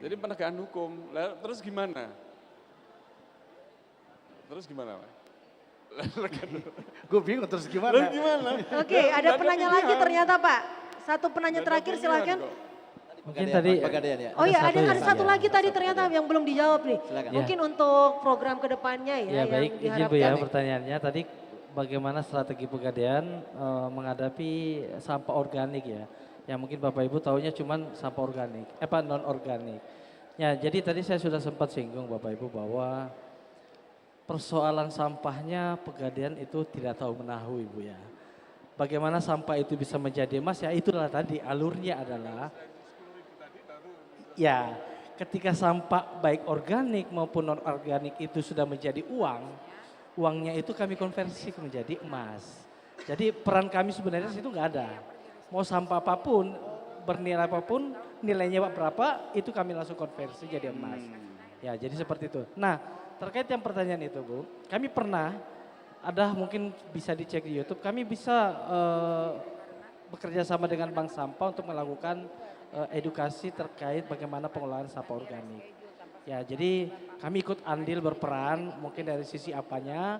Jadi penegakan hukum. Lah, terus gimana? Terus gimana, Pak? Gue bingung terus Terus gimana. gimana? Oke, ada Nggak penanya pilihan. lagi ternyata Pak. Satu penanya Nggak ada terakhir pilihan silakan. kok. Mungkin tadi Pegadaian ya. Oh iya, satu ada ya? satu Iya. lagi tadi ternyata yang belum dijawab nih. Silakan. Mungkin untuk program kedepannya ya, Ya yang baik, izin Bu diharapkan. ya pertanyaannya tadi bagaimana strategi Pegadaian menghadapi sampah organik ya. Yang mungkin Bapak Ibu taunya cuman sampah organik, non organik. Ya jadi tadi saya sudah sempat singgung Bapak Ibu bahwa persoalan sampahnya Pegadaian itu tidak tahu menahu Ibu ya. Bagaimana sampah itu bisa menjadi emas ya itulah tadi alurnya adalah ya ketika sampah baik organik maupun non organik itu sudah menjadi uang, uangnya itu kami konversi menjadi emas. Jadi peran kami sebenarnya itu nggak ada. Mau sampah apapun, bernilai apapun, nilainya berapa, itu kami langsung konversi jadi emas. Ya jadi seperti itu. Nah terkait yang pertanyaan itu Bu, kami pernah ada mungkin bisa dicek di YouTube, kami bisa bekerja sama dengan bank sampah untuk melakukan edukasi terkait bagaimana pengelolaan sampah organik. Ya, jadi kami ikut andil berperan mungkin dari sisi apanya.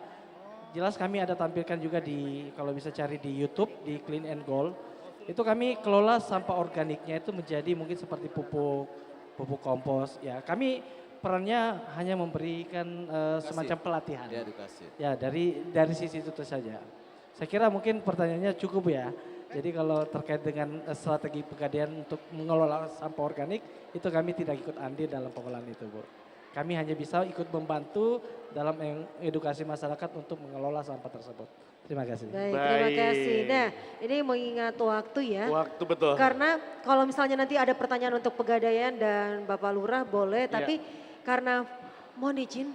Jelas kami ada tampilkan juga di kalau bisa cari di YouTube di Clean and Gold. Itu kami kelola sampah organiknya itu menjadi mungkin seperti pupuk kompos. Ya, kami perannya hanya memberikan semacam pelatihan. Ya, edukasi. Ya, dari sisi itu saja. Saya kira mungkin pertanyaannya cukup ya. Jadi kalau terkait dengan strategi Pegadaian untuk mengelola sampah organik, itu kami tidak ikut andil dalam pengolahan itu Bu. Kami hanya bisa ikut membantu dalam edukasi masyarakat untuk mengelola sampah tersebut. Terima kasih. Baik, terima kasih. Nah, ini mengingat waktu ya. Waktu betul. Karena kalau misalnya nanti ada pertanyaan untuk Pegadaian dan Bapak Lurah boleh, tapi karena mohon izin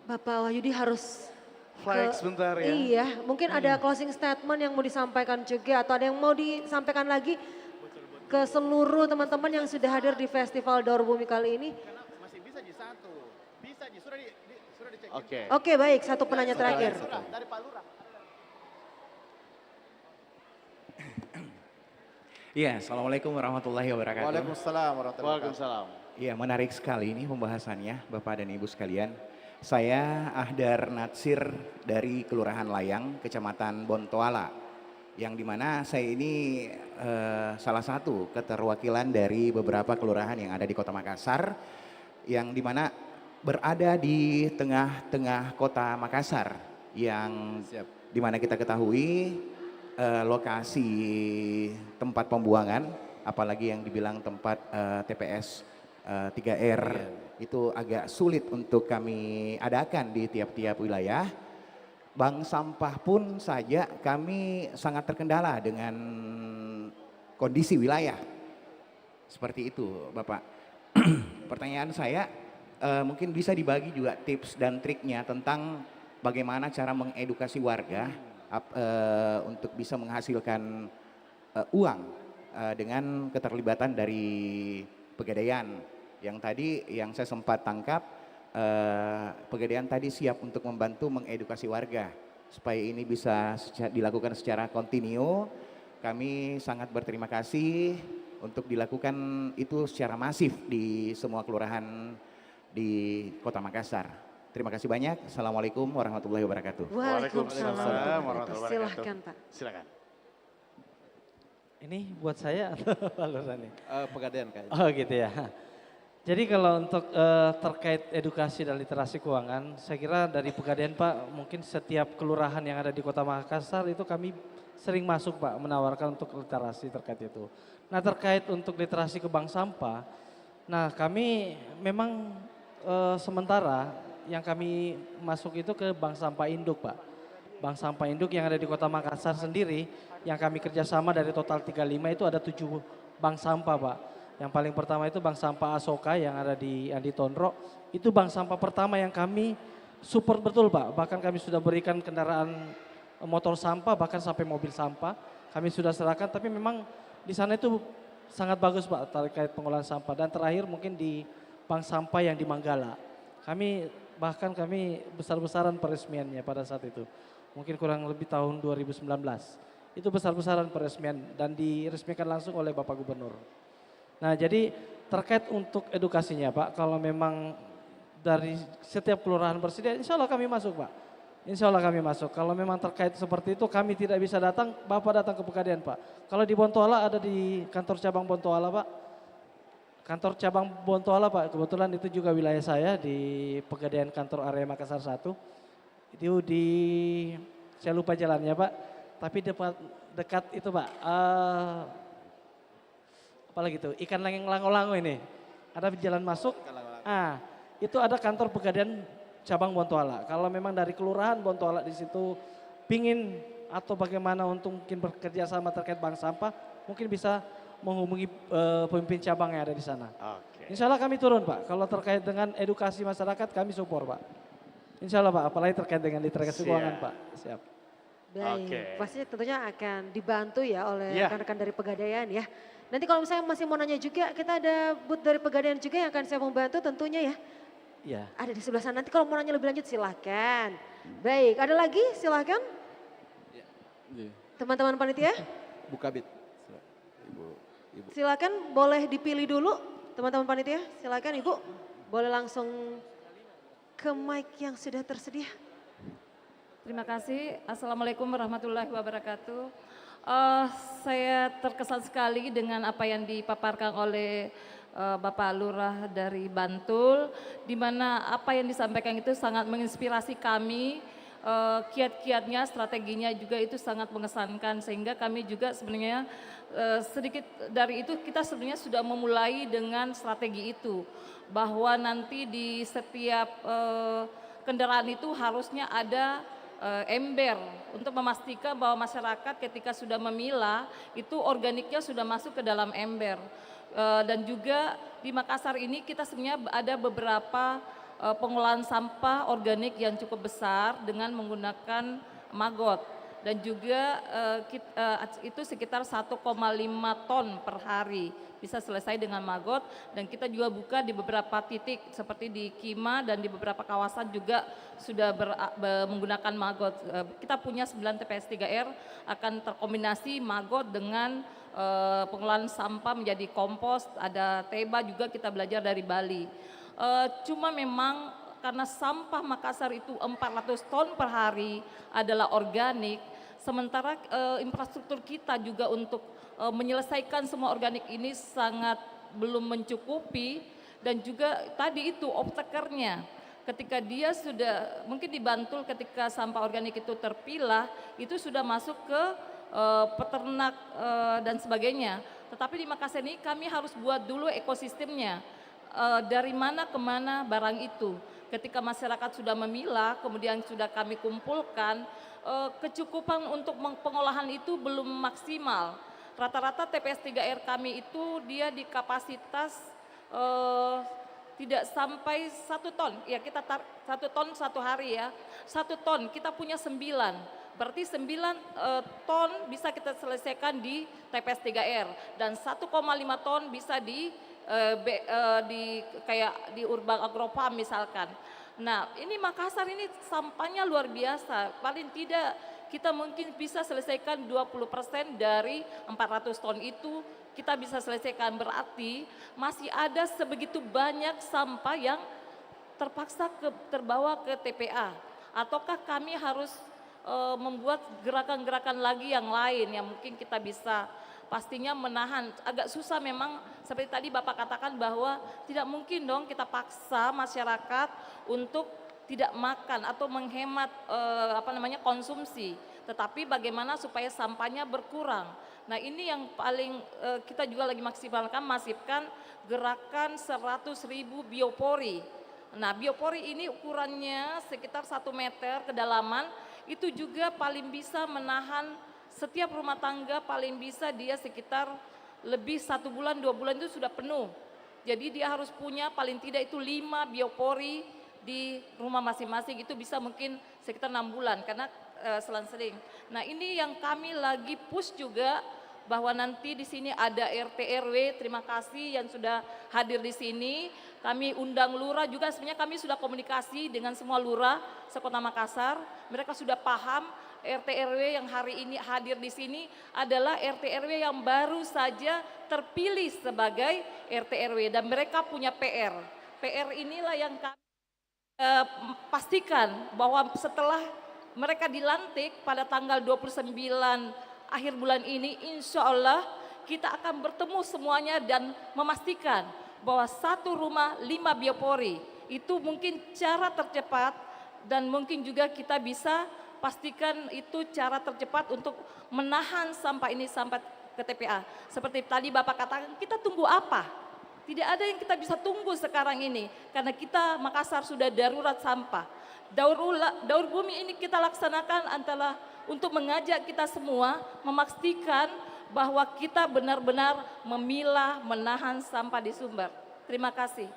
Bapak Wahyudi harus Flag sebentar ya. Iya, mungkin ada closing statement yang mau disampaikan juga atau ada yang mau disampaikan lagi ke seluruh teman-teman yang sudah hadir di Festival Daur Bumi kali ini. Masih bisa di satu. Bisa di sudah dicek. Oke. Oke, baik, satu penanya terakhir. Dari Pak Lurah. Iya, Assalamualaikum warahmatullahi wabarakatuh. Waalaikumsalam warahmatullahi wabarakatuh. Waalaikumsalam. Iya, menarik sekali ini pembahasannya Bapak dan Ibu sekalian. Saya Ahdar Natsir dari Kelurahan Layang, Kecamatan Bontoala. Yang dimana saya ini salah satu keterwakilan dari beberapa kelurahan yang ada di Kota Makassar. Yang dimana berada di tengah-tengah Kota Makassar. Yang dimana kita ketahui lokasi tempat pembuangan, apalagi yang dibilang tempat TPS 3R itu agak sulit untuk kami adakan di tiap-tiap wilayah. Bank sampah pun saja kami sangat terkendala dengan kondisi wilayah. Seperti itu Bapak. Pertanyaan saya mungkin bisa dibagi juga tips dan triknya tentang bagaimana cara mengedukasi warga untuk bisa menghasilkan uang dengan keterlibatan dari Pegadaian. Yang tadi yang saya sempat tangkap, Pegadaian tadi siap untuk membantu mengedukasi warga supaya ini bisa dilakukan secara kontinu. Kami sangat berterima kasih untuk dilakukan itu secara masif di semua kelurahan di Kota Makassar. Terima kasih banyak. Assalamualaikum warahmatullahi wabarakatuh. Waalaikumsalam warahmatullahi wabarakatuh. wabarakatuh. Silahkan Pak. Silakan. Ini buat saya atau Pak Lurah nih? Pegadaian kayaknya. Oh gitu ya. Jadi kalau untuk terkait edukasi dan literasi keuangan, saya kira dari Pegadaian Pak, mungkin setiap kelurahan yang ada di Kota Makassar itu kami sering masuk Pak, menawarkan untuk literasi terkait itu. Nah terkait untuk literasi ke bank sampah, nah kami memang sementara yang kami masuk itu ke bank sampah induk Pak. Bank sampah induk yang ada di Kota Makassar sendiri, yang kami kerjasama dari total 35 itu ada 7 bank sampah Pak. Yang paling pertama itu Bank Sampah Asoka yang ada di Andi Tondro. Itu bank sampah pertama yang kami support betul Pak. Bahkan kami sudah berikan kendaraan motor sampah bahkan sampai mobil sampah. Kami sudah serahkan tapi memang di sana itu sangat bagus Pak terkait pengolahan sampah. Dan terakhir mungkin di bank sampah yang di Manggala. Kami besar-besaran peresmiannya pada saat itu. Mungkin kurang lebih tahun 2019. Itu besar-besaran peresmian dan diresmikan langsung oleh Bapak Gubernur. Nah jadi terkait untuk edukasinya Pak, kalau memang dari setiap kelurahan bersedia, insya Allah kami masuk Pak. Insya Allah kami masuk. Kalau memang terkait seperti itu kami tidak bisa datang, Bapak datang ke Pegadaian Pak. Kalau di Bontoala ada di kantor cabang Bontoala Pak. Kantor cabang Bontoala Pak, kebetulan itu juga wilayah saya di Pegadaian kantor area Makassar 1. Itu di, saya lupa jalannya Pak, tapi dekat itu Pak. Apalagi itu, ikan lango-lango ini. Ada jalan masuk, itu ada kantor Pegadaian cabang Bontoala. Kalau memang dari kelurahan Bontoala di situ pingin atau bagaimana untuk mungkin bekerja sama terkait bank sampah, mungkin bisa menghubungi pemimpin cabang yang ada di sana. Oke. Insya Allah kami turun Pak, kalau terkait dengan edukasi masyarakat kami support Pak. Insya Allah Pak, apalagi terkait dengan literasi keuangan Pak. Siap. Baik, Oke. pastinya tentunya akan dibantu ya oleh Iya. rekan-rekan dari Pegadaian ya. Nanti kalau misalnya masih mau nanya juga, kita ada booth dari Pegadaian juga yang akan saya membantu tentunya ya. Iya. Ada di sebelah sana, nanti kalau mau nanya lebih lanjut silahkan. Baik, ada lagi silahkan teman-teman panitia. Buka bit. Ibu. Silakan boleh dipilih dulu teman-teman panitia. Silakan Ibu, boleh langsung ke mic yang sudah tersedia. Terima kasih. Assalamualaikum warahmatullahi wabarakatuh. Saya terkesan sekali dengan apa yang dipaparkan oleh Bapak Lurah dari Bantul, di mana apa yang disampaikan itu sangat menginspirasi kami. Kiat-kiatnya, strateginya juga itu sangat mengesankan, sehingga kami juga sebenarnya sedikit dari itu kita sebenarnya sudah memulai dengan strategi itu, bahwa nanti di setiap kendaraan itu harusnya ada ember untuk memastikan bahwa masyarakat ketika sudah memilah itu organiknya sudah masuk ke dalam ember. Dan juga di Makassar ini kita sebenarnya ada beberapa pengolahan sampah organik yang cukup besar dengan menggunakan maggot, dan juga itu sekitar 1,5 ton per hari bisa selesai dengan maggot, dan kita juga buka di beberapa titik seperti di Kima dan di beberapa kawasan juga sudah menggunakan maggot. Kita punya 9 TPS 3R akan terkombinasi maggot dengan pengolahan sampah menjadi kompos, ada teba juga kita belajar dari Bali. Cuma memang karena sampah Makassar itu 400 ton per hari adalah organik, sementara infrastruktur kita juga untuk menyelesaikan semua organik ini sangat belum mencukupi, dan juga tadi itu obstakernya. Ketika dia sudah mungkin di Bantul ketika sampah organik itu terpilah, itu sudah masuk ke peternak dan sebagainya. Tetapi di Makassar ini kami harus buat dulu ekosistemnya. Dari mana ke mana barang itu. Ketika masyarakat sudah memilah, kemudian sudah kami kumpulkan, kecukupan untuk pengolahan itu belum maksimal. Rata-rata TPS 3R kami itu dia di kapasitas tidak sampai 1 ton. Ya kita 1 ton 1 hari ya. 1 ton kita punya 9. Berarti 9 ton bisa kita selesaikan di TPS 3R. Dan 1,5 ton bisa di kayak di Urban Agrofarm misalkan. Nah ini Makassar ini sampahnya luar biasa, paling tidak kita mungkin bisa selesaikan 20% dari 400 ton itu kita bisa selesaikan, berarti masih ada sebegitu banyak sampah yang terpaksa terbawa ke TPA, ataukah kami harus membuat gerakan-gerakan lagi yang lain yang mungkin kita bisa pastinya menahan. Agak susah memang, seperti tadi Bapak katakan bahwa tidak mungkin dong kita paksa masyarakat untuk tidak makan atau menghemat konsumsi, tetapi bagaimana supaya sampahnya berkurang. Nah ini yang paling kita juga lagi maksimalkan, masifkan gerakan 100.000 biopori. Nah biopori ini ukurannya sekitar 1 meter kedalaman, itu juga paling bisa menahan setiap rumah tangga, paling bisa dia sekitar lebih 1 bulan 2 bulan itu sudah penuh. Jadi dia harus punya paling tidak itu 5 biopori di rumah masing-masing, itu bisa mungkin sekitar 6 bulan karena selang-seling. Nah ini yang kami lagi push juga, bahwa nanti di sini ada RT RW, terima kasih yang sudah hadir di sini. Kami undang lurah juga, sebenarnya kami sudah komunikasi dengan semua lurah sekota Makassar, mereka sudah paham RT RW yang hari ini hadir di sini adalah RT RW yang baru saja terpilih sebagai RT RW dan mereka punya PR. PR inilah yang kami pastikan bahwa setelah mereka dilantik pada tanggal 29 akhir bulan ini, insya Allah kita akan bertemu semuanya dan memastikan bahwa satu rumah 5 biopori itu mungkin cara tercepat dan mungkin juga kita bisa pastikan itu cara tercepat untuk menahan sampah ini sampai ke TPA. Seperti tadi Bapak katakan, kita tunggu apa? Tidak ada yang kita bisa tunggu sekarang ini karena kita Makassar sudah darurat sampah. Daur bumi ini kita laksanakan antara untuk mengajak kita semua memastikan bahwa kita benar-benar memilah, menahan sampah di sumber. Terima kasih.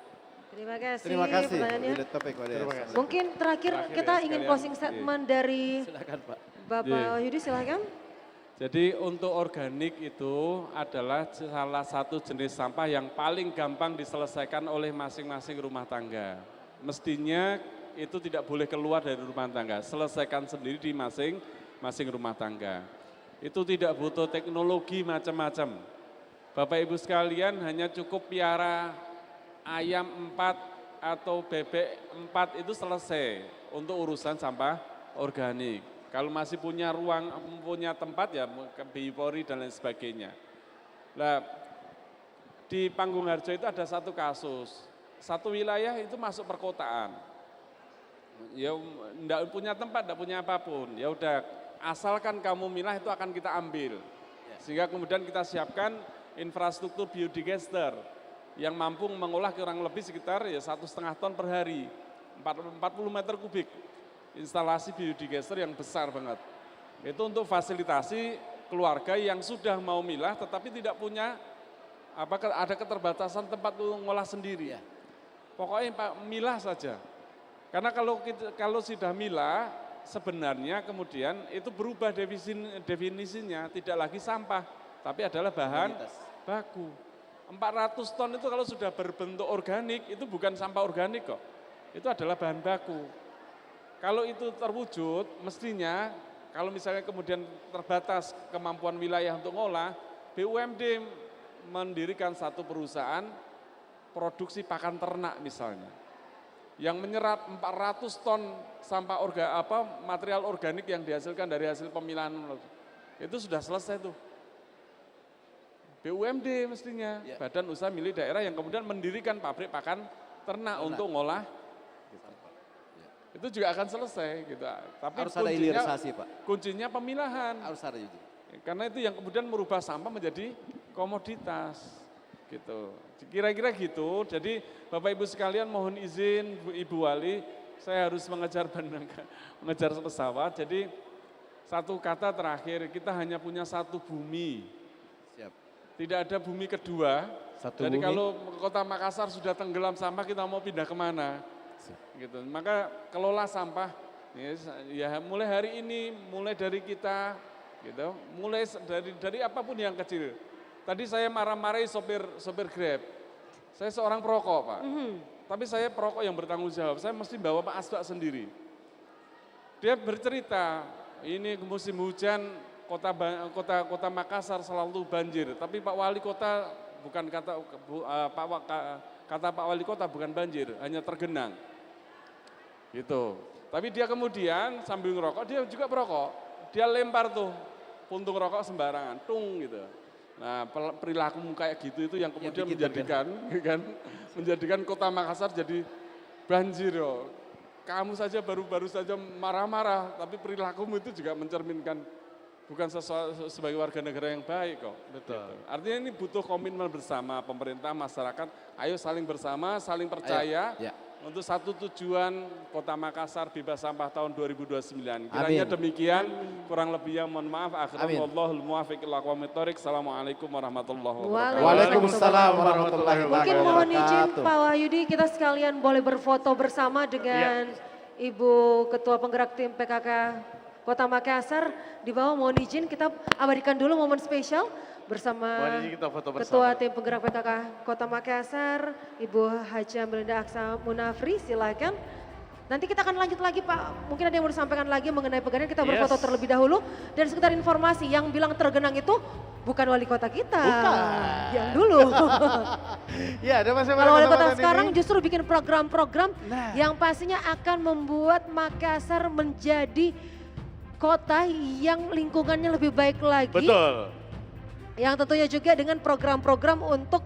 Terima kasih. Terima kasih. Pertanyaannya. Bila topik pada Mungkin terakhir kita ya, ingin sekalian. closing statement dari Silakan Pak. Bapak Yudi, silakan. Jadi untuk organik itu adalah salah satu jenis sampah yang paling gampang diselesaikan oleh masing-masing rumah tangga. Mestinya itu tidak boleh keluar dari rumah tangga, selesaikan sendiri di masing-masing rumah tangga. Itu tidak butuh teknologi macam-macam. Bapak Ibu sekalian hanya cukup piara ayam 4 atau bebek 4 itu selesai untuk urusan sampah organik. Kalau masih punya ruang, punya tempat ya ke biopori dan lain sebagainya. Nah, di Panggung Harjo itu ada satu kasus, satu wilayah itu masuk perkotaan. Ya enggak punya tempat, enggak punya apapun. Ya udah, asalkan kamu milah itu akan kita ambil. Sehingga kemudian kita siapkan infrastruktur biodigester yang mampu mengolah kurang lebih sekitar ya 1,5 ton per hari, 40 meter kubik. Instalasi biodigester yang besar banget. Itu untuk fasilitasi keluarga yang sudah mau milah tetapi tidak punya ada keterbatasan tempat untuk mengolah sendiri. Pokoknya Pak milah saja. Karena kalau sudah milah sebenarnya kemudian itu berubah definisinya, tidak lagi sampah tapi adalah bahan baku. 400 ton itu kalau sudah berbentuk organik itu bukan sampah organik kok. Itu adalah bahan baku. Kalau itu terwujud, mestinya kalau misalnya kemudian terbatas kemampuan wilayah untuk ngolah, BUMD mendirikan satu perusahaan produksi pakan ternak misalnya, yang menyerap 400 ton sampah material organik yang dihasilkan dari hasil pemilahan itu sudah selesai tuh. BUMD mestinya, Badan Usaha Milik Daerah yang kemudian mendirikan pabrik pakan ternak untuk ngolah. Itu juga akan selesai gitu. Tapi Harus ada hilirisasi Pak. Kuncinya pemilahan. Harus ada Yudi. Karena itu yang kemudian merubah sampah menjadi komoditas gitu. Kira-kira gitu. Jadi Bapak Ibu sekalian mohon izin Ibu Wali, saya harus mengejar pesawat. Jadi satu kata terakhir, kita hanya punya satu bumi. Siap. Tidak ada bumi kedua. Jadi kalau Kota Makassar sudah tenggelam sampah, kita mau pindah kemana? Gitu. Maka kelola sampah ya mulai hari ini, mulai dari kita gitu, mulai dari apapun yang kecil. Tadi saya marah-marahi sopir Grab. Saya seorang perokok, Pak. Tapi saya perokok yang bertanggung jawab. Saya mesti bawa Pak Asbak sendiri. Dia bercerita, ini musim hujan kota Makassar selalu banjir, tapi Pak Wali Kota bukan kata Pak Wali Kota bukan banjir, hanya tergenang. Gitu. Tapi dia kemudian sambil ngerokok, dia juga perokok. Dia lempar tuh puntung rokok sembarangan, tung gitu. Nah, perilaku kayak gitu itu yang kemudian menjadikan Kota Makassar jadi banjir. Kamu saja baru saja marah-marah, tapi perilakumu itu juga mencerminkan bukan sebagai warga negara yang baik kok. Betul. Gitu. Artinya ini butuh komitmen bersama pemerintah, masyarakat. Ayo saling bersama, saling percaya. Untuk satu tujuan Kota Makassar bebas sampah tahun 2029. Kiranya demikian, kurang lebihnya mohon maaf. Akhirnya wallahul muwaffiq ila aqwamit thoriq. Assalamualaikum warahmatullahi wabarakatuh. Waalaikumsalam warahmatullahi wabarakatuh. Mungkin mohon izin Pak Wahyudi, kita sekalian boleh berfoto bersama dengan Ibu Ketua Penggerak Tim PKK Kota Makassar. Di bawah mohon izin kita abadikan dulu momen spesial bersama Ketua Tim Penggerak PKK Kota Makassar, Ibu Haja Melinda Aksa Munafri, silakan. Nanti kita akan lanjut lagi Pak, mungkin ada yang mau disampaikan lagi mengenai Pegadaian, kita Yes. berfoto terlebih dahulu. Dan sekedar informasi, yang bilang tergenang itu bukan wali kota kita, Bukan. yang dulu. Ya, ada masih Kalau wali kota kesempatan sekarang ini. justru bikin program-program Nah. yang pastinya akan membuat Makassar menjadi kota yang lingkungannya lebih baik lagi. Betul. Yang tentunya juga dengan program-program untuk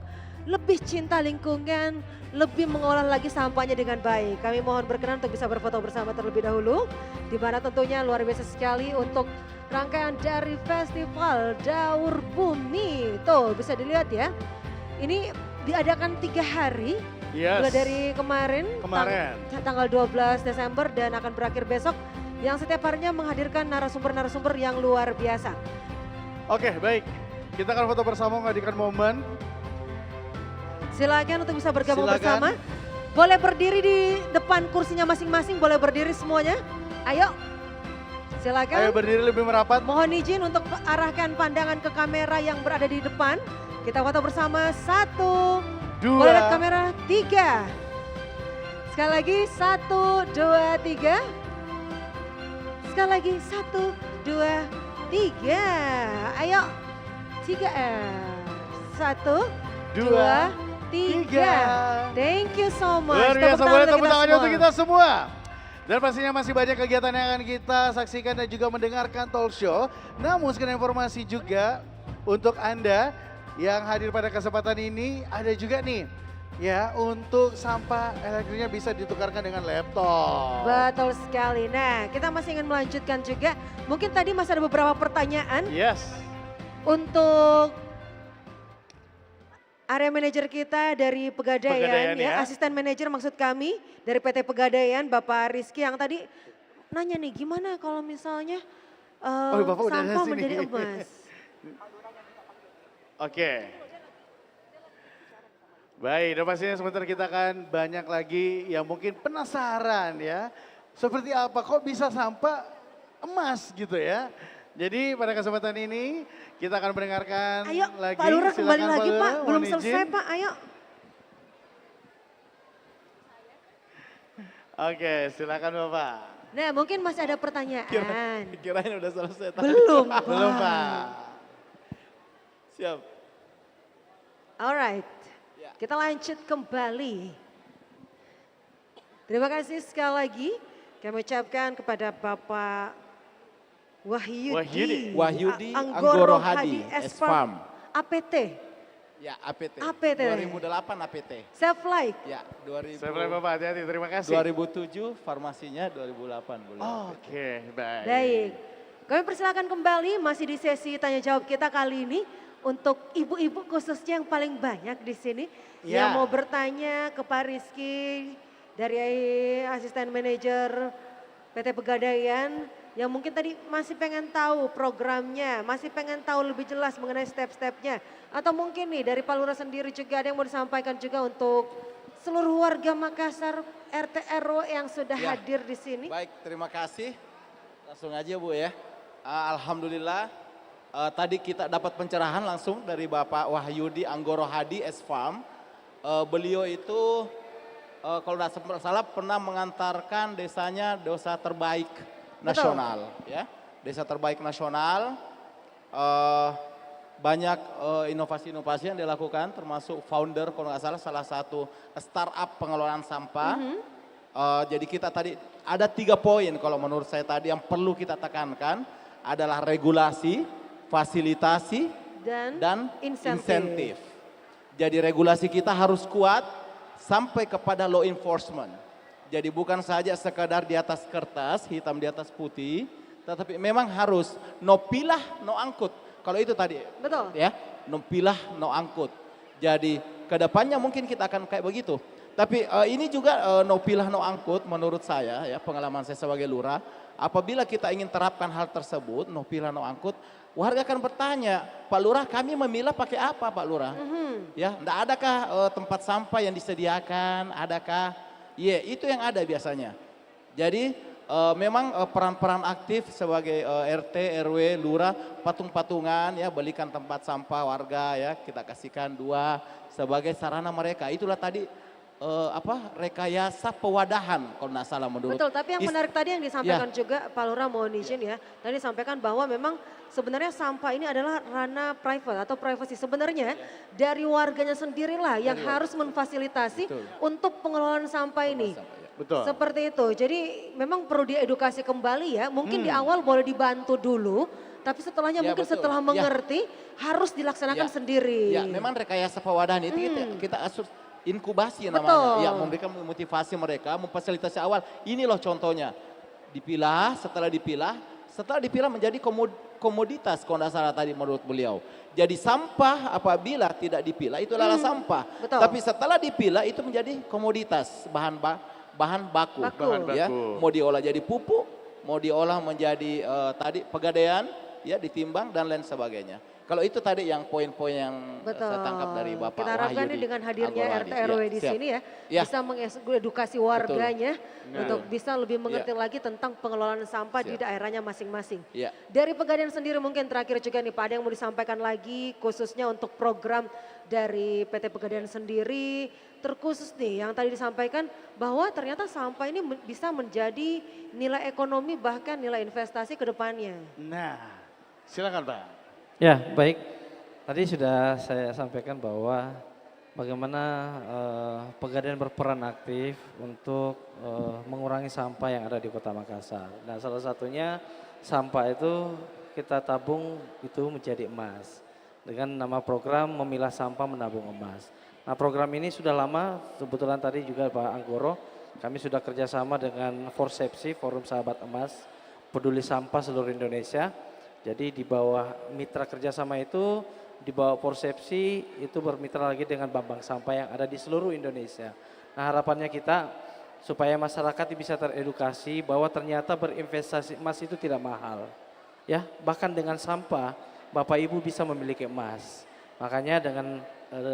lebih cinta lingkungan, lebih mengolah lagi sampahnya dengan baik. Kami mohon berkenan untuk bisa berfoto bersama terlebih dahulu. Di mana tentunya luar biasa sekali untuk rangkaian dari Festival Daur Bumi. Tuh bisa dilihat ya. Ini diadakan 3 hari. Yes. Mulai dari kemarin, Kemarin. tanggal 12 Desember dan akan berakhir besok. Yang setiap harinya menghadirkan narasumber-narasumber yang luar biasa. Oke, baik. Kita akan foto bersama menghadirkan momen. Silakan untuk bisa bergabung Silakan. bersama. Boleh berdiri di depan kursinya masing-masing, boleh berdiri semuanya. Ayo, silakan. Ayo berdiri lebih merapat. Mohon izin untuk arahkan pandangan ke kamera yang berada di depan. Kita foto bersama, 1, Dua. boleh lihat kamera, 3. Sekali lagi, 1, 2, 3. Sekali lagi, 1, 2, 3. Ayo, 3. 1, 2, 3. Thank you so much. Luar biasa, boleh tepuk tangannya semua. untuk kita semua. Dan pastinya masih banyak kegiatan yang akan kita saksikan dan juga mendengarkan talk show. Namun sekedar informasi juga untuk Anda yang hadir pada kesempatan ini, ada juga nih ya untuk sampah elektriknya bisa ditukarkan dengan laptop. Betul sekali. Nah, kita masih ingin melanjutkan juga. Mungkin tadi masih ada beberapa pertanyaan Yes. untuk area manajer kita dari Pegadaian, Pegadaian, ya. asisten manajer maksud kami dari PT Pegadaian, Bapak Rizky yang tadi nanya nih gimana kalau misalnya Bapak udah ada sampah sini. menjadi emas. Oke. Baik, dan pastinya sebentar kita akan banyak lagi yang mungkin penasaran ya. Seperti apa kok bisa sampah emas gitu ya. Jadi pada kesempatan ini kita akan mendengarkan Ayo lagi. Pak Lurah kembali Silakan, lagi Pak Pak, Lurah, belum mohon selesai izin. Pak, ayo. Oke, silakan Bapak. Nah mungkin masih ada pertanyaan. Kirain udah selesai. Belum Pak. Belum Pak. Siap. Alright, Ya. kita lanjut kembali. Terima kasih sekali lagi kami ucapkan kepada Bapak Wahyudi, Wahyudi Anggoro Anggoro Hadi, S-Farm, APT, Ya, APT. APT. 2008 APT. Self Light. Ya, 2000. Saya boleh Bapak, hati-hati, terima kasih. 2007, farmasinya 2008 boleh. Oke, baik. Baik, kami persilakan kembali masih di sesi tanya jawab kita kali ini untuk ibu-ibu khususnya yang paling banyak di sini Ya. yang mau bertanya ke Pak Rizky dari asisten manajer PT Pegadaian yang mungkin tadi masih pengen tahu programnya, masih pengen tahu lebih jelas mengenai step-stepnya. Atau mungkin nih dari Pak Lurah sendiri juga ada yang mau disampaikan juga untuk seluruh warga Makassar RT RW yang sudah Ya. hadir di sini. Baik, terima kasih. Langsung aja Bu ya. Alhamdulillah tadi kita dapat pencerahan langsung dari Bapak Wahyudi Anggoro Hadi S-Farm. Beliau itu kalau tidak salah pernah mengantarkan desanya desa terbaik nasional, ya, desa terbaik nasional. Banyak inovasi-inovasi yang dilakukan, termasuk founder kalau nggak salah satu startup pengelolaan sampah. Jadi kita tadi ada 3 poin kalau menurut saya tadi yang perlu kita tekankan adalah regulasi, fasilitasi, dan insentif. Jadi regulasi kita harus kuat sampai kepada law enforcement. Jadi bukan saja sekadar di atas kertas, hitam di atas putih, tetapi memang harus no pilah, no angkut. Kalau itu tadi, Betul. ya, no pilah, no angkut. Jadi kedepannya mungkin kita akan kayak begitu. Tapi ini juga no pilah, no angkut menurut saya, ya pengalaman saya sebagai lurah. Apabila kita ingin terapkan hal tersebut, no pilah, no angkut, warga akan bertanya, Pak Lurah kami memilah pakai apa Pak Lurah? Ya, enggak adakah tempat sampah yang disediakan, adakah? Iya, itu yang ada biasanya. Jadi memang peran-peran aktif sebagai RT, RW, Lurah, patung-patungan ya, belikan tempat sampah warga ya, kita kasihkan 2 sebagai sarana mereka. Itulah tadi rekayasa pewadahan kalau nggak salah menurut. Betul, tapi yang menarik tadi yang disampaikan Ya. juga Pak Lurah mohon izin ya. Tadi disampaikan bahwa memang sebenarnya sampah ini adalah ranah private atau privacy. Sebenarnya dari warganya sendirilah yang harus memfasilitasi Betul. untuk pengelolaan sampah ini. Betul. Seperti itu. Jadi memang perlu diedukasi kembali ya. Mungkin di awal boleh dibantu dulu, tapi setelahnya Ya, mungkin betul. setelah Ya. mengerti harus dilaksanakan Ya. sendiri. Ya, memang rekayasa pewadahan itu kita inkubasi Betul. namanya. Ya, memberikan motivasi mereka, memfasilitasi awal. Ini loh contohnya. Dipilah, setelah dipilah menjadi komoditas kalau tidak salah tadi menurut beliau. Jadi sampah apabila tidak dipilah itu adalah sampah. betul. Tapi setelah dipilah itu menjadi komoditas, bahan baku. Baku. Ya, mau diolah jadi pupuk, mau diolah menjadi tadi pegadaian, ya ditimbang dan lain sebagainya. Kalau itu tadi yang poin-poin yang Betul. saya tangkap dari Bapak Kita harapkan Wahyudi ini dengan hadirnya Agorwadi. RT RW Ya, di siap. sini ya, Ya. bisa mengedukasi warganya untuk Betul. bisa lebih mengerti lagi tentang pengelolaan sampah di Siap. daerahnya masing-masing. Ya. Dari Pegadaian sendiri mungkin terakhir juga nih Pak, ada yang mau disampaikan lagi khususnya untuk program dari PT Pegadaian sendiri, terkhusus nih yang tadi disampaikan bahwa ternyata sampah ini bisa menjadi nilai ekonomi bahkan nilai investasi ke depannya. Nah, silakan Pak. Ya, baik. Tadi sudah saya sampaikan bahwa bagaimana Pegadaian berperan aktif untuk mengurangi sampah yang ada di Kota Makassar. Nah, salah satunya sampah itu kita tabung itu menjadi emas dengan nama program Memilah Sampah Menabung Emas. Nah, program ini sudah lama, kebetulan tadi juga Pak Anggoro, kami sudah kerjasama dengan Forsepsi, Forum Sahabat Emas, Peduli Sampah seluruh Indonesia. Jadi di bawah mitra kerjasama itu, di bawah Forsepsi itu bermitra lagi dengan bank sampah yang ada di seluruh Indonesia. Nah, harapannya kita supaya masyarakat bisa teredukasi bahwa ternyata berinvestasi emas itu tidak mahal. Ya, bahkan dengan sampah Bapak Ibu bisa memiliki emas. Makanya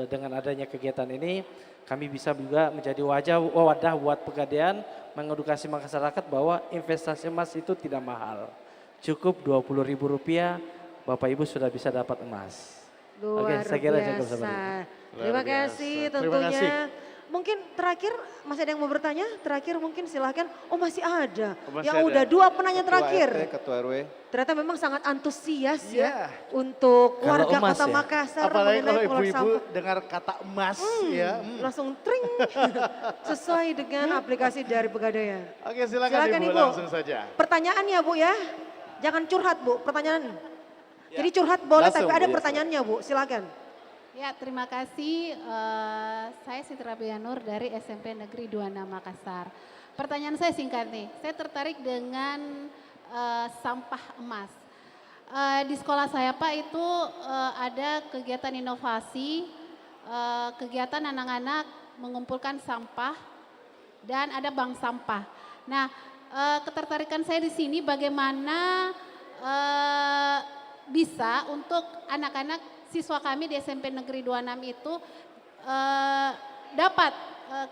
dengan adanya kegiatan ini kami bisa juga menjadi wadah buat Pegadaian mengedukasi masyarakat bahwa investasi emas itu tidak mahal. Cukup Rp20.000 Bapak Ibu sudah bisa dapat emas. Luar Oke, saya kira cukup biasa. seperti Terima Luar kasih biasa. tentunya. Terima kasih. Mungkin terakhir masih ada yang mau bertanya? Terakhir mungkin silahkan. Oh masih ada. Oh, masih Yang ada. udah 2 penanya Ketua terakhir. RT, Ketua RW. Ternyata memang sangat antusias Iya. ya untuk Kalau warga emas Kota ya. Makassar Apalagi mengenai kalau pengelolaan ibu-ibu sampah. dengar kata emas ya. Langsung tring sesuai dengan aplikasi dari Pegadaian. Oke, silakan, Silakan, Ibu, Ibu. langsung saja. Pertanyaan ya Bu ya. Jangan curhat Bu, pertanyaan. Jadi curhat boleh Langsung, tapi ada Bu, ya, pertanyaannya Bu, silakan. Ya, terima kasih. Saya Siti Rabia Nur dari SMP Negeri 26 Makassar. Pertanyaan saya singkat nih. Saya tertarik dengan sampah emas. Di sekolah saya Pak itu ada kegiatan inovasi, kegiatan anak-anak mengumpulkan sampah dan ada bank sampah. Nah, ketertarikan saya di sini bagaimana bisa untuk anak-anak siswa kami di SMP Negeri 26 itu dapat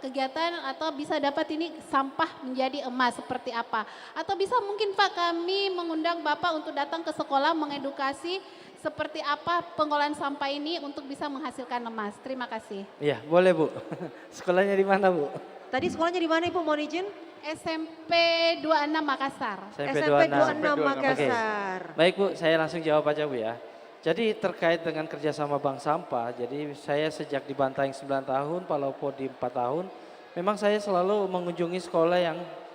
kegiatan atau bisa dapat ini sampah menjadi emas seperti apa. Atau bisa mungkin Pak kami mengundang Bapak untuk datang ke sekolah mengedukasi seperti apa pengolahan sampah ini untuk bisa menghasilkan emas. Terima kasih. Iya, boleh Bu. Sekolahnya di mana Bu? Tadi sekolahnya di mana Ibu, mohon izin? SMP 26 Makassar. SMP 26 Oke. Makassar. Baik Bu, saya langsung jawab aja Bu ya. Jadi terkait dengan kerjasama bank sampah, jadi saya sejak di Bantaeng 9 tahun, Palopo di 4 tahun, memang saya selalu mengunjungi sekolah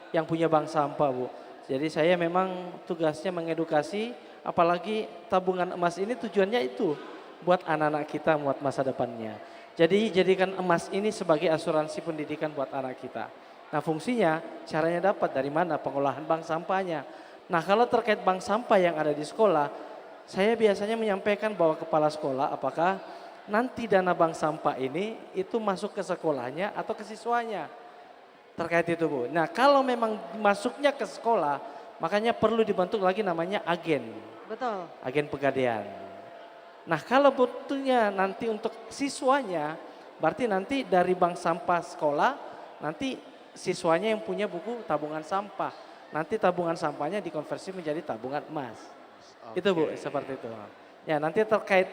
yang punya bank sampah Bu. Jadi saya memang tugasnya mengedukasi, apalagi tabungan emas ini tujuannya itu buat anak-anak kita, buat masa depannya. Jadi jadikan emas ini sebagai asuransi pendidikan buat anak kita. Nah fungsinya, caranya dapat dari mana? Pengolahan bank sampahnya. Nah kalau terkait bank sampah yang ada di sekolah, saya biasanya menyampaikan bahwa kepala sekolah apakah nanti dana bank sampah ini itu masuk ke sekolahnya atau ke siswanya. Terkait itu Bu. Nah kalau memang masuknya ke sekolah, makanya perlu dibentuk lagi namanya agen. Betul. Agen Pegadaian. Nah kalau butuhnya nanti untuk siswanya, berarti nanti dari bank sampah sekolah, nanti siswanya yang punya buku tabungan sampah. Nanti tabungan sampahnya dikonversi menjadi tabungan emas. Itu Bu, seperti itu. Ya nanti terkait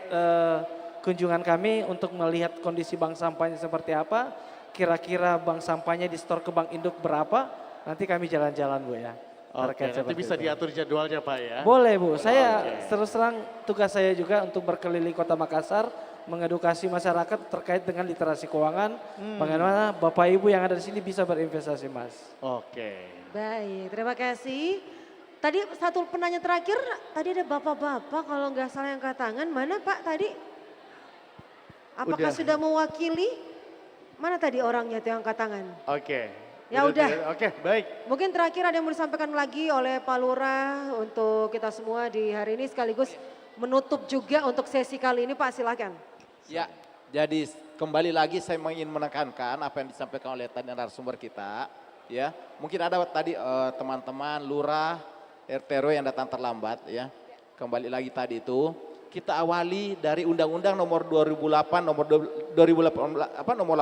kunjungan kami untuk melihat kondisi bank sampahnya seperti apa, kira-kira bank sampahnya di store ke bank induk berapa, nanti kami jalan-jalan Bu ya. Oke, Terkait nanti seperti bisa itu. diatur jadwalnya Pak ya. Boleh Bu, saya terus terang tugas saya juga untuk berkeliling Kota Makassar, mengedukasi masyarakat terkait dengan literasi keuangan, bagaimana Bapak Ibu yang ada di sini bisa berinvestasi Mas. Oke. Baik, terima kasih. Tadi satu penanya terakhir, tadi ada bapak-bapak kalau nggak salah yang angkat tangan. Mana Pak tadi? Apakah Udah. sudah mewakili? Mana tadi orangnya itu yang angkat tangan? Oke. Ya udah. Oke, baik. Mungkin terakhir ada yang mau disampaikan lagi oleh Pak Lurah untuk kita semua di hari ini sekaligus menutup juga untuk sesi kali ini Pak, silakan. Ya, jadi kembali lagi saya ingin menekankan apa yang disampaikan oleh tadi narasumber kita. Ya, mungkin ada tadi teman-teman lurah, RT RW yang datang terlambat. Ya, kembali lagi tadi itu kita awali dari Undang-Undang Nomor 2008 Nomor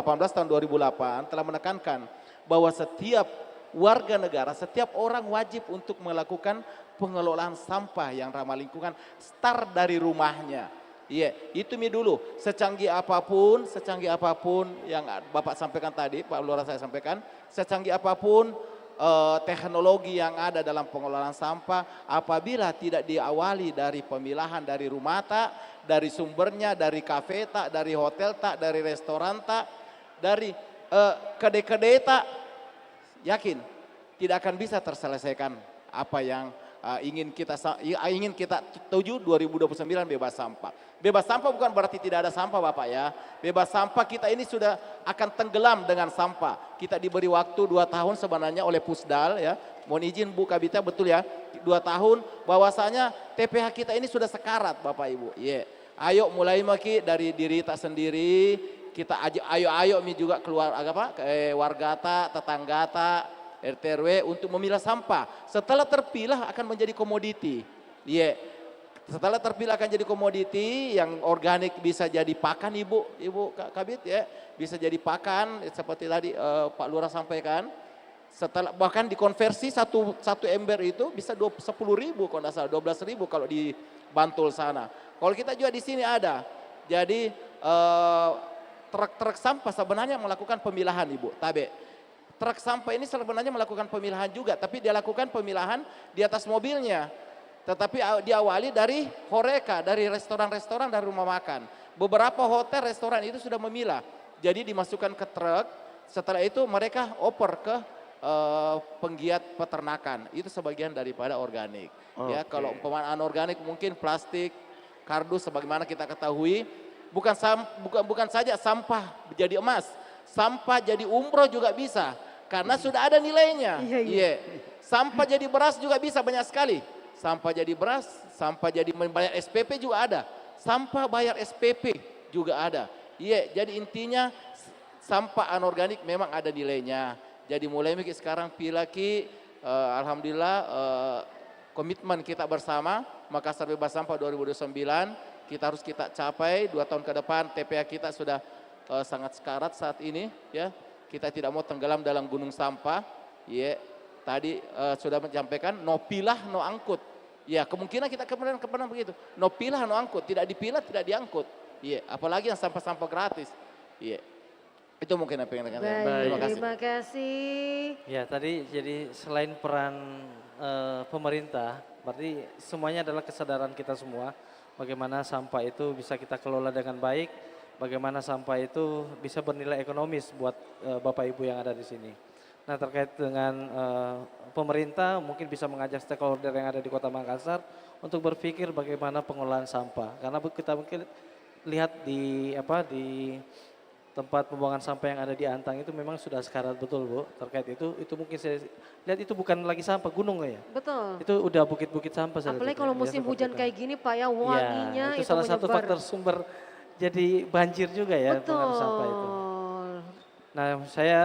18 tahun 2008 telah menekankan bahwa setiap warga negara, setiap orang wajib untuk melakukan pengelolaan sampah yang ramah lingkungan start dari rumahnya. Iya, itu dulu. Secanggih apapun yang Bapak sampaikan tadi, Pak Lurah saya sampaikan, secanggih apapun teknologi yang ada dalam pengelolaan sampah, apabila tidak diawali dari pemilahan dari rumah tak, dari sumbernya, dari kafe tak, dari hotel tak, dari restoran tak, dari kedai-kedai tak, yakin tidak akan bisa terselesaikan apa yang ingin kita tuju 2029 bebas sampah. Bebas sampah bukan berarti tidak ada sampah Bapak ya. Bebas sampah kita ini sudah akan tenggelam dengan sampah. Kita diberi waktu 2 tahun sebenarnya oleh Pusdal ya. Mohon izin Bu Kabita betul ya. 2 tahun bahwasanya TPH kita ini sudah sekarat Bapak Ibu. Iya. Ayo mulai maki dari diri tak sendiri. Kita ayo juga keluar warga tak, tetangga tak, RT RW untuk memilah sampah. Setelah terpilah akan menjadi komoditi. Iya. Setelah terpilah akan jadi komoditi yang organik bisa jadi pakan Ibu Kabit ya. Bisa jadi pakan seperti tadi Pak Lurah sampaikan. Setelah bahkan dikonversi satu ember itu bisa 10.000 kalau tidak salah, 12.000 kalau di Bantul sana. Kalau kita juga di sini ada. Jadi truk-truk sampah sebenarnya melakukan pemilahan Ibu, tabe. Truk sampah ini sebenarnya melakukan pemilahan juga, tapi dia lakukan pemilahan di atas mobilnya. Tetapi diawali dari horeca, dari restoran-restoran, dari rumah makan. Beberapa hotel, restoran itu sudah memilah. Jadi dimasukkan ke truk, setelah itu mereka oper ke penggiat peternakan. Itu sebagian daripada organik. Ya, kalau umpama anorganik mungkin plastik, kardus sebagaimana kita ketahui. Bukan saja sampah jadi emas, sampah jadi umroh juga bisa karena sudah ada nilainya. Iya. Sampah jadi beras juga bisa banyak sekali. Sampah jadi beras, sampah jadi bayar SPP juga ada. Sampah bayar SPP juga ada. Iya, jadi intinya sampah anorganik memang ada nilainya. Jadi mulai sekarang pilaki alhamdulillah komitmen kita bersama Makassar Bebas Sampah 2029 kita capai 2 tahun ke depan. TPA kita sudah sangat sekarat saat ini ya. Kita tidak mau tenggelam dalam gunung sampah. Ya, tadi sudah menyampaikan no pilah no angkut. Ya, kemungkinan kita kemarin begitu. No pilah no angkut, tidak dipilah tidak diangkut. Iya, apalagi yang sampah-sampah gratis. Iya. Itu mungkin apa yang akan saya. Terima kasih. Ya, tadi jadi selain peran pemerintah, berarti semuanya adalah kesadaran kita semua. Bagaimana sampah itu bisa kita kelola dengan baik, bagaimana sampah itu bisa bernilai ekonomis buat Bapak Ibu yang ada di sini. Nah, terkait dengan pemerintah mungkin bisa mengajak stakeholder yang ada di Kota Makassar untuk berpikir bagaimana pengelolaan sampah. Karena kita mungkin lihat di tempat pembuangan sampah yang ada di Antang itu memang sudah sekarat betul Bu. Terkait itu mungkin saya lihat itu bukan lagi sampah gunung ya. Betul. Itu udah bukit-bukit sampah. Apalagi kalau musim hujan kayak gini Pak ya, wanginya itu salah satu faktor sumber jadi banjir juga ya. Betul. Pengaruh sampah itu. Nah, saya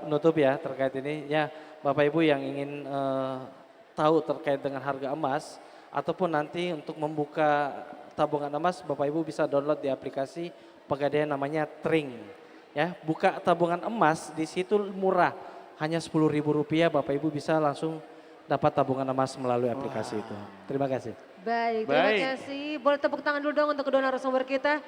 menutup ya terkait ini ya, Bapak Ibu yang ingin tahu terkait dengan harga emas ataupun nanti untuk membuka tabungan emas, Bapak Ibu bisa download di aplikasi Pegadaian namanya Tring. Ya, buka tabungan emas di situ murah, hanya Rp10.000, Bapak Ibu bisa langsung dapat tabungan emas melalui aplikasi itu. Terima kasih. Baik, terima kasih. Boleh tepuk tangan dulu dong untuk kedua narasumber kita.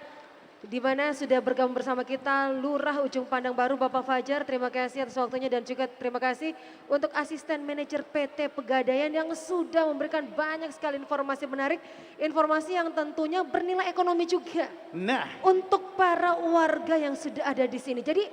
di mana sudah bergabung bersama kita Lurah Ujung Pandang Baru Bapak Fajar. Terima kasih atas waktunya dan juga terima kasih untuk asisten manajer PT Pegadaian yang sudah memberikan banyak sekali informasi menarik, informasi yang tentunya bernilai ekonomi juga Nah, untuk para warga yang sudah ada di sini. Jadi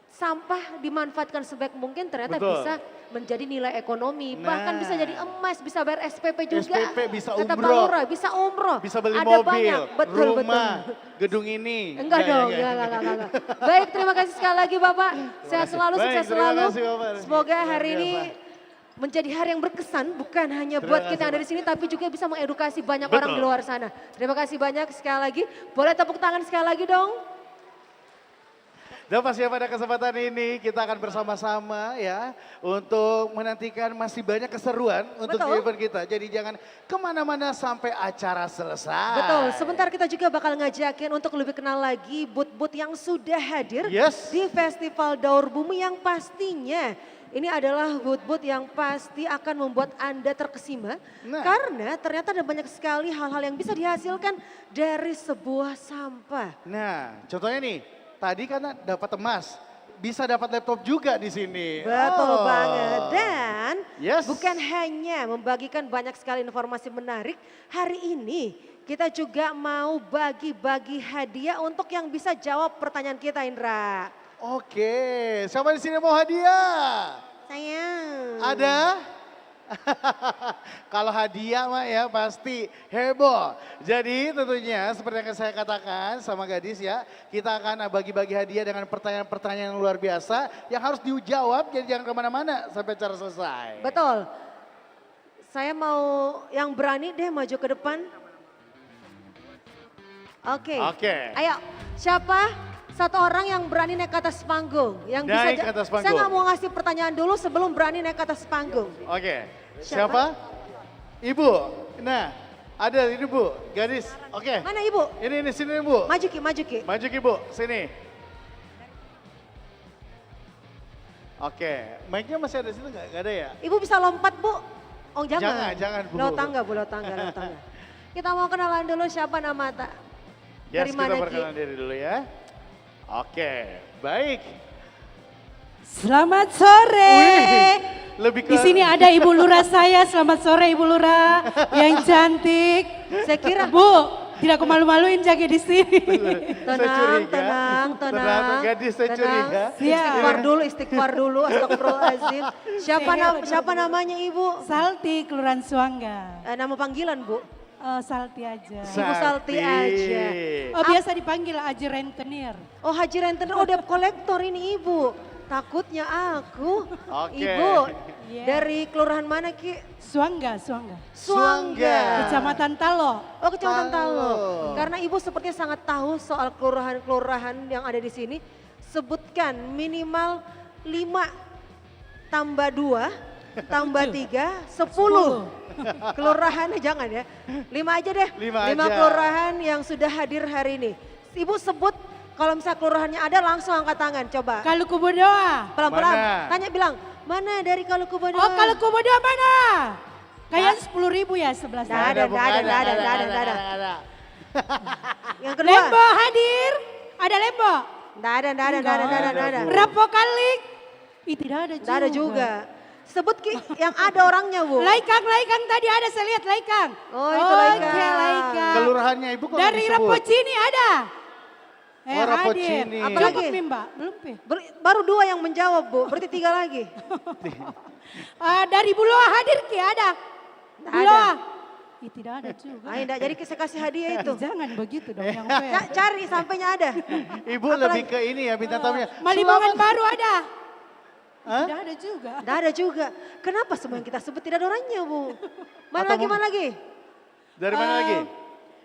sampah dimanfaatkan sebaik mungkin ternyata Betul. bisa menjadi nilai ekonomi, bahkan Nah. bisa jadi emas, bisa bayar SPP juga. SPP bisa Kata Pak umroh. Lurah, bisa umroh. bisa beli Ada mobil, banyak. Betul, rumah, betul. gedung ini. Enggak dong, enggak. Baik, terima kasih sekali lagi Bapak. Sehat selalu, Baik, sukses terima selalu. kasih, Bapak. Semoga Luar hari ini biasa. menjadi hari yang berkesan, bukan hanya Terima buat kasih, kita yang ada di Pak. sini, tapi juga bisa mengedukasi banyak Betul. orang di luar sana. Terima kasih banyak sekali lagi. Boleh tepuk tangan sekali lagi dong. Dan pastinya pada kesempatan ini kita akan bersama-sama ya untuk menantikan masih banyak keseruan untuk Betul. event kita. Jadi jangan kemana-mana sampai acara selesai. Betul, sebentar kita juga bakal ngajakin untuk lebih kenal lagi booth-booth yang sudah hadir Yes. di Festival Daur Bumi yang pastinya ini adalah booth-booth yang pasti akan membuat Anda terkesima. Nah. Karena ternyata ada banyak sekali hal-hal yang bisa dihasilkan dari sebuah sampah. Nah, contohnya nih, tadi kan dapat emas, bisa dapat laptop juga di sini. Betul Oh. banget. Dan Yes. bukan hanya membagikan banyak sekali informasi menarik, hari ini kita juga mau bagi-bagi hadiah untuk yang bisa jawab pertanyaan kita, Indra. Oke, siapa di sini mau hadiah? Saya. Ada? Kalau hadiah mah ya pasti heboh. Jadi tentunya seperti yang saya katakan sama gadis ya, kita akan bagi-bagi hadiah dengan pertanyaan-pertanyaan yang luar biasa yang harus dijawab, jadi jangan kemana-mana sampai acara selesai. Betul. Saya mau yang berani deh maju ke depan. Oke. Oke. Ayo, siapa satu orang yang berani naik ke atas panggung? Yang bisa Naik ke atas panggung. Saya nggak mau ngasih pertanyaan dulu sebelum berani naik ke atas panggung. Oke. Siapa? Siapa? Ibu. Nah, ada ini Bu, gadis. Oke. Mana Ibu? Ini sini Bu. Maju Ki, maju Ki. Maju Ki Bu, sini. Oke, mic-nya masih ada di situ nggak ada ya? Ibu bisa lompat Bu? Oh jangan. Jangan, Bu. Lewat tangga Bu, lewat tangga, lewat tangga. Kita mau kenalan dulu siapa nama Yes, dari mana kita Ki? perkenalan diri dulu ya. Oke, baik. Selamat sore. Wih, lebih ke... Di sini ada Ibu Lurah saya. Selamat sore Ibu Lurah yang cantik. Saya kira Bu, tidak aku malu-maluin jaga di sini. Saya tenang, curiga. tenang. Gadis saya curiga. Istighfar dulu, astagfirullahaladzim. Siapa namanya Ibu? Salti, Kelurahan Suangga. Nama panggilan Bu? Salti aja. Ibu Salti aja. Oh biasa dipanggil Haji Rentenir. Oh Haji Rentenir, oh debt kolektor ini Ibu. Takutnya aku. Oke. Ibu, Iya. dari kelurahan mana Ki? Suangga. Suangga. Kecamatan Talo. Oh Kecamatan Talo. Talo. Karena Ibu sepertinya sangat tahu soal kelurahan-kelurahan yang ada di sini. Sebutkan minimal 5 tambah 2 tambah 3, 10. Kelurahan jangan ya. 5 aja deh. 5 5 aja. kelurahan yang sudah hadir hari ini. Ibu sebut kalau misalnya kelurahannya ada langsung angkat tangan coba. Kalau Kubu Doa. Pelan-pelan. Mana? Tanya bilang, mana dari kalau Kubodoa? Oh kalau Kubu Doa mana? Kayaknya 10.000 ya 11. Nggak ada, Bu, nggak ada, nggak nggak ada. Yang kedua, Lembo hadir. Ada Lembo. nggak ada. Berapa kali? Ih tidak ada juga. Nggak ada juga. Sebut Ki, yang ada orangnya Bu. Laikang tadi ada saya lihat Laikang. Oh, itu Laikang. Oke Laikang. Kelurahannya Ibu kok Dari disebut? Rapocini ada. Oh, hadir. Rapocini. Apa Cukup lagi? nih Mbak, belum ya? Baru 2 yang menjawab Bu, berarti 3 lagi. Dari Buloa hadir Ki ada. Nggak Buloa. ada. Ih, tidak ada juga. Ayo enggak, jadi saya kasih hadiah itu. Jangan begitu dong yang fair. Cari sampainya ada. Ibu Apa lebih lagi? ke ini ya bintang tamunya. Malimongan baru ada. Hah? Tidak ada juga. Nggak ada juga. Kenapa semua yang kita sebut tidak ada orangnya Bu? Mana Atau lagi, mana lagi? Dari mana lagi?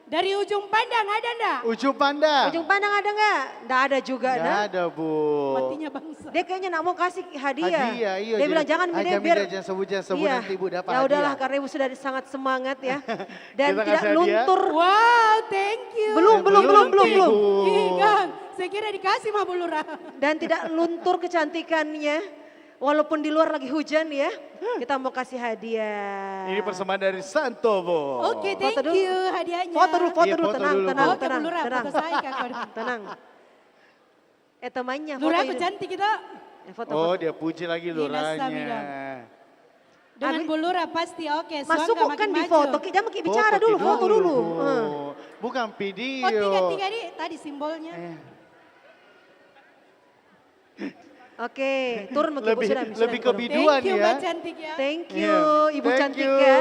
Dari ujung pandang ada enggak? Ujung Pandang. Ujung Pandang ada nggak? Nggak ada juga. Nggak Nah. ada Bu. Matinya bangsa. Dia kayaknya nggak mau kasih hadiah. Hadiah, iya. Dia bilang jangan Aja biar jangan sebut Iya. nanti Ibu dapat Ya udahlah hadiah. karena Ibu sudah sangat semangat ya. Dan Kita tidak kasih hadiah. luntur. Wow, thank you. Belum. Ibu. Ih, Kang, saya kira dikasih mah Bu Lurah. Dan tidak luntur kecantikannya. Walaupun di luar lagi hujan ya, kita mau kasih hadiah. Ini persembahan dari Santobo. Oke, Foto thank dulu. you hadiahnya. Foto dulu, Iya, foto tenang, dulu, tenang, Bu. Oke, tenang, Bu Lurah, tenang, foto saya Kak. tenang. Temannya foto Lurah aku ini. cantik kita. Foto, Oh, foto. dia puji lagi Ina Samida. lurahnya. Dengan Abi- Bu Lurah pasti oke. Masuk Suangga bukan makin di maju. foto, kita mau bicara dulu, foto dulu. Bu. Bukan video. Oh tiga nih tadi simbolnya. Oke, turun mau Ibu Lebih, sudah. lebih ke turun. biduan Thank you ya. Mbak cantik ya. Thank you, Iya. Ibu Thank cantik you. ya.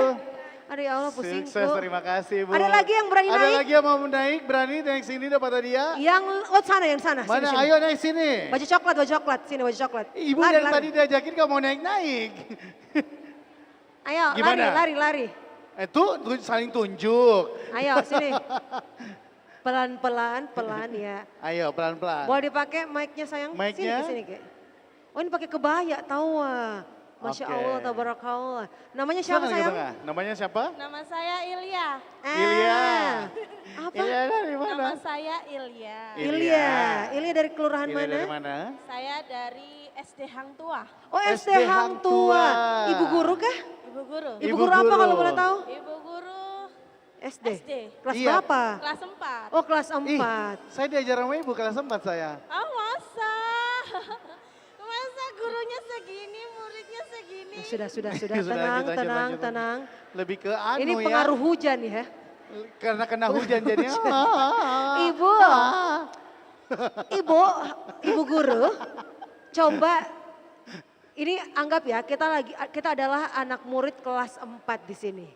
Aduh ya Allah pusingku. Sukses, terima kasih Bu. Ada lagi yang berani Ada naik? lagi yang mau naik, berani naik sini dapat hadiah? Yang sana, yang sana. Mana? Sini, sini. Ayo naik sini. Baju coklat, sini baju coklat. Ibu Lari, dari lari. tadi diajakin gak mau naik-naik. Ayo, Gimana? lari. Tuh saling tunjuk. Ayo, sini. Pelan ya. Ayo pelan-pelan. Boleh dipakai mic-nya sayang? Mic-nya? Sini, Kek. Oh ini pakai kebaya, tahu ah. Masya Oke. Allah, tabarakallah. Namanya siapa Silakan ke sayang? tengah. Namanya siapa? Nama saya Ilya. Ilya. Apa? Ilya dari mana? Nama saya Ilya. Ilya dari kelurahan Ilya mana? dari mana? Saya dari SD Hang Tua. Oh SD SD Hang Hang Tua. Tua. Ibu guru kah? Ibu guru. Ibu Ibu guru apa guru. kalau boleh tahu? Ibu guru SD. SD. Kelas Iya. berapa? Kelas 4. Oh kelas Ih, 4. saya diajar sama ibu kelas 4 saya. Oh masa? Masa gurunya segini, muridnya segini? Sudah. Sudah, Tenang, lanjut. tenang. Lebih ke anu Ini ya. pengaruh hujan ya. Karena kena hujan jadinya. Ibu guru, coba ini anggap ya kita adalah anak murid kelas 4 di sini.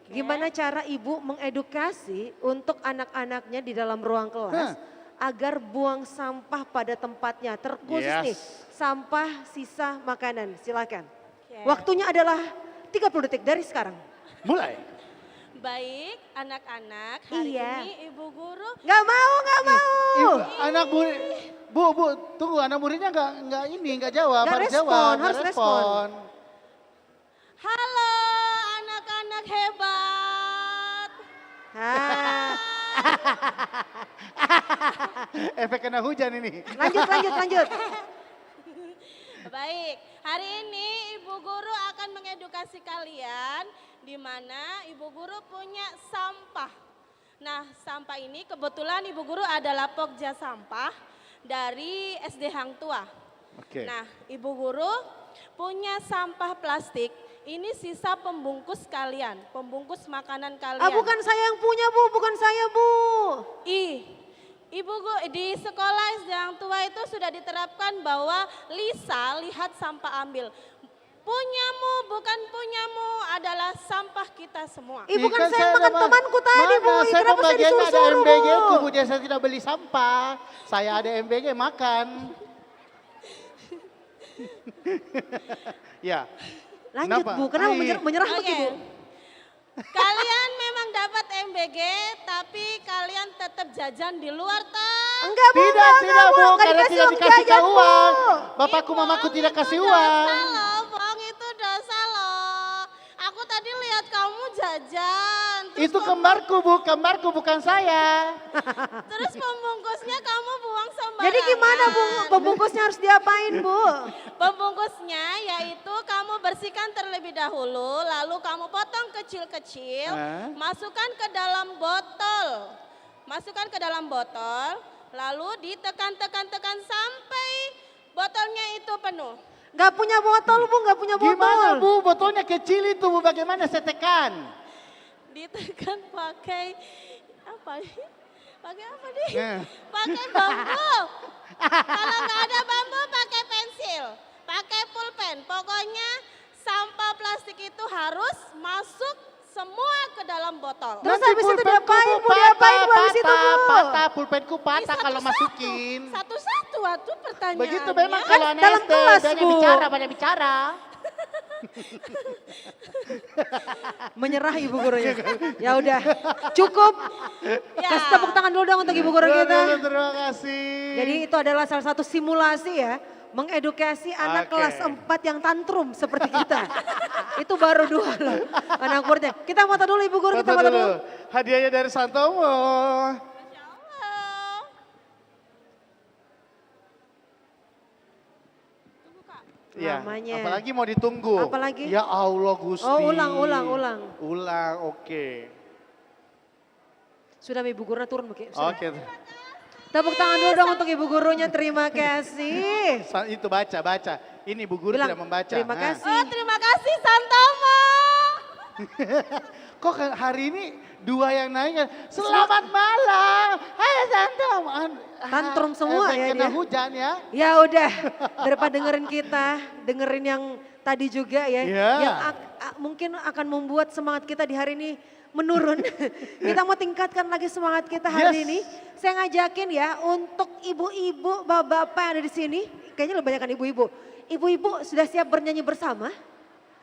Gimana cara ibu mengedukasi untuk anak-anaknya di dalam ruang kelas agar buang sampah pada tempatnya, terkhusus Yes. nih sampah sisa makanan. Silakan. Oke. Waktunya adalah 30 detik dari sekarang. Mulai. Baik, anak-anak, hari Iya. ini Ibu Guru Nggak mau. Ibu, anak murid, bu, tunggu anak muridnya nggak jawab, Nggak harus respon, jawab, harus nggak respon. halo anak-anak hebat. Ah, Efek kena hujan ini. lanjut. Baik, hari ini Ibu Guru akan mengedukasi kalian di mana Ibu Guru punya sampah. Nah, sampah ini kebetulan Ibu Guru adalah pokja sampah dari SD Hang Tua. Oke. Nah, Ibu Guru punya sampah plastik. Ini sisa pembungkus kalian, pembungkus makanan kalian. Bukan saya yang punya Bu, bukan saya Bu. Ibu Guru di sekolah SD Hang Tua itu sudah diterapkan bahwa Lisa lihat sampah ambil. Punyamu bukan punyamu adalah sampah kita semua. Ibu kan Ikan saya makan dapat- temanku tadi Bu, Mana? Saya kenapa saya pembagiannya ada disuruh-suruh MBG Bu? ku, Bu. Dia saya tidak beli sampah. Saya ada MBG makan. Ya. Lanjut Kenapa? Bu, kenapa Ai. menyerah Oke. begitu? Kalian memang dapat MBG tapi kalian tetap jajan di luar toh. Enggak Bu, Tidak, Bu, nggak karena dikasih tidak uang dikasih jajan, Bu. uang. Bapakku, Ih, mamaku bohong tidak itu kasih dosa uang. loh, bohong itu dosa loh. Aku tadi lihat kamu jajan. Itu kembarku bukan saya. Terus pembungkusnya kamu buang sembarangan. Jadi gimana Bu, pembungkusnya harus diapain Bu? Pembungkusnya yaitu kamu bersihkan terlebih dahulu, lalu kamu potong kecil-kecil, masukkan ke dalam botol. Masukkan ke dalam botol, lalu ditekan-tekan-tekan sampai botolnya itu penuh. Gak punya botol Bu, gak punya botol. Gimana Bu, botolnya kecil itu Bu, bagaimana saya tekan? Ditekan pakai apa nih? Pakai apa nih? Nah. Pakai bambu. Kalau nggak ada bambu pakai pensil, pakai pulpen. Pokoknya sampah plastik itu harus masuk semua ke dalam botol. Terus Nanti habis itu pulpenku, diapain Bu, patah, diapain Bu habis itu Bu? Patah, pulpenku Ih, patah kalau satu-satu. masukin. Satu-satu waktu pertanyaannya. Begitu memang Kan kalau anak dalam SD, kelas, banyak Bu. bicara. Menyerah ibu gurunya. Ya udah, cukup. Ya. Kasih tepuk tangan dulu dong untuk ibu guru kita. Terima kasih. Jadi itu adalah salah satu simulasi ya. Mengedukasi anak Oke. kelas 4 yang tantrum seperti kita. Itu baru 2 loh anak muridnya. Kita foto dulu ibu guru, kita Foto foto dulu. dulu. Hadiahnya dari Santomo. Masya Allah. Tunggu Kak. Ya, lamanya. apalagi mau ditunggu. Apalagi? Ya Allah Gusti. Oh, ulang. Ulang, oke. Sudah Ibu Gurunya turun mungkin. Oke. Tepuk tangan dulu dong untuk Ibu Gurunya, terima kasih. Itu baca. Ini Bu Guru Bilang, tidak membaca. terima Nah. kasih. Oh, terima kasih Santomo. Kok hari ini dua yang naik kan? Selamat malam. Hai Santom. Tantrum semua ya kena dia. hujan ya. Ya udah, daripada dengerin kita, dengerin yang tadi juga ya. Iya. Yang mungkin akan membuat semangat kita di hari ini menurun. Kita mau tingkatkan lagi semangat kita hari ini. Saya ngajakin ya untuk ibu-ibu, bapak-bapak yang ada di sini. Kayaknya lebih banyak kan ibu-ibu. Ibu-ibu sudah siap bernyanyi bersama?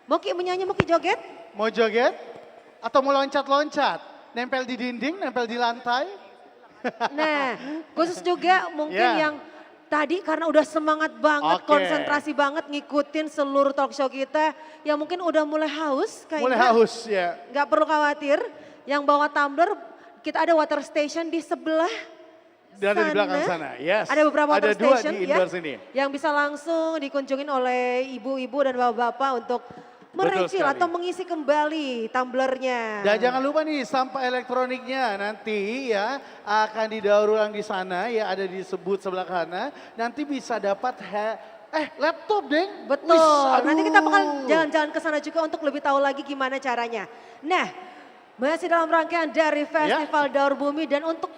Mau menyanyi, mau joget? Mau joget? Atau mau loncat-loncat? Nempel di dinding, nempel di lantai? Nah, khusus juga mungkin yang tadi karena udah semangat banget, konsentrasi banget ngikutin seluruh talk show kita. Yang mungkin udah mulai haus kayaknya. Mulai haus ya. Gak perlu khawatir, yang bawa tumbler kita ada water station di sebelah Ada di belakang sana, yes. Ada beberapa water station di indoor sini. yang bisa langsung dikunjungin oleh ibu-ibu dan bapak-bapak untuk merefill atau mengisi kembali tumblernya. Dan jangan lupa nih sampah elektroniknya nanti ya akan didaur ulang di sana ya, ada disebut sebelah kanan. Nanti bisa dapat laptop deng. Betul, nanti kita bakal jalan-jalan ke sana juga untuk lebih tahu lagi gimana caranya. Nah, masih dalam rangkaian dari Festival Daur Bumi dan untuk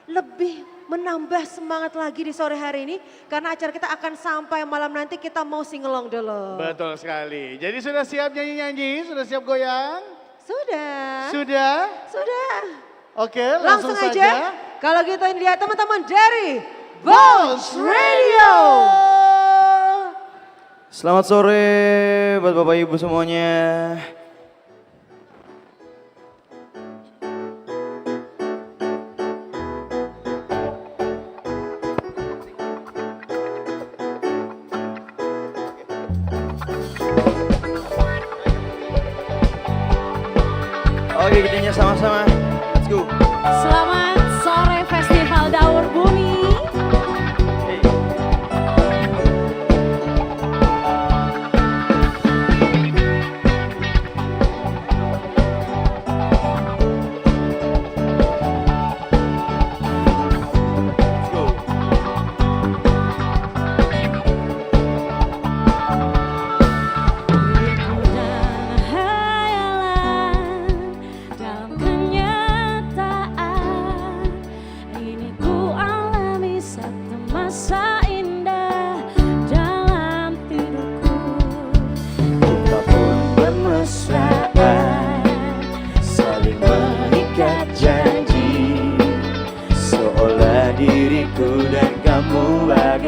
lebih menambah semangat lagi di sore hari ini. Karena acara kita akan sampai malam nanti, kita mau singelong dulu. Betul sekali. Jadi sudah siap nyanyi-nyanyi? Sudah siap goyang? Sudah. Sudah? Sudah. Oke, Langsung saja. aja. Kalau gitu ini dia teman-teman dari Bones Radio. Selamat sore buat Bapak Ibu semuanya. Oke, kita nyanyi sama-sama. Let's go. Selamat sore Festival Daur Bumi.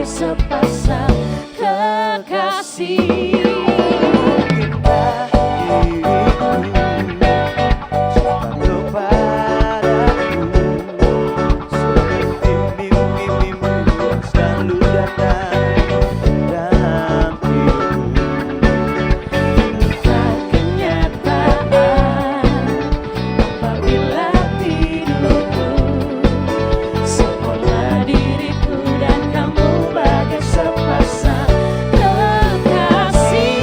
Sepasang kekasih. Mungkinkah diriku jatuh padamu seperti mimpi-mimpimu yang selalu datang dalam tidurku. Bukan kenyataan apabila tidurku seolah diriku dan kamu bagai sepasang kekasih.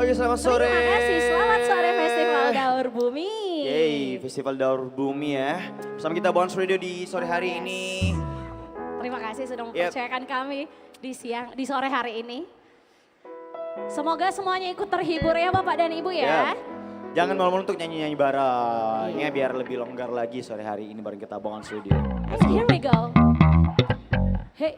Oke, selamat sore. Terima kasih, selamat sore Festival Daur Bumi. Yeay, Festival Daur Bumi ya. Bersama kita Bounce Radio di sore hari ini. Terima kasih sudah mempercayakan kami di sore hari ini. Semoga semuanya ikut terhibur ya Bapak dan Ibu ya. Jangan malu-malu untuk nyanyi-nyanyi bareng. Ya biar lebih longgar lagi sore hari ini bareng kita Bounce Radio. Here we go. Hey.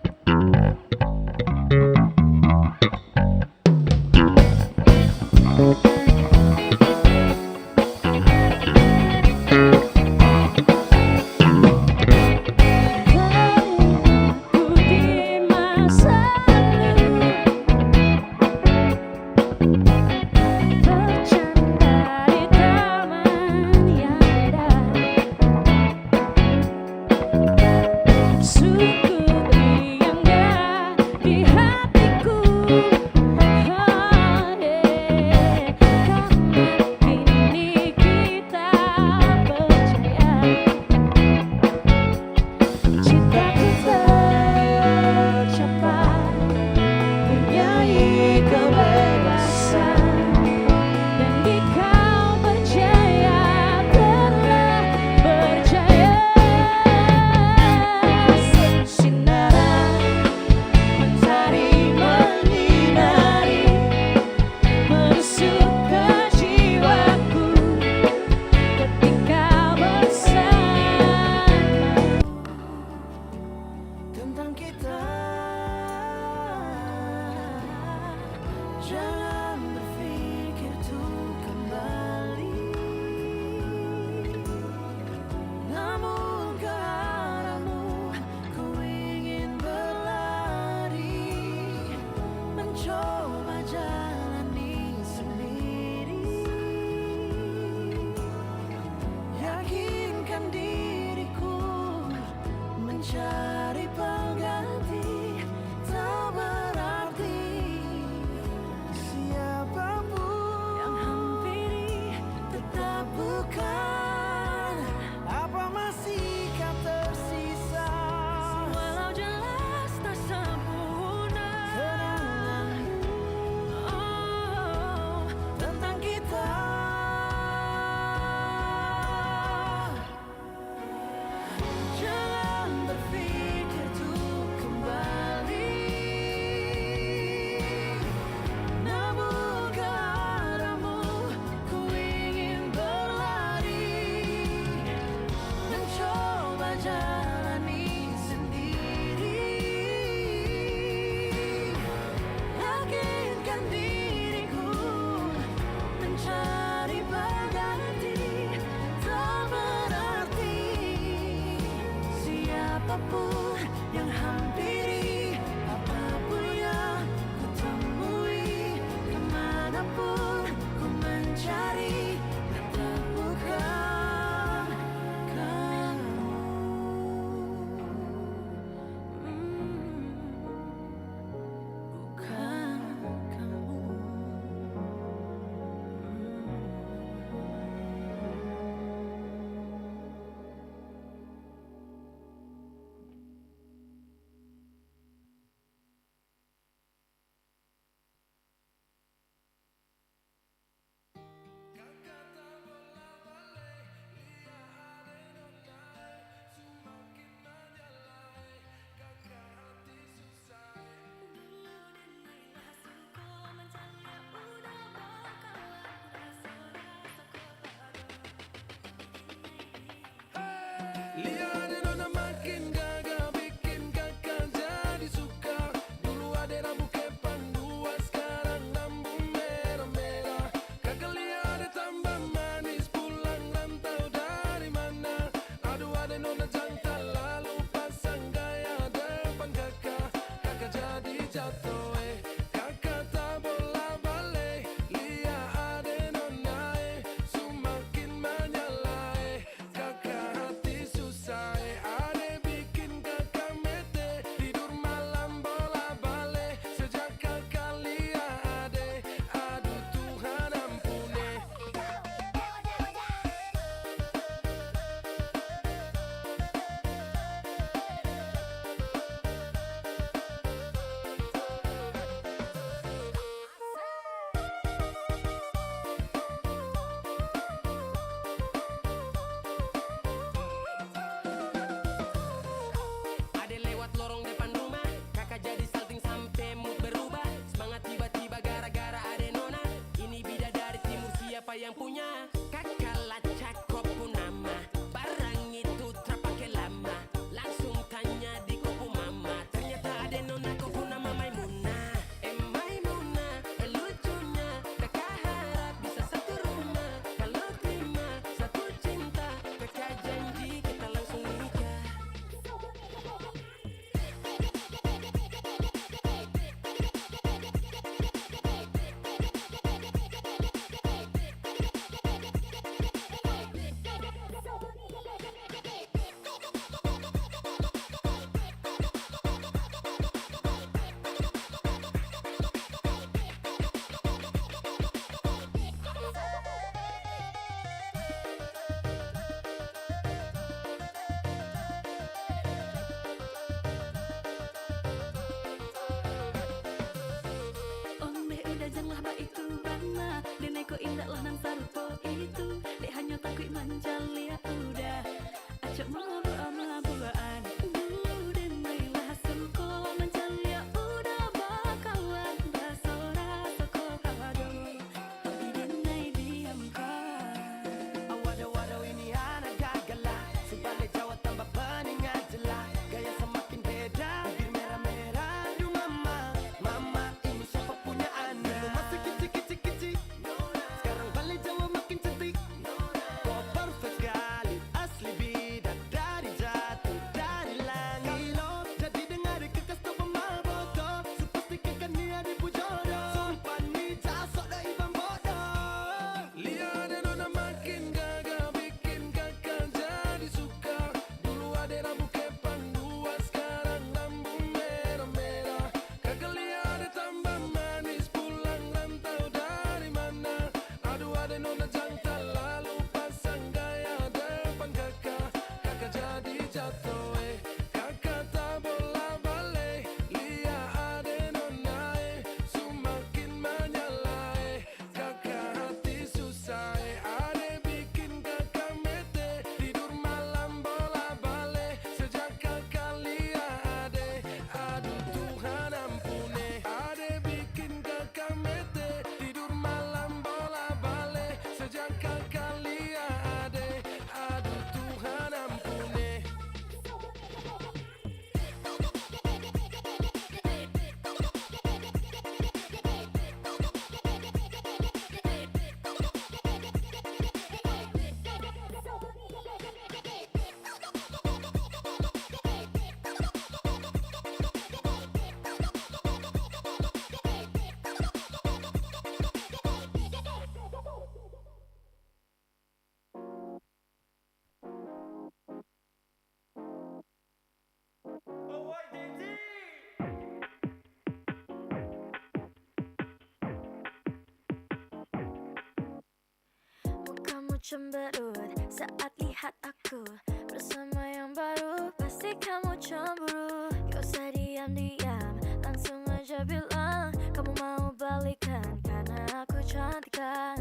cemberut saat lihat aku bersama yang baru. Pasti kamu cemburu. Gak usah diam-diam, langsung aja bilang kamu mau balikan karena aku cantik kan.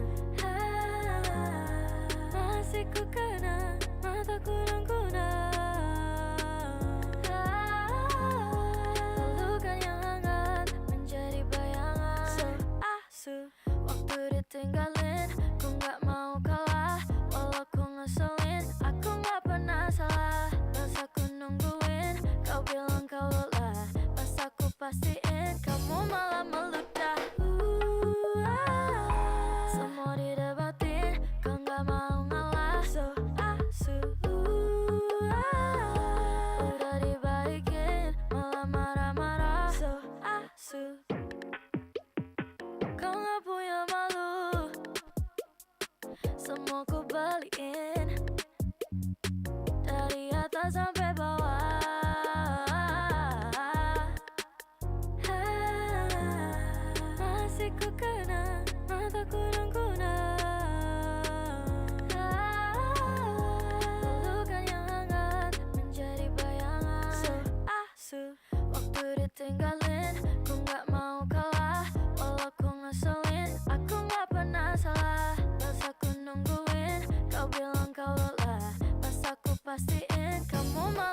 Masih ku kenang mataku dan kunang. Pelukan yang hangat menjadi bayangan. Waktu ditinggalin, ku gak mau kalah. Walau ku ngeselin, aku gak pernah salah. Pas aku nungguin, kau bilang kau lelah. Pas aku pastiin, kamu malah meludah. Semua didebatin, kau gak mau ngalah. Udah dibalikin, malah marah-marah. Kau gak punya malu, semua ku balikin. Dari atas sampai bawah. Masih ku kenang mataku dan kunang. Pelukan yang hangat menjadi bayangan. Waktu ditinggalin, ku gak mau kalah. Walau ku ngeselin, aku gak pernah salah. Pas aku nungguin, kau bilang kau lelah. Pas aku pastiin, kamu mau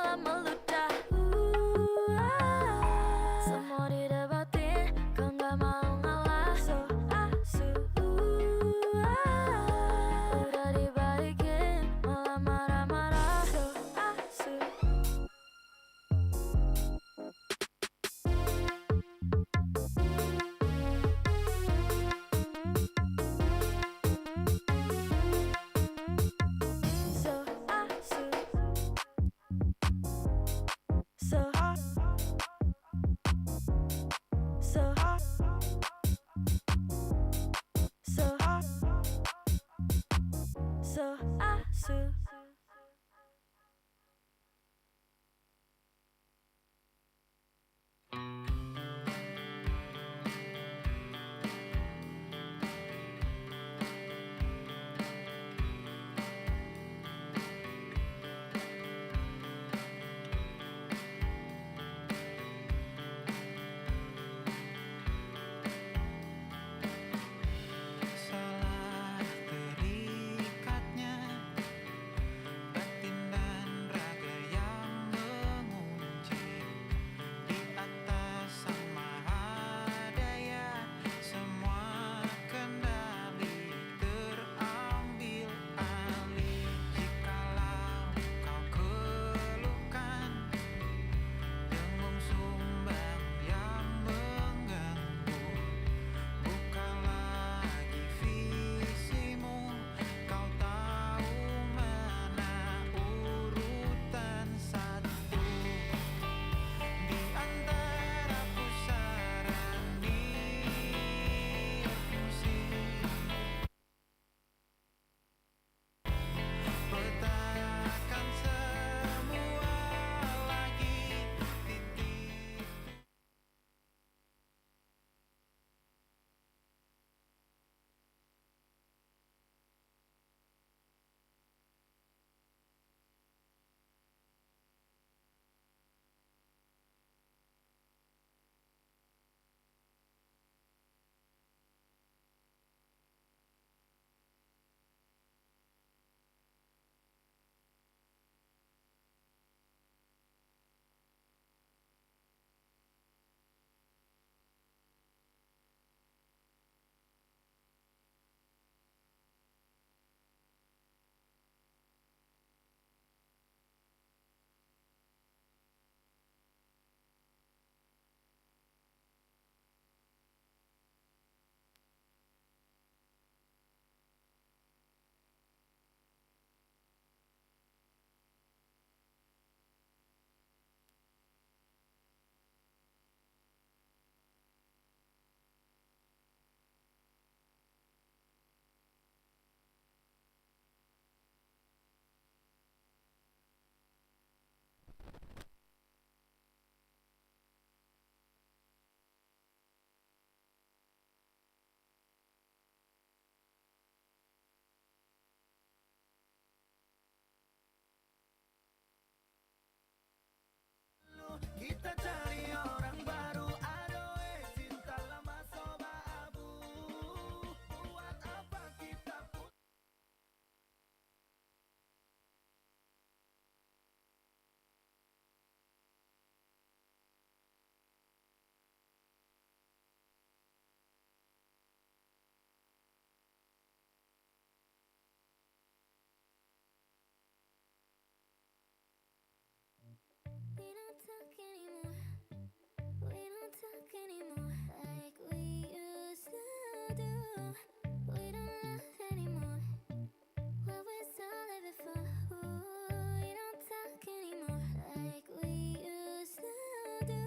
don't talk anymore like we used to do. We don't laugh anymore. What was all of it for? Ooh, we don't talk anymore like we used to do.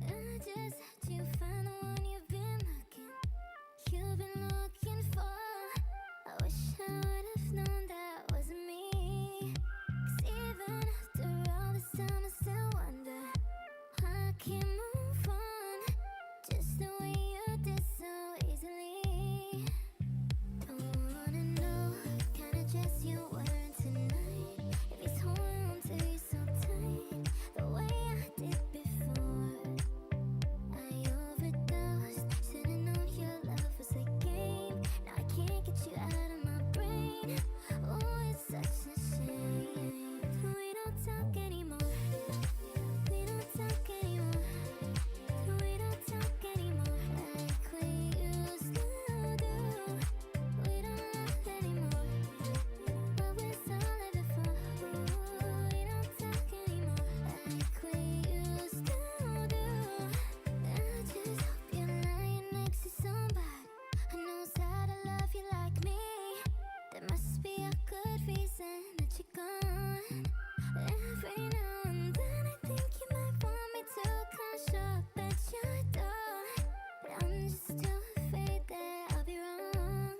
I just had you find the one you've been looking for. I wish I would have known that wasn't me. 'Cause even after all this time I still wonder why I can't move on just the way you did so easily. Don't wanna know what kind of dress you wearing tonight. If he's holding on to you so tight the way I did before. I overdosed, should've known your love was a game. Now I can't get you out of my brain. Oh, it's such a shame. We don't talk anymore. We don't talk anymore. We don't talk anymore like we used to do. We don't laugh anymore. What was all of it for? We don't talk anymore like we used to do. I just hope you're lying next to somebody who knows how to love you like me. There must be a good reason that you're gone. Every now and then I think you might want me to come show up at your door, but I'm just too afraid that I'll be wrong.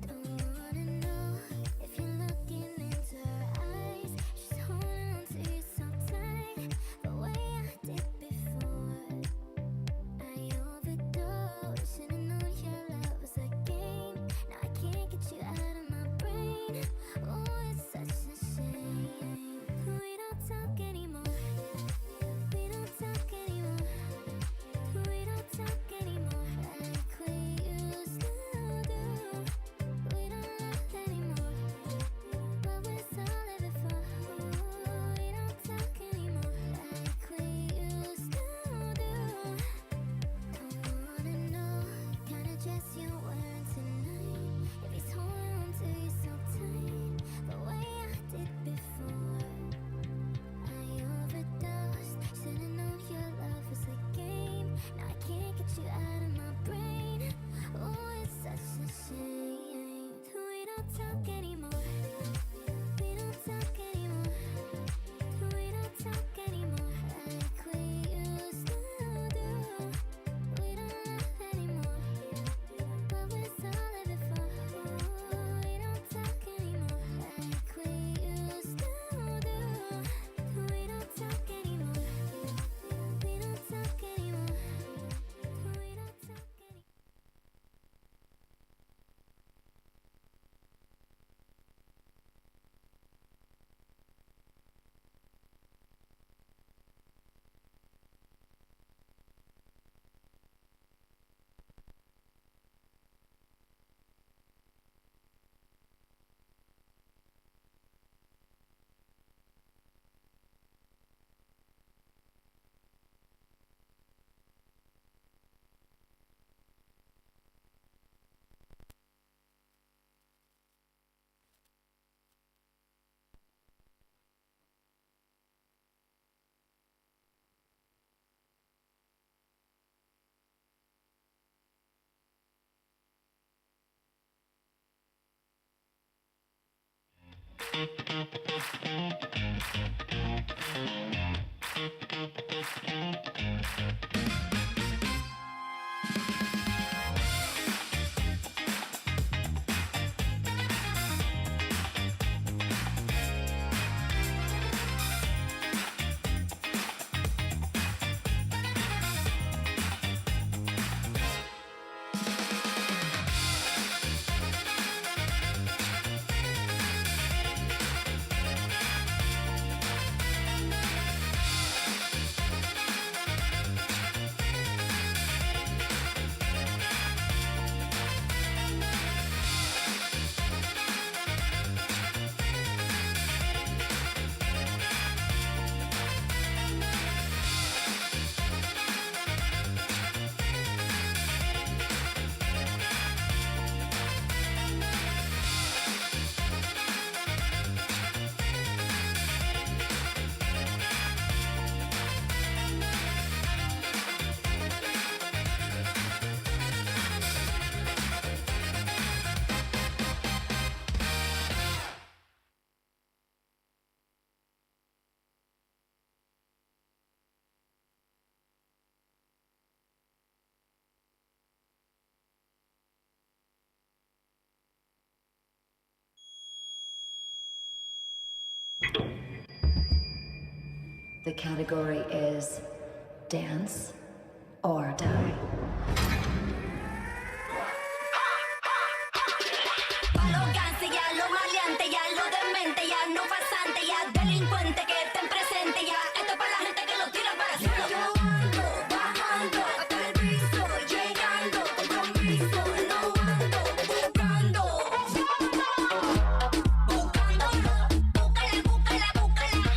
Don't wanna know if you're looking into her eyes. She's holding on to you so tight the way I did before. I overdosed, should've known your love was a game. Now I can't get you out of my brain. Oh, it's such a shame. We don't talk anymore. We don't talk anymore. We don't talk anymore like we used to do. We don't laugh anymore. What was all of it for? We don't talk anymore like we used to do. Don't wanna know what kind of dress you're wearing tonight. If he's holding on to you so tight the way I did before. I overdosed, should've known your love was a game. Now I can't get you out of my brain. Oh, it's such a shame. We don't talk anymore. We don't talk anymore. We don't talk anymore like we used to do. We don't laugh anymore. What was all of it for? We don't talk anymore like we used to do. We don't talk anymore. We don't talk anymore. We don't talk anymore. The category is dance or die. Arrogancia, ya lo maleante, ya lo demente, ya no pasante, ya delincuente que estén presente, ya esto es para la gente que lo tira para el cielo. Yo ando bajando hasta el piso, llegando, compromiso, no ando buscando. Buscándolo, búscala, búscala, búscala.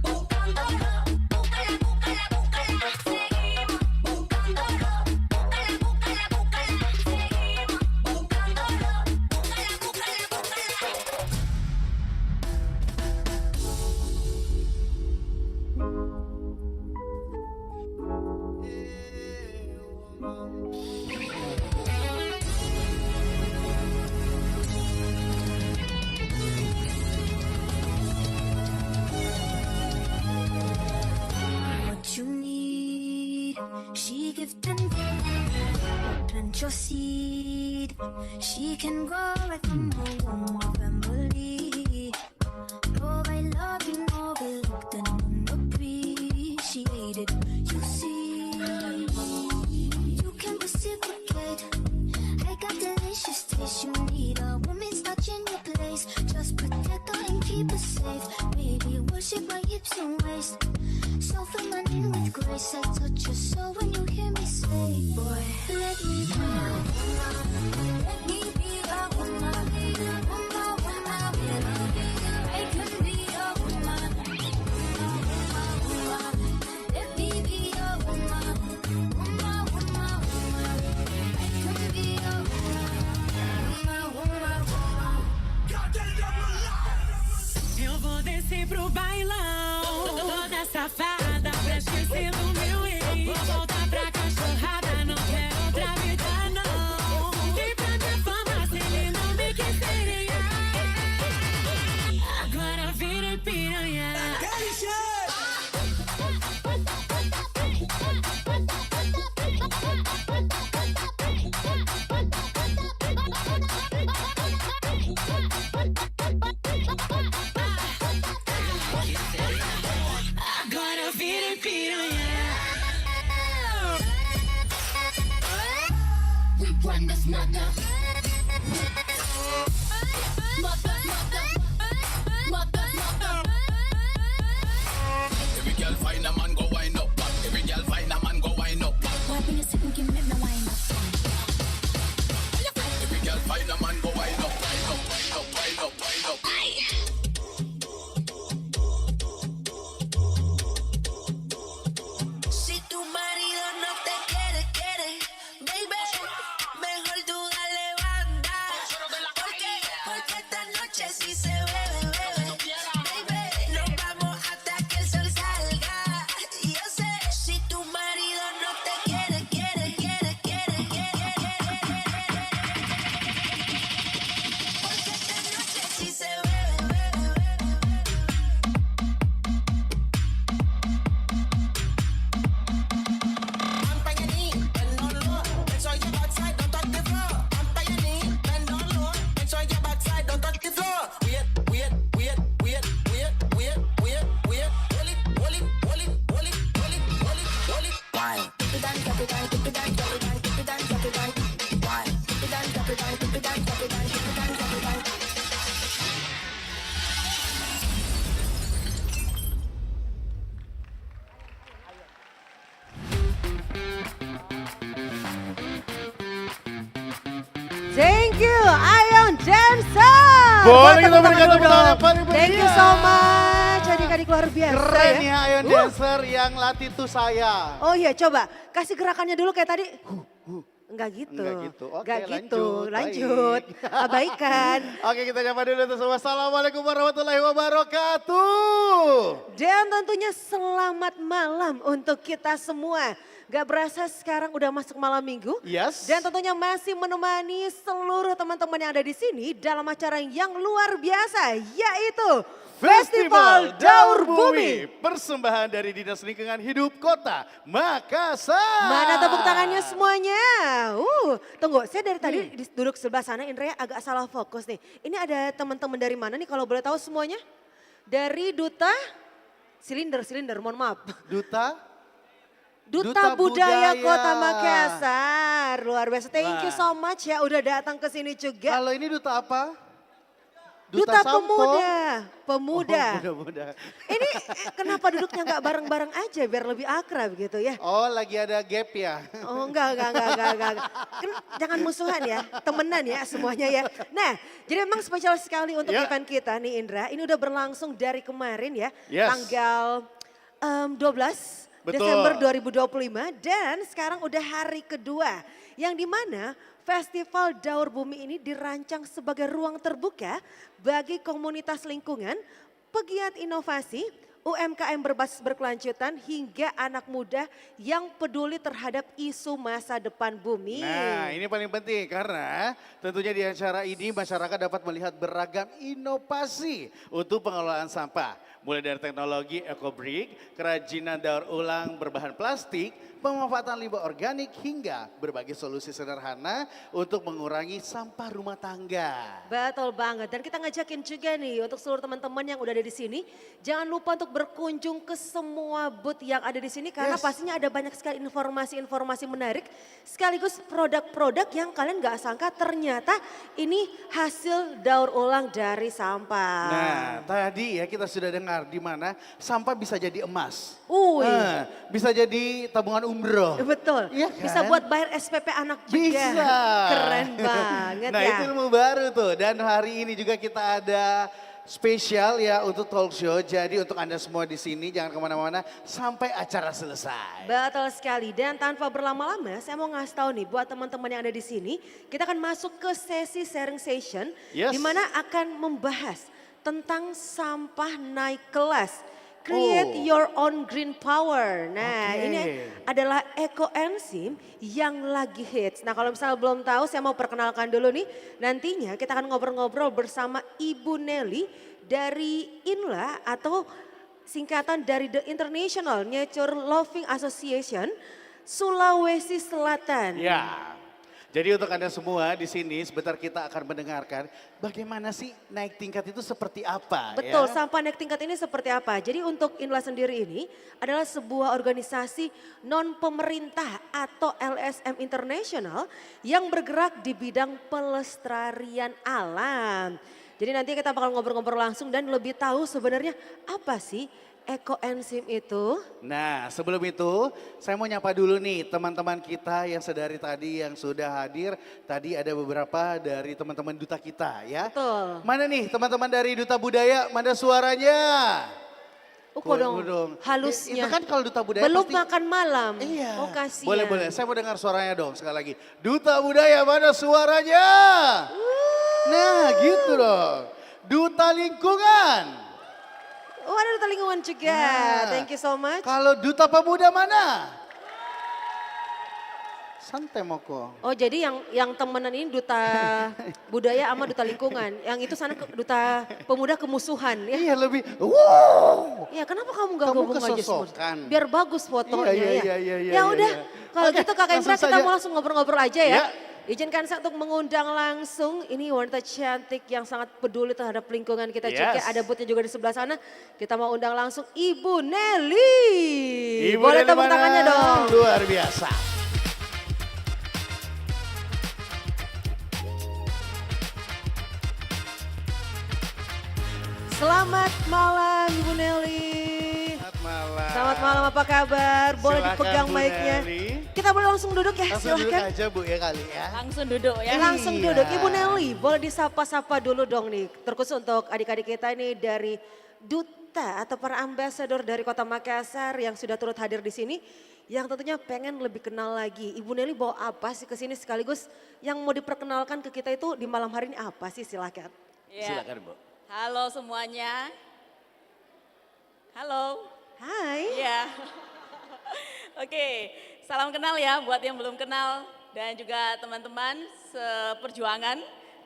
Buscándolo, búscala, búscala, búscala. Seguimos buscándolo, búscala, búscala, búscala. Seguimos buscándolo. What you need, she gives plant your seed. She can grow right from the womb of family. Provide love, you know, we looked and unappreciated. You see, you can reciprocate. I got delicious taste. You need a woman's touch in your place. Just protect her and keep her safe. Baby, worship my hips and waist. So feminine with grace. I touch your soul when you hear me say, boy, let me be a woman. Let me be a woman. Woman, woman, I can be a woman. Let me be a woman. Woman, woman, I can be a woman. Woman, woman. Eu vou descer pro bailão, toda safada, pra esquecer do meu ex. Vou voltar pra cachorrada, não quero outra vida não. E pra minha fama, se ele não me quis seria. Agora virei piranha. Agora virei piranha. We run this mother. Every girl find a man go wind up. Every girl find a man go wind up. Why when you sit and give me the wine up? Every girl find a man go wind up. Wind up, wind up, wind up, wind up. Si tu marido no te quiere, baby, mejor tú dale banda. Porque esta noche sí se bebe, baby, nos vamos hasta que el sol salga. Y yo sé, si tu marido no te quiere, porque esta noche sí se bebe. Thank you, Ion Dancer. Boleh kita berikan tepuk tangan paling meriah. Thank you so much, adik-adik luar biasa. Keren ya Ion Dancer yang latih tuh saya. Oh iya, coba kasih gerakannya dulu kayak tadi. Enggak gitu. Enggak gitu. Oke, Enggak gitu. lanjut. Lanjut. Abaikan. Oke, kita nyapa dulu untuk semua. Assalamualaikum warahmatullahi wabarakatuh. Dan tentunya selamat malam untuk kita semua. Gak berasa sekarang udah masuk malam minggu. Yes. Dan tentunya masih menemani seluruh teman-teman yang ada di sini dalam acara yang luar biasa, yaitu Festival Daur Bumi. Persembahan dari Dinas Lingkungan Hidup Kota Makassar. Mana tepuk tangannya semuanya? Tunggu, saya dari tadi duduk sebelah sana, Indra agak salah fokus nih. Ini ada teman-teman dari mana nih kalau boleh tahu semuanya? Dari Duta Silinder, mohon maaf. Duta Duta Budaya Budaya. Kota Makassar. Luar biasa. Thank you Wah. so much ya udah datang ke sini juga. Kalau ini duta apa? Duta Sampo? Pemuda. Oh, muda. Ini kenapa duduknya nggak bareng-bareng aja biar lebih akrab gitu ya? Oh, lagi ada gap ya? Oh enggak. Kan jangan musuhan ya, temenan ya semuanya ya. Nah, jadi memang spesial sekali untuk Ya. event kita nih Indra. Ini udah berlangsung dari kemarin ya, Yes. tanggal 12 Betul. Desember 2025 dan sekarang udah hari kedua. Yang dimana Festival Daur Bumi ini dirancang sebagai ruang terbuka bagi komunitas lingkungan, pegiat inovasi, UMKM berbasis berkelanjutan hingga anak muda yang peduli terhadap isu masa depan bumi. Nah, ini paling penting karena tentunya di acara ini masyarakat dapat melihat beragam inovasi untuk pengelolaan sampah. Mulai dari teknologi EcoBrick, kerajinan daur ulang berbahan plastik, pemanfaatan limbah organik hingga berbagai solusi sederhana untuk mengurangi sampah rumah tangga. Betul banget dan kita ngajakin juga nih untuk seluruh teman-teman yang udah ada di sini. Jangan lupa untuk berkunjung ke semua booth yang ada di sini karena Yes. pastinya ada banyak sekali informasi-informasi menarik. Sekaligus produk-produk yang kalian gak sangka ternyata ini hasil daur ulang dari sampah. Nah, tadi ya kita sudah dengar di mana sampah bisa jadi emas. Bisa jadi tabungan umroh. Betul, Iya kan? bisa buat bayar SPP anak juga. Bisa. Keren banget Nah ya. itu ilmu baru tuh dan hari ini juga kita ada spesial ya untuk talk show. Jadi untuk Anda semua di sini jangan kemana-mana sampai acara selesai. Betul sekali dan tanpa berlama-lama saya mau ngasih tahu nih buat teman-teman yang ada di sini. Kita akan masuk ke sesi sharing session Yes. di mana akan membahas tentang sampah naik kelas. Create your own green power. Nah Oke. ini adalah ekoenzim yang lagi hits. Nah kalau misalnya belum tahu saya mau perkenalkan dulu nih. Nantinya kita akan ngobrol-ngobrol bersama Ibu Nelly dari INLA atau singkatan dari The International Nature Loving Association Sulawesi Selatan. Ya. Jadi untuk Anda semua di sini sebentar kita akan mendengarkan bagaimana sih naik tingkat itu seperti apa Betul, ya. sampah naik tingkat ini seperti apa? Jadi untuk INLA sendiri ini adalah sebuah organisasi non pemerintah atau LSM International yang bergerak di bidang pelestarian alam. Jadi nanti kita bakal ngobrol-ngobrol langsung dan lebih tahu sebenarnya apa sih ekoenzim itu. Nah sebelum itu saya mau nyapa dulu nih teman-teman kita yang sedari tadi yang sudah hadir. Tadi ada beberapa dari teman-teman duta kita ya. Betul. Mana nih teman-teman dari Duta Budaya, mana suaranya? Dong, halusnya. Itu kan kalau Duta Budaya belum pasti. makan malam. Iya. Oh kasihan. Boleh, saya mau dengar suaranya dong sekali lagi. Duta Budaya mana suaranya? Nah gitu dong. Duta Lingkungan. Oh ada duta lingkungan juga, Nah, thank you so much. Kalau Duta Pemuda mana? Santai Moko. Oh jadi yang temenan ini duta budaya sama duta lingkungan. Yang itu sana duta pemuda kemusuhan ya. Iya lebih, wow. Ya kenapa kamu gak Kamu gabung aja semua? kesosokan. Biar bagus fotonya Iya, ya. iya. Ya udah kalau Oke, gitu Kakak Indra langsung kita saja. mau langsung ngobrol-ngobrol aja Ya. ya. Izinkan saya untuk mengundang langsung ini wanita cantik yang sangat peduli terhadap lingkungan kita juga. Yes. Ada boothnya juga di sebelah sana. Kita mau undang langsung Ibu Nelly. Ibu Boleh Nelly tepuk mana? tangannya dong. Luar biasa. Selamat malam Ibu Nelly. Selamat malam, apa kabar? Boleh Silakan, dipegang Bu mic-nya. Nelly. Kita boleh langsung duduk ya, Langsung duduk silahkan. aja Bu ya kali ya. Langsung duduk ya. Langsung Iya. duduk. Ibu Nelly, boleh disapa-sapa dulu dong nih. Terkhusus untuk adik-adik kita nih dari duta atau para ambasador dari Kota Makassar yang sudah turut hadir di sini. Yang tentunya pengen lebih kenal lagi. Ibu Nelly bawa apa sih ke sini sekaligus yang mau diperkenalkan ke kita itu di malam hari ini apa sih, silakan. Iya. Silakan Bu. Halo semuanya. Halo. Hai. Iya. Oke, salam kenal ya buat yang belum kenal dan juga teman-teman seperjuangan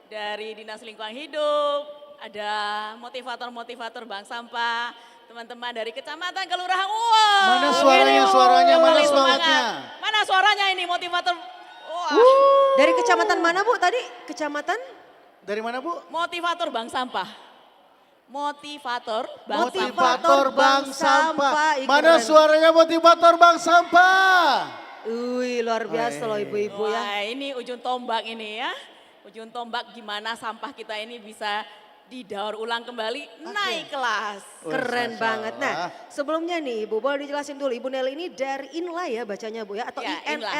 dari Dinas Lingkungan Hidup, ada motivator-motivator Bank Sampah, teman-teman dari kecamatan, kelurahan. Wow. Mana suaranya, mana Paling semangatnya? semangat. Mana suaranya ini motivator? Wah. Dari kecamatan mana Bu tadi? Kecamatan? Dari mana Bu? Motivator Bank Sampah. motivator Motivator Bank Sampah. Ih, Mana keren. suaranya motivator Bank Sampah? Wih, luar biasa loh ibu-ibu ya. Wah, ini ujung tombak ini ya. Ujung tombak gimana sampah kita ini bisa didaur ulang kembali, naik kelas. Keren banget. Nah, sebelumnya nih Ibu, boleh dijelasin dulu. Ibu Nelly ini dari INLA ya bacanya Bu ya? Atau Ya, INLA?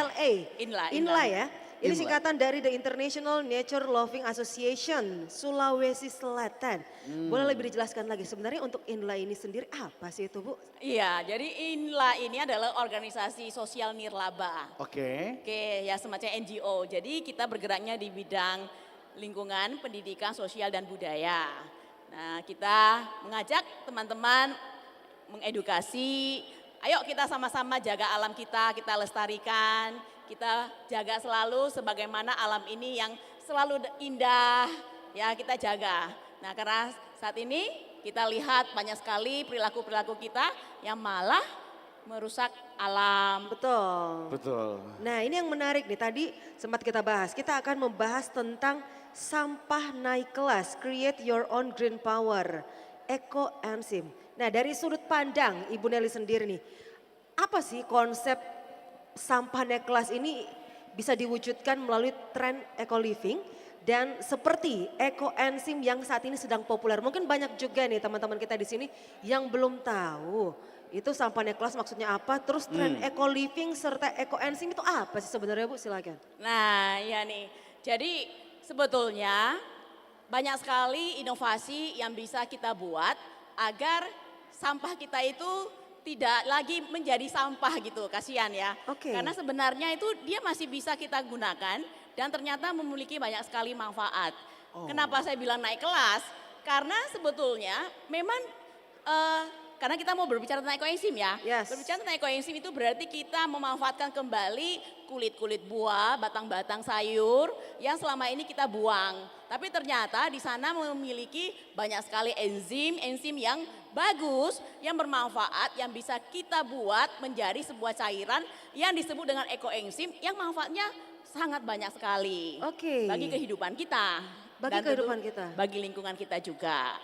INLA. INLA ya? Ini INLA. singkatan dari The International Nature Loving Association Sulawesi Selatan. Boleh lebih dijelaskan lagi sebenarnya untuk INLA ini sendiri apa sih itu Bu? Iya, jadi INLA ini adalah organisasi sosial nirlaba. Oke. Oke, ya semacam NGO. Jadi kita bergeraknya di bidang lingkungan, pendidikan, sosial dan budaya. Nah, kita mengajak teman-teman mengedukasi, ayo kita sama-sama jaga alam kita lestarikan, kita jaga selalu sebagaimana alam ini yang selalu indah, ya kita jaga. Nah, karena saat ini kita lihat banyak sekali perilaku-perilaku kita yang malah merusak alam. Betul. Betul. Nah ini yang menarik nih, tadi sempat kita bahas. Kita akan membahas tentang sampah naik kelas, create your own green power, eco-enzim. Nah dari sudut pandang Ibu Nelly sendiri nih, apa sih konsep sampah naik kelas ini bisa diwujudkan melalui tren eco-living dan seperti eco-enzim yang saat ini sedang populer. Mungkin banyak juga nih teman-teman kita di sini yang belum tahu itu sampah naik kelas maksudnya apa, terus tren eco-living serta eco-enzim itu apa sih sebenarnya Bu, silakan. Nah, ya nih. Jadi sebetulnya banyak sekali inovasi yang bisa kita buat agar sampah kita itu tidak lagi menjadi sampah gitu, kasihan ya. Oke. Karena sebenarnya itu dia masih bisa kita gunakan dan ternyata memiliki banyak sekali manfaat. Kenapa saya bilang naik kelas? Karena sebetulnya memang karena kita mau berbicara tentang ekoenzim ya. Yes. Berbicara tentang ekoenzim itu berarti kita memanfaatkan kembali kulit-kulit buah, batang-batang sayur yang selama ini kita buang. Tapi ternyata di sana memiliki banyak sekali enzim yang bagus, yang bermanfaat, yang bisa kita buat menjadi sebuah cairan yang disebut dengan ekoenzim yang manfaatnya sangat banyak sekali. Oke. Bagi kehidupan kita. Bagi dan tentu kehidupan kita. Bagi lingkungan kita juga.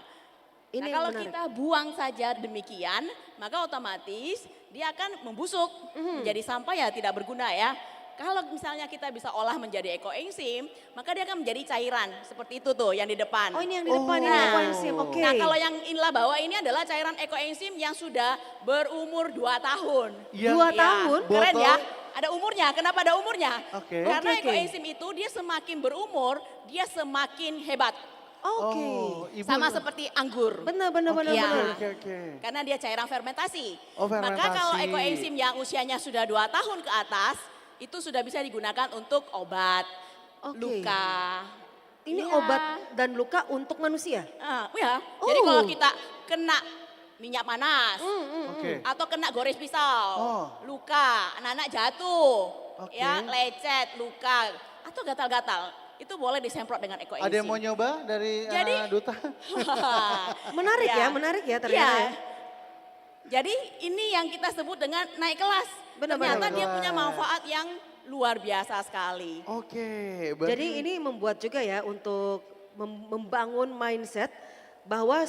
Ini Nah yang kalau menarik. kita buang saja demikian, maka otomatis dia akan membusuk menjadi sampah ya tidak berguna ya. Kalau misalnya kita bisa olah menjadi ekoenzim, maka dia akan menjadi cairan seperti itu tuh yang di depan. Oh ini yang di depan ini ekoenzim, oke. Nah kalau yang Inla bawa ini adalah cairan ekoenzim yang sudah berumur 2 tahun. Yang 2 tahun? Keren botol- ya. Ada umurnya, kenapa ada umurnya? Oke. Karena Oke, oke. ekoenzim itu dia semakin berumur, dia semakin hebat. Oke. Oh, Ibu- Sama seperti anggur. Benar, benar, benar, Iya. benar. Oke. Karena dia cairan fermentasi. Oh, Maka fermentasi. kalau ekoenzim yang usianya sudah 2 tahun ke atas, itu sudah bisa digunakan untuk obat, Oke. luka. Ini Iya. obat dan luka untuk manusia? Ya. Jadi kalau kita kena minyak panas, Oke. atau kena gores pisau, Oh. luka, anak-anak jatuh, Oke. ya lecet, luka, atau gatal-gatal, itu boleh disemprot dengan ekoenzim. Ada yang mau nyoba dari Jadi- Duta? Menarik ya, menarik ya ternyata ya. Jadi ini yang kita sebut dengan naik kelas. Benar, Ternyata benar, dia benar. punya manfaat yang luar biasa sekali. Oke. Jadi ini membuat juga ya untuk membangun mindset bahwa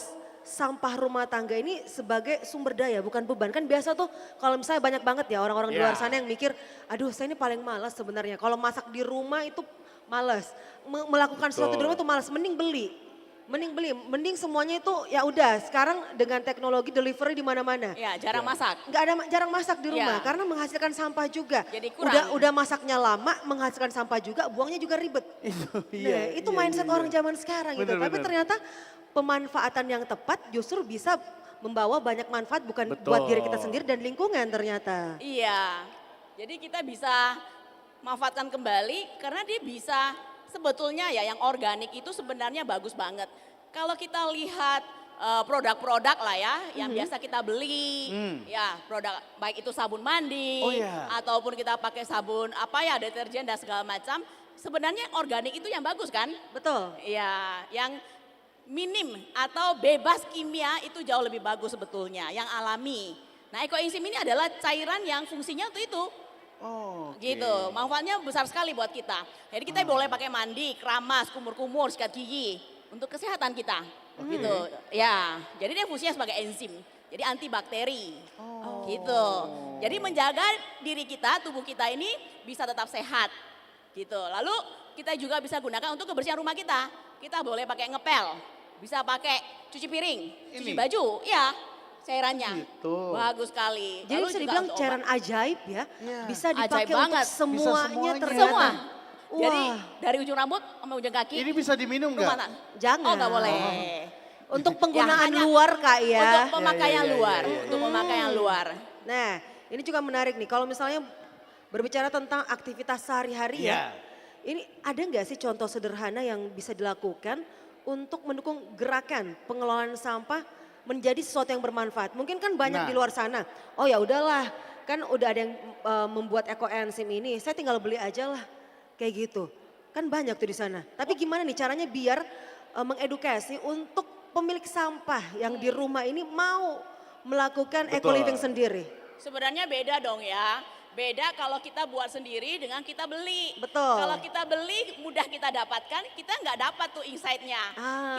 sampah rumah tangga ini sebagai sumber daya bukan beban. Kan biasa tuh kalau misalnya banyak banget ya orang-orang di luar Ya. sana yang mikir, aduh saya ini paling malas sebenarnya. Kalau masak di rumah itu malas. Melakukan sesuatu di rumah itu malas, mending beli. Mending semuanya itu ya udah sekarang dengan teknologi delivery di mana-mana. Ya, jarang masak. Nggak ada jarang masak di rumah Ya. karena menghasilkan sampah juga. Jadi kurang. Udah masaknya lama, menghasilkan sampah juga, buangnya juga ribet. Nah, itu mindset orang zaman sekarang gitu. Bener, Tapi bener. ternyata pemanfaatan yang tepat justru bisa membawa banyak manfaat bukan Betul. buat diri kita sendiri dan lingkungan ternyata. Iya. Jadi kita bisa manfaatkan kembali karena dia bisa sebetulnya ya yang organik itu sebenarnya bagus banget. Kalau kita lihat produk-produk lah ya yang biasa kita beli, ya produk baik itu sabun mandi Oh, iya. ataupun kita pakai sabun apa ya deterjen dan segala macam, sebenarnya organik itu yang bagus kan? Betul. Iya, yang minim atau bebas kimia itu jauh lebih bagus sebetulnya, yang alami. Nah ekoenzim ini adalah cairan yang fungsinya untuk itu. Oh, oke. Gitu, manfaatnya besar sekali buat kita. Jadi kita boleh pakai mandi, keramas, kumur-kumur, sikat gigi untuk kesehatan kita. Gitu. Ya, jadi dia fungsinya sebagai enzim. Jadi antibakteri. Gitu. Jadi menjaga diri kita, tubuh kita ini bisa tetap sehat. Gitu. Lalu kita juga bisa gunakan untuk kebersihan rumah kita. Kita boleh pakai ngepel, bisa pakai cuci piring, cuci baju, ya cairannya. Gitu. Bagus sekali. Jadi Lalu bisa juga dibilang untuk cairan obat. ajaib ya, bisa Ajaib dipakai untuk banget. semuanya ternyata. Semua. Jadi Wah. dari ujung rambut sama ujung kaki. Ini bisa diminum nggak? Kemana? Jangan. Oh nggak boleh. Untuk penggunaan hanya luar Kak ya. Untuk pemakaian luar. Untuk pemakaian luar. Nah ini juga menarik nih, kalau misalnya berbicara tentang aktivitas sehari-hari ya. Ini ada nggak sih contoh sederhana yang bisa dilakukan untuk mendukung gerakan pengelolaan sampah menjadi sesuatu yang bermanfaat? Mungkin kan banyak di luar sana, oh ya udahlah kan udah ada yang membuat ekoenzim ini, saya tinggal beli aja lah kayak gitu. Kan banyak tuh di sana. Tapi gimana nih caranya biar mengedukasi untuk pemilik sampah yang di rumah ini mau melakukan eco-living sendiri? Sebenarnya beda dong ya. Beda kalau kita buat sendiri dengan kita beli. Betul. Kalau kita beli mudah kita dapatkan, kita nggak dapat tuh insight-nya.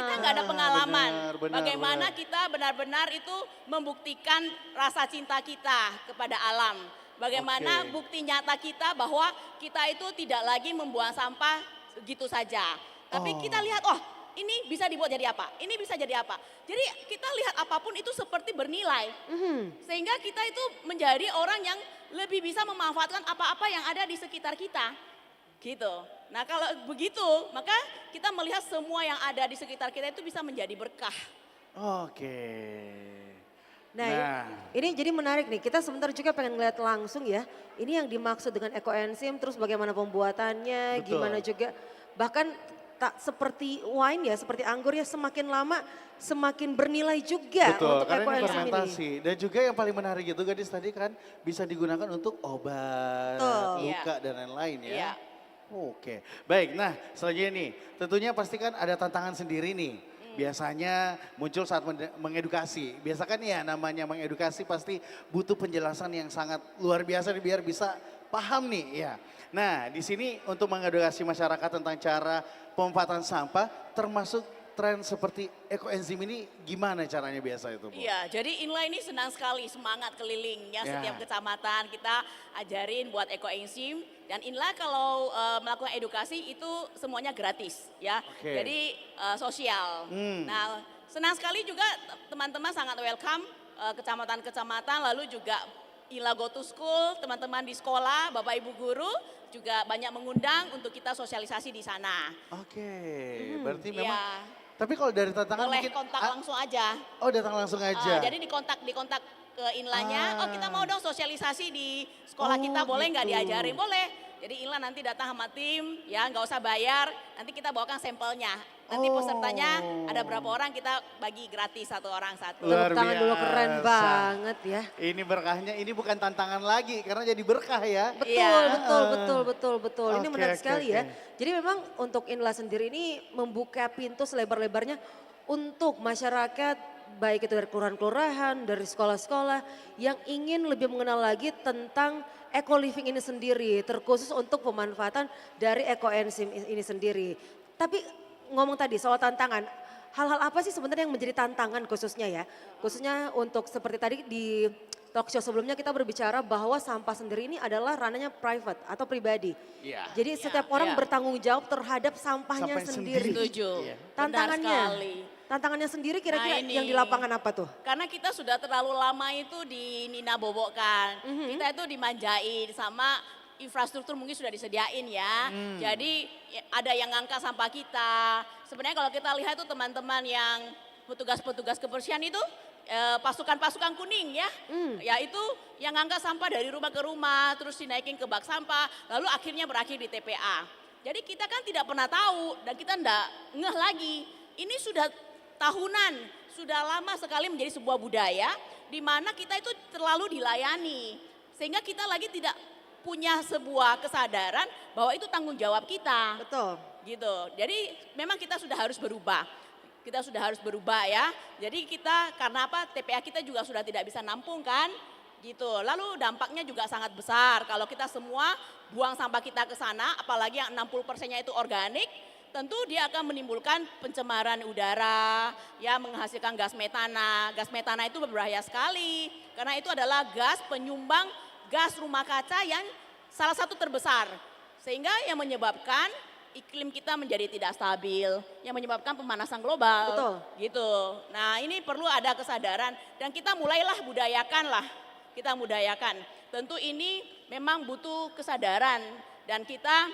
Kita nggak ada pengalaman. Bagaimana kita benar-benar itu membuktikan rasa cinta kita kepada alam. Bagaimana bukti nyata kita bahwa kita itu tidak lagi membuang sampah gitu saja. Tapi kita lihat, oh ini bisa dibuat jadi apa, ini bisa jadi apa. Jadi kita lihat apapun itu seperti bernilai. Sehingga kita itu menjadi orang yang lebih bisa memanfaatkan apa-apa yang ada di sekitar kita. Gitu. Nah kalau begitu maka kita melihat semua yang ada di sekitar kita itu bisa menjadi berkah. Nah, ini jadi menarik nih, kita sebentar juga pengen ngeliat langsung ya. Ini yang dimaksud dengan ekoenzim, terus bagaimana pembuatannya, gimana juga. Bahkan tak seperti wine ya, seperti anggur ya, semakin lama semakin bernilai juga untuk karena ini ekoenzim ini. fermentasi. Dan juga yang paling menarik itu gadis tadi kan bisa digunakan untuk obat, luka dan lain-lain ya. Oke, baik. Nah selanjutnya nih, tentunya pasti kan ada tantangan sendiri nih. Biasanya muncul saat mengedukasi. Biasa kan ya namanya mengedukasi pasti butuh penjelasan yang sangat luar biasa biar bisa paham nih ya. Nah di sini untuk mengedukasi masyarakat tentang cara pemanfaatan sampah termasuk tren seperti ekoenzim ini gimana caranya biasa itu Bu? Iya, jadi Inla ini senang sekali semangat keliling ya, setiap kecamatan kita ajarin buat ekoenzim dan Inla kalau melakukan edukasi itu semuanya gratis ya. Jadi sosial. Nah, senang sekali juga teman-teman sangat welcome kecamatan-kecamatan lalu juga Inla Go to School, teman-teman di sekolah, Bapak Ibu guru juga banyak mengundang untuk kita sosialisasi di sana. Berarti memang tapi kalau dari tantangan boleh mungkin kontak langsung aja. Oh datang langsung aja. Jadi dikontak ke Inlanya, oh kita mau dong sosialisasi di sekolah kita, boleh nggak diajarin? Boleh. Jadi Inla nanti datang sama tim, ya nggak usah bayar, nanti kita bawakan sampelnya. Nanti pesertanya ada berapa orang kita bagi gratis satu orang satu. Luar Tepuk tangan dulu, keren biasa. banget ya. Ini berkahnya, ini bukan tantangan lagi karena jadi berkah ya. Betul. Ini menarik sekali ya. Jadi memang untuk Inla sendiri ini membuka pintu selebar-lebarnya untuk masyarakat baik itu dari kelurahan-kelurahan, dari sekolah-sekolah yang ingin lebih mengenal lagi tentang eco-living ini sendiri, terkhusus untuk pemanfaatan dari ekoenzim ini sendiri. Tapi ngomong tadi soal tantangan, hal-hal apa sih sebenarnya yang menjadi tantangan khususnya ya? Khususnya untuk seperti tadi di talk show sebelumnya kita berbicara bahwa sampah sendiri ini adalah ranahnya private atau pribadi. Jadi setiap orang bertanggung jawab terhadap sampahnya sendiri. Setuju. Tantangannya sendiri kira-kira yang di lapangan apa tuh? Karena kita sudah terlalu lama itu di Nina Bobokkan, kita itu dimanjain sama infrastruktur mungkin sudah disediain ya. Jadi ada yang ngangkat sampah kita. Sebenarnya kalau kita lihat itu teman-teman yang petugas-petugas kebersihan itu pasukan-pasukan kuning ya. Ya itu yang ngangkat sampah dari rumah ke rumah, terus dinaikin ke bak sampah, lalu akhirnya berakhir di TPA. Jadi kita kan tidak pernah tahu dan kita enggak ngeh lagi. Ini sudah tahunan, sudah lama sekali menjadi sebuah budaya di mana kita itu terlalu dilayani. Sehingga kita lagi tidak punya sebuah kesadaran bahwa itu tanggung jawab kita. Betul. Gitu. Jadi memang kita sudah harus berubah. Kita sudah harus berubah ya. Jadi kita karena apa? TPA kita juga sudah tidak bisa nampung kan? Gitu. Lalu dampaknya juga sangat besar kalau kita semua buang sampah kita ke sana, apalagi yang 60%-nya itu organik. tentu dia akan menimbulkan pencemaran udara, ya menghasilkan gas metana. Gas metana itu berbahaya sekali karena itu adalah gas penyumbang gas rumah kaca yang salah satu terbesar. Sehingga yang menyebabkan iklim kita menjadi tidak stabil, yang menyebabkan pemanasan global. Betul. Gitu. Nah, ini perlu ada kesadaran dan kita mulailah budayakan lah. Kita budayakan. Tentu ini memang butuh kesadaran dan kita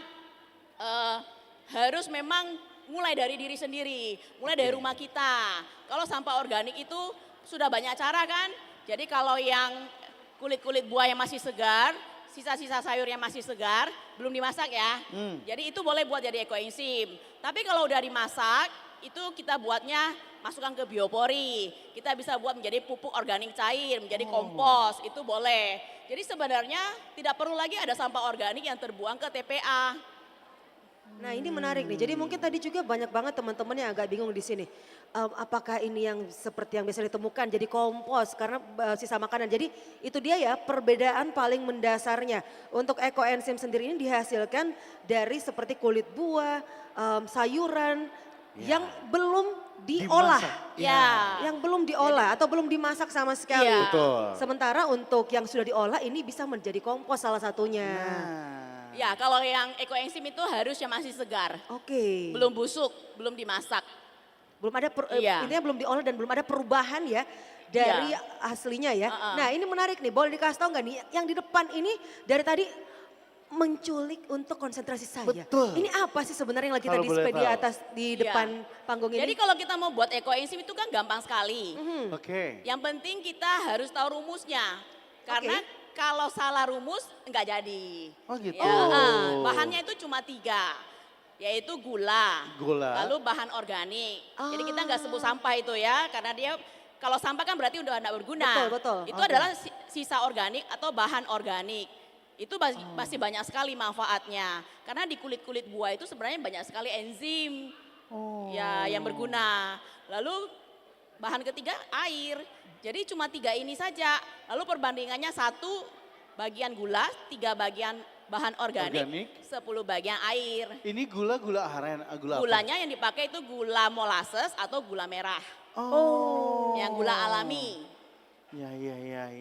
harus memang mulai dari diri sendiri, mulai dari rumah kita. Kalau sampah organik itu sudah banyak cara kan. Jadi kalau yang kulit-kulit buah yang masih segar, sisa-sisa sayur yang masih segar, belum dimasak ya. Jadi itu boleh buat jadi ekoenzim. Tapi kalau udah dimasak, itu kita buatnya masukkan ke biopori. Kita bisa buat menjadi pupuk organik cair, menjadi kompos, itu boleh. Jadi sebenarnya tidak perlu lagi ada sampah organik yang terbuang ke TPA. Nah ini menarik nih, jadi mungkin tadi juga banyak banget teman-teman yang agak bingung di sini. Apakah ini yang seperti yang biasa ditemukan jadi kompos karena sisa makanan. Jadi itu dia ya perbedaan paling mendasarnya. Untuk ekoenzim sendiri ini dihasilkan dari seperti kulit buah, sayuran yang belum diolah. Yang belum diolah atau belum dimasak sama sekali. Iya. Betul. Sementara untuk yang sudah diolah ini bisa menjadi kompos salah satunya. Ya, kalau yang ekoenzim itu harusnya masih segar. Oke. Belum busuk, belum dimasak. Belum ada Iya. intinya belum diolah dan belum ada perubahan ya dari aslinya ya. Nah ini menarik nih, boleh dikasih tahu nggak nih yang di depan ini dari tadi menculik untuk konsentrasi saya. Betul. Ini apa sih sebenarnya yang lagi Kalau kita boleh display di tahu. atas di Iya. depan panggung ini? Jadi kalau kita mau buat ekoenzim itu kan gampang sekali. Oke. Yang penting kita harus tahu rumusnya. Karena kalau salah rumus enggak jadi. Oh gitu. Ya, bahannya itu cuma 3. Yaitu gula, lalu bahan organik. Jadi kita nggak sebut sampah itu ya, karena dia kalau sampah kan berarti udah nggak berguna. Betul. Itu adalah sisa organik atau bahan organik. Itu masih banyak sekali manfaatnya. Karena di kulit-kulit buah itu sebenarnya banyak sekali enzim ya yang berguna. Lalu bahan ketiga air. Jadi cuma 3 ini saja. Lalu perbandingannya 1 bagian gula, 3 bagian bahan organik, 10 bagian air. Ini gula aren, gula apa? Gulanya yang dipakai itu gula molasses atau gula merah. Yang gula alami. Ya.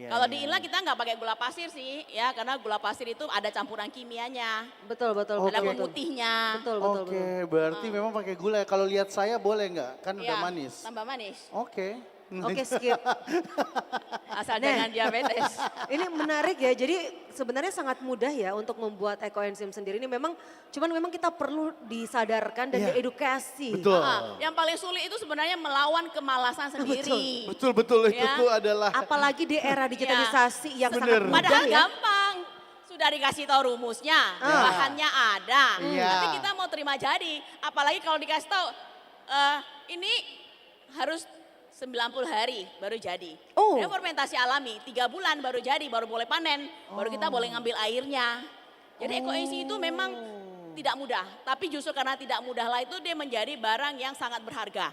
Kalau di Inla kita nggak pakai gula pasir sih, ya karena gula pasir itu ada campuran kimianya. Betul. Ada pemutihnya. Betul. Oke, berarti memang pakai gula. Kalau lihat saya boleh nggak? Kan udah Iya, manis. Tambah manis. Oke. Oke skip. Asal jangan diabetes. Ini menarik ya, jadi sebenarnya sangat mudah ya untuk membuat ekoenzim sendiri ini memang kita perlu disadarkan dan diedukasi. Betul. Yang paling sulit itu sebenarnya melawan kemalasan sendiri. Betul. Itu Ya. tuh adalah. Apalagi di era digitalisasi yang sangat mudah Padahal ya. gampang. Sudah dikasih tahu rumusnya, bahannya ada. Iya. Tapi kita mau terima jadi. Apalagi kalau dikasih tahu ini harus 90 hari baru jadi. Ini fermentasi alami, 3 bulan baru jadi, baru boleh panen, baru kita boleh ngambil airnya. Jadi ekoenzim itu memang tidak mudah, tapi justru karena tidak mudah lah itu dia menjadi barang yang sangat berharga.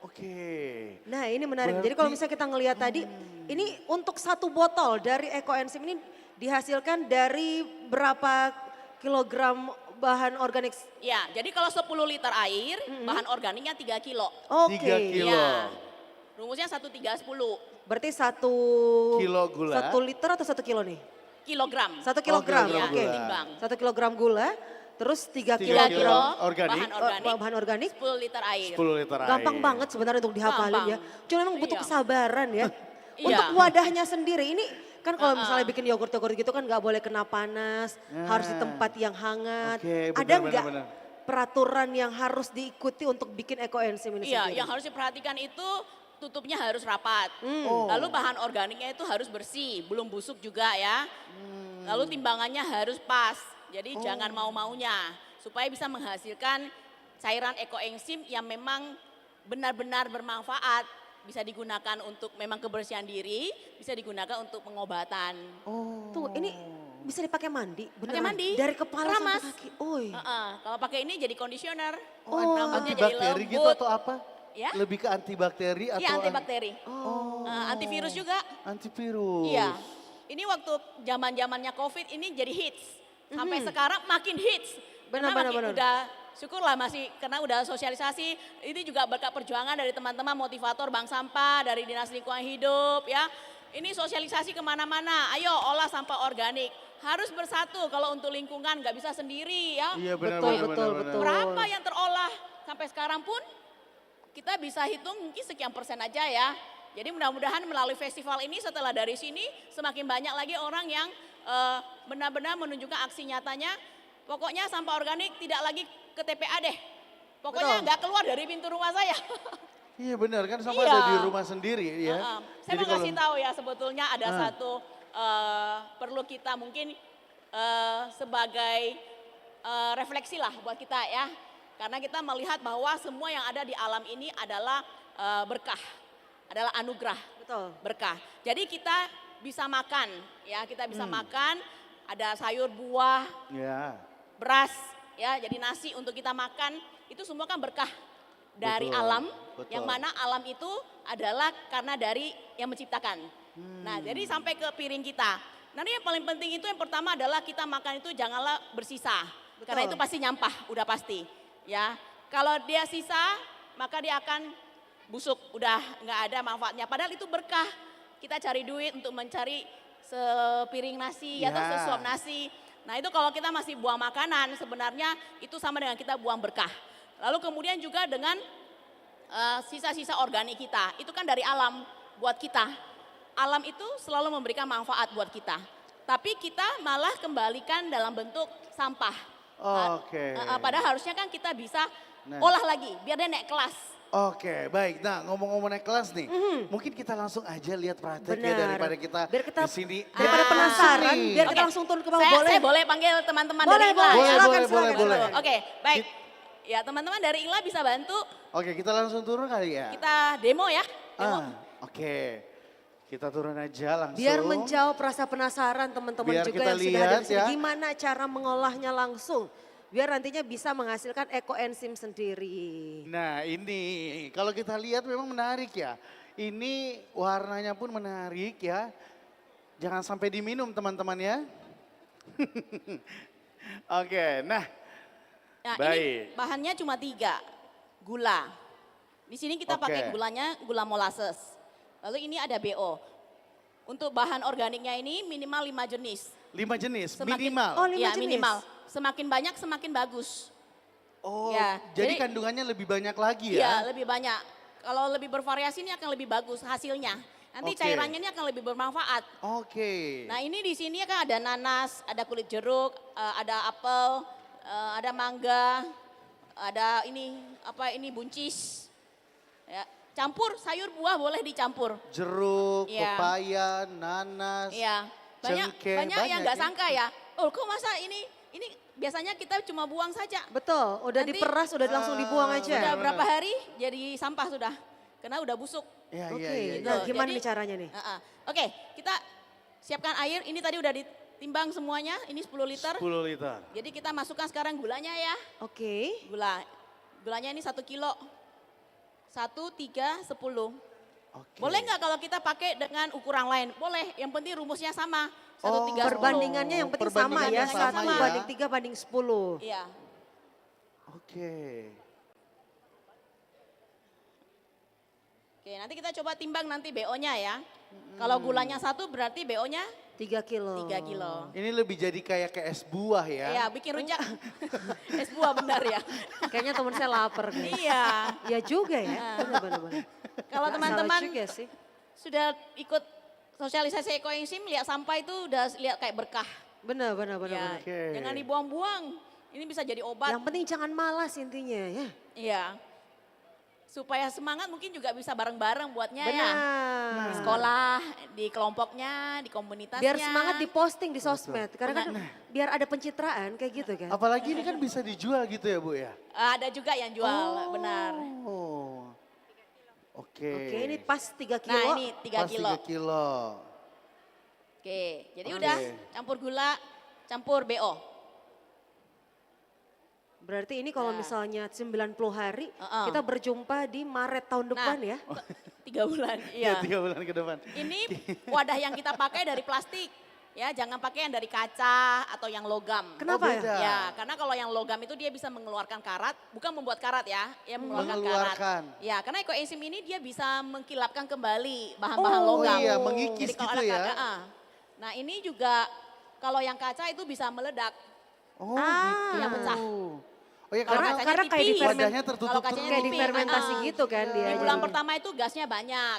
Oke. Nah ini menarik, jadi kalau misalnya kita ngelihat tadi, ini untuk 1 botol dari ekoenzim ini dihasilkan dari berapa kilogram bahan organik? Ya, jadi kalau 10 liter air, bahan organiknya 3 kilo. Oke. 3 kilo. Ya. Rumusnya 1, 3, 10. Berarti 1 Kilo gula. 1 liter atau 1 kilo nih? Kilogram. 1 kilogram, kilogram oke. gula. Timbang. 1 kilogram gula, terus 3 3 kilo kilo organik. bahan organik. 10 liter air. 10 liter air. Gampang banget sebenarnya untuk dihafalin ya. Cuma memang butuh Iya. kesabaran ya. Iya. Untuk wadahnya sendiri ini kan kalau misalnya bikin yogurt-yogurt gitu kan nggak boleh kena panas, harus di tempat yang hangat. Oke, Ada nggak benar. peraturan yang harus diikuti untuk bikin ekoenzim ini Iya, sendiri? yang harus diperhatikan itu tutupnya harus rapat. Oh. Lalu bahan organiknya itu harus bersih, belum busuk juga ya. Lalu timbangannya harus pas. Jadi jangan mau-maunya supaya bisa menghasilkan cairan ekoenzim yang memang benar-benar bermanfaat. Bisa digunakan untuk memang kebersihan diri, bisa digunakan untuk pengobatan. Tuh ini bisa dipakai mandi, Pakai beneran? mandi. Dari kepala Keramas. sampai kaki. Oi. Kalau pakai ini jadi conditioner. Oh, Rambutnya jadi antibakteri gitu lembut. atau apa? Ya? Lebih ke antibakteri atau Iya, antibakteri. Oh. Antivirus juga. Antivirus. Iya. Ini waktu zaman-zamannya COVID ini jadi hits. Sampai sekarang makin hits. Karena Benar, makin benar. udah syukurlah masih karena udah sosialisasi. Ini juga berkat perjuangan dari teman-teman motivator Bank Sampah, dari Dinas Lingkungan Hidup ya. Ini sosialisasi kemana-mana, ayo olah sampah organik. Harus bersatu kalau untuk lingkungan, nggak bisa sendiri ya. Iya benar, Betul. Berapa yang terolah sampai sekarang pun kita bisa hitung mungkin sekian persen aja ya. Jadi mudah-mudahan melalui festival ini setelah dari sini semakin banyak lagi orang yang benar-benar menunjukkan aksi nyatanya. Pokoknya sampah organik tidak lagi ke TPA deh. Pokoknya nggak keluar dari pintu rumah saya. Iya benar kan sampah ada di rumah sendiri ya. Saya mau kasih tahu ya sebetulnya ada satu perlu kita mungkin sebagai refleksi lah buat kita ya. Karena kita melihat bahwa semua yang ada di alam ini adalah berkah, adalah anugerah, berkah. Jadi kita bisa makan ya, kita bisa makan, ada sayur, buah, beras ya, jadi nasi untuk kita makan, itu semua kan berkah dari alam, yang mana alam itu adalah karena dari yang menciptakan. Nah jadi sampai ke piring kita. Nanti yang paling penting itu yang pertama adalah kita makan itu janganlah bersisa. Karena itu pasti nyampah, udah pasti. Ya, kalau dia sisa maka dia akan busuk, udah nggak ada manfaatnya. Padahal itu berkah. Kita cari duit untuk mencari sepiring nasi atau sesuap nasi. Nah itu kalau kita masih buang makanan sebenarnya itu sama dengan kita buang berkah. Lalu kemudian juga dengan sisa-sisa organik kita, itu kan dari alam buat kita. Alam itu selalu memberikan manfaat buat kita. Tapi kita malah kembalikan dalam bentuk sampah. Padahal harusnya kan kita bisa olah lagi, biar dia naik kelas. Oke, baik. Nah, ngomong-ngomong naik kelas nih, mungkin kita langsung aja lihat prakteknya daripada kita di sini. Daripada penasaran, biar kita langsung turun ke bawah. Saya boleh panggil teman-teman dari ILA? Boleh. Oke, baik. Ya teman-teman dari ILA bisa bantu. Oke, kita langsung turun kali ya. Kita demo ya. Oke, kita turun aja langsung. Biar menjawab rasa penasaran teman-teman juga yang sudah ada di sini. Gimana cara mengolahnya langsung. Biar nantinya bisa menghasilkan ekoenzim sendiri. Nah ini kalau kita lihat memang menarik ya. Ini warnanya pun menarik ya. Jangan sampai diminum teman-teman ya. Oke, nah. Nah baik. ini bahannya cuma 3. Gula. Di sini kita pakai gulanya gula molasses. Lalu ini ada BO. Untuk bahan organiknya ini minimal 5 jenis. 5 jenis minimal? Oh 5 jenis? Minimal. Semakin banyak semakin bagus. Oh ya, jadi kandungannya lebih banyak lagi ya? Iya lebih banyak. Kalau lebih bervariasi ini akan lebih bagus hasilnya. Nanti cairannya ini akan lebih bermanfaat. Nah ini di sini kan ada nanas, ada kulit jeruk, ada apel, ada mangga, ada ini buncis. Ya, campur sayur buah boleh dicampur. Jeruk, pepaya, nanas, cengkeh. Banyak yang nggak sangka ya. Oh kok masa ini biasanya kita cuma buang saja. Betul, udah nanti, diperas, udah langsung dibuang aja. Udah berapa hari jadi sampah sudah, karena udah busuk. Nah gimana nih caranya nih? Oke, kita siapkan air, ini tadi udah ditimbang semuanya, ini 10 liter. 10 liter. Jadi kita masukkan sekarang gulanya ya. Gulanya ini 1 kilo. 1, 3, 10. Boleh nggak kalau kita pakai dengan ukuran lain? Boleh, yang penting rumusnya sama. 1, 3, 10. Perbandingannya yang penting sama ya, 1 banding 3 banding 10. Iya. Oke, nanti kita coba timbang nanti BO-nya ya. Kalau gulanya 1 berarti BO-nya 3 kilo. 3 kilo. Ini lebih jadi kayak es buah ya? Iya, bikin rujak. Es buah benar ya. Kayaknya teman saya lapar nih. Iya. Iya juga ya. Benar-benar. Kalau teman-teman sudah ikut sosialisasi ekoenzim, lihat sampah itu udah lihat kayak berkah. Benar. Jangan dibuang-buang. Ini bisa jadi obat. Yang penting jangan malas intinya ya. Iya. Supaya semangat mungkin juga bisa bareng-bareng buatnya ya. Benar. Di sekolah, di kelompoknya, di komunitasnya. Biar semangat diposting di sosmed. Karena kan biar ada pencitraan kayak gitu kan. Apalagi ini kan bisa dijual gitu ya Bu ya? Ada juga yang jual, benar. Oke, ini pas 3 kilo. Nah ini 3 kilo. Pas 3 kilo. Oke, jadi udah campur gula, campur BO. Berarti ini kalau misalnya 90 hari kita berjumpa di Maret tahun depan ya. 3 bulan, iya. 3 bulan ke depan. Ini wadah yang kita pakai dari plastik. Ya, jangan pakai yang dari kaca atau yang logam. Kenapa ya? beda. Ya, karena kalau yang logam itu dia bisa mengeluarkan karat, bukan membuat karat ya, ya mengeluarkan Mengeluarkan. karat. Ya, karena ekoenzim ini dia bisa mengkilapkan kembali bahan-bahan Oh logam. iya, mengikis Jadi kalau gitu ada ya. karat, nah ini juga kalau yang kaca itu bisa meledak. Oh Ah, gitu. yang pecah. Oh ya Kalau karena, kacanya karena kayak tipis. wadahnya tertutup Kalau kacanya Kayak tipis, difermentasi gitu kan dia. Di bulan jadi. pertama itu gasnya banyak.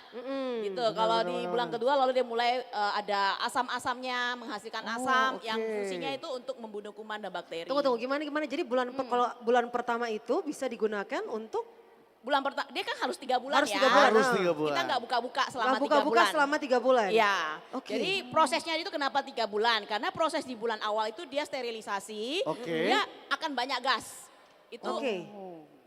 Gitu. Benar, Kalau benar, di benar, bulan benar. kedua lalu dia mulai ada asam-asamnya, menghasilkan asam oke. yang fungsinya itu untuk membunuh kuman dan bakteri. Tunggu gimana? Jadi kalau bulan pertama itu bisa digunakan untuk Bulan pertama dia kan harus 3 bulan Harus ya. 3 bulan, Harus 3 bulan. Kita nggak buka-buka selama 3 buka-buka bulan. selama 3 bulan. Iya. Oke. Jadi prosesnya itu kenapa 3 bulan? Karena proses di bulan awal itu dia sterilisasi, Oke. dia akan banyak gas. Itu Oke.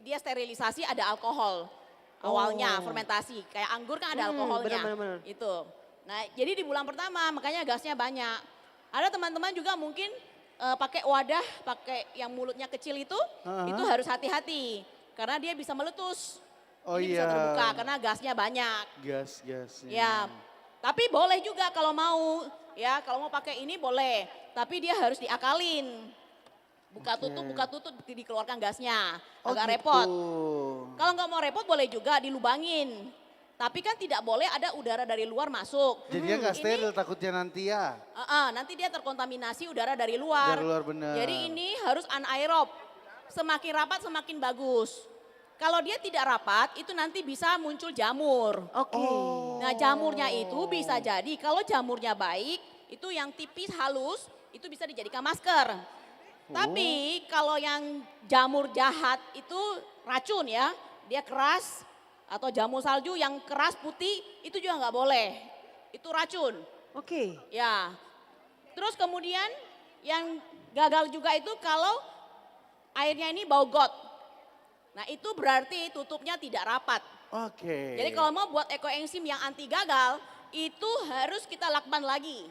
dia sterilisasi ada alkohol awalnya fermentasi. Kayak anggur kan ada alkoholnya. benar. Itu. Nah, jadi di bulan pertama makanya gasnya banyak. Ada teman-teman juga mungkin pakai wadah, pakai yang mulutnya kecil itu harus hati-hati karena dia bisa meletus. Oh Ini iya. bisa terbuka karena gasnya banyak. Gas-gasnya. Ya, tapi boleh juga kalau mau, ya kalau mau pakai ini boleh, tapi dia harus diakalin. Buka tutup dikeluarkan gasnya, Oh agak gitu. repot. Kalau nggak mau repot boleh juga dilubangin. Tapi kan tidak boleh ada udara dari luar masuk. Jadinya nggak Ini, steril takutnya nanti ya. nanti dia terkontaminasi udara dari luar. Dari luar benar. Jadi ini harus anaerob. Semakin rapat semakin bagus. Kalau dia tidak rapat itu nanti bisa muncul jamur. Oke. Nah jamurnya itu bisa jadi kalau jamurnya baik itu yang tipis halus itu bisa dijadikan masker. Tapi kalau yang jamur jahat itu racun ya, dia keras atau jamur salju yang keras putih itu juga nggak boleh. Itu racun. Oke. Ya. Terus kemudian yang gagal juga itu kalau airnya ini bau got. Nah itu berarti tutupnya tidak rapat. Oke. Jadi kalau mau buat ekoenzim yang anti gagal itu harus kita lakban lagi.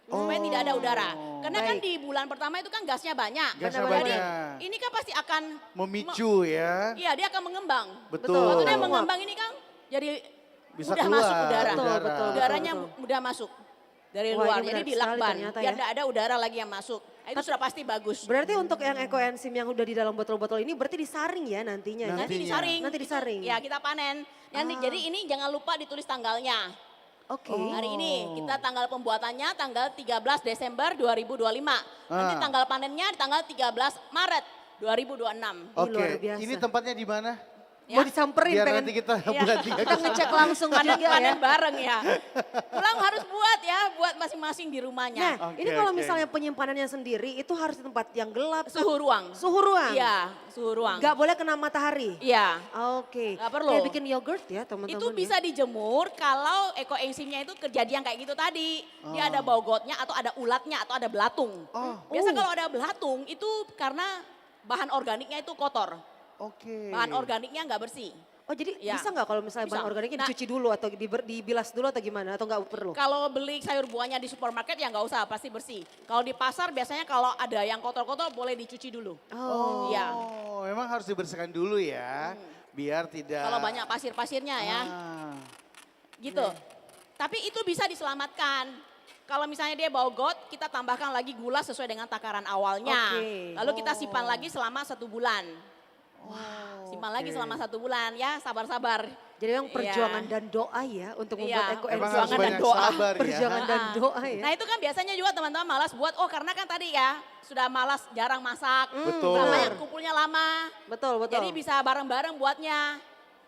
Supaya tidak ada udara. Karena kan di bulan pertama itu kan gasnya banyak. Gasnya Jadi banyak. ini kan pasti akan Memicu ya. Iya dia akan mengembang. Betul. Waktu dia mengembang ini kan jadi Bisa mudah keluar masuk udara. udara. Udaranya mudah masuk dari Wah, luar. ini Jadi menarik sekali dilakban ternyata biar ya. tidak ada udara lagi yang masuk. Nah, itu sudah pasti bagus. Berarti untuk yang ekoenzim yang udah di dalam botol-botol ini berarti disaring ya nantinya. ya? Nanti disaring. Nanti disaring. Ya kita panen. Jadi ini jangan lupa ditulis tanggalnya. Oke. Hari ini kita tanggal pembuatannya tanggal 13 Desember 2025. Nanti tanggal panennya di tanggal 13 Maret 2026. Oke, luar biasa. ini tempatnya di mana? Mau disamperin Biar pengen. nanti kita Iya. bulan 3 Kita ngecek langsung juga ya. Panen bareng ya. Pulang harus buat ya, buat masing-masing di rumahnya. Nah, ini kalau misalnya penyimpanannya sendiri itu harus di tempat yang gelap. Suhu ruang. Suhu ruang. Iya, suhu ruang. Gak boleh kena matahari. Iya. Oke. Nggak perlu. Kayak bikin yogurt ya teman-teman. Itu ya. bisa dijemur kalau ekoenzimnya itu kejadian kayak gitu tadi. Dia ada baugotnya atau ada ulatnya atau ada belatung. Biasa kalau ada belatung itu karena bahan organiknya itu kotor. Oke. Bahan organiknya nggak bersih. Oh jadi Ya. bisa nggak kalau misalnya bahan Bisa. organiknya Nah, dicuci dulu atau dibilas dulu atau gimana atau nggak perlu? Kalau beli sayur buahnya di supermarket ya nggak usah, pasti bersih. Kalau di pasar biasanya kalau ada yang kotor-kotor boleh dicuci dulu. Oh, Iya. memang harus dibersihkan dulu ya. Biar tidak. Kalau banyak pasir-pasirnya ya, Ah. gitu. Tapi itu bisa diselamatkan. Kalau misalnya dia bau got, kita tambahkan lagi gula sesuai dengan takaran awalnya. Oke. Lalu kita simpan lagi selama 1 bulan. Simpan lagi selama 1 bulan ya, sabar-sabar. Jadi yang perjuangan dan doa ya untuk membuat Iya, ekoenzim. Emang harus banyak sabar ya. Perjuangan dan doa ya. Nah itu kan biasanya juga teman-teman malas buat, karena kan tadi ya sudah malas jarang masak. Betul. Sama yang kumpulnya lama. Betul. Jadi bisa bareng-bareng buatnya.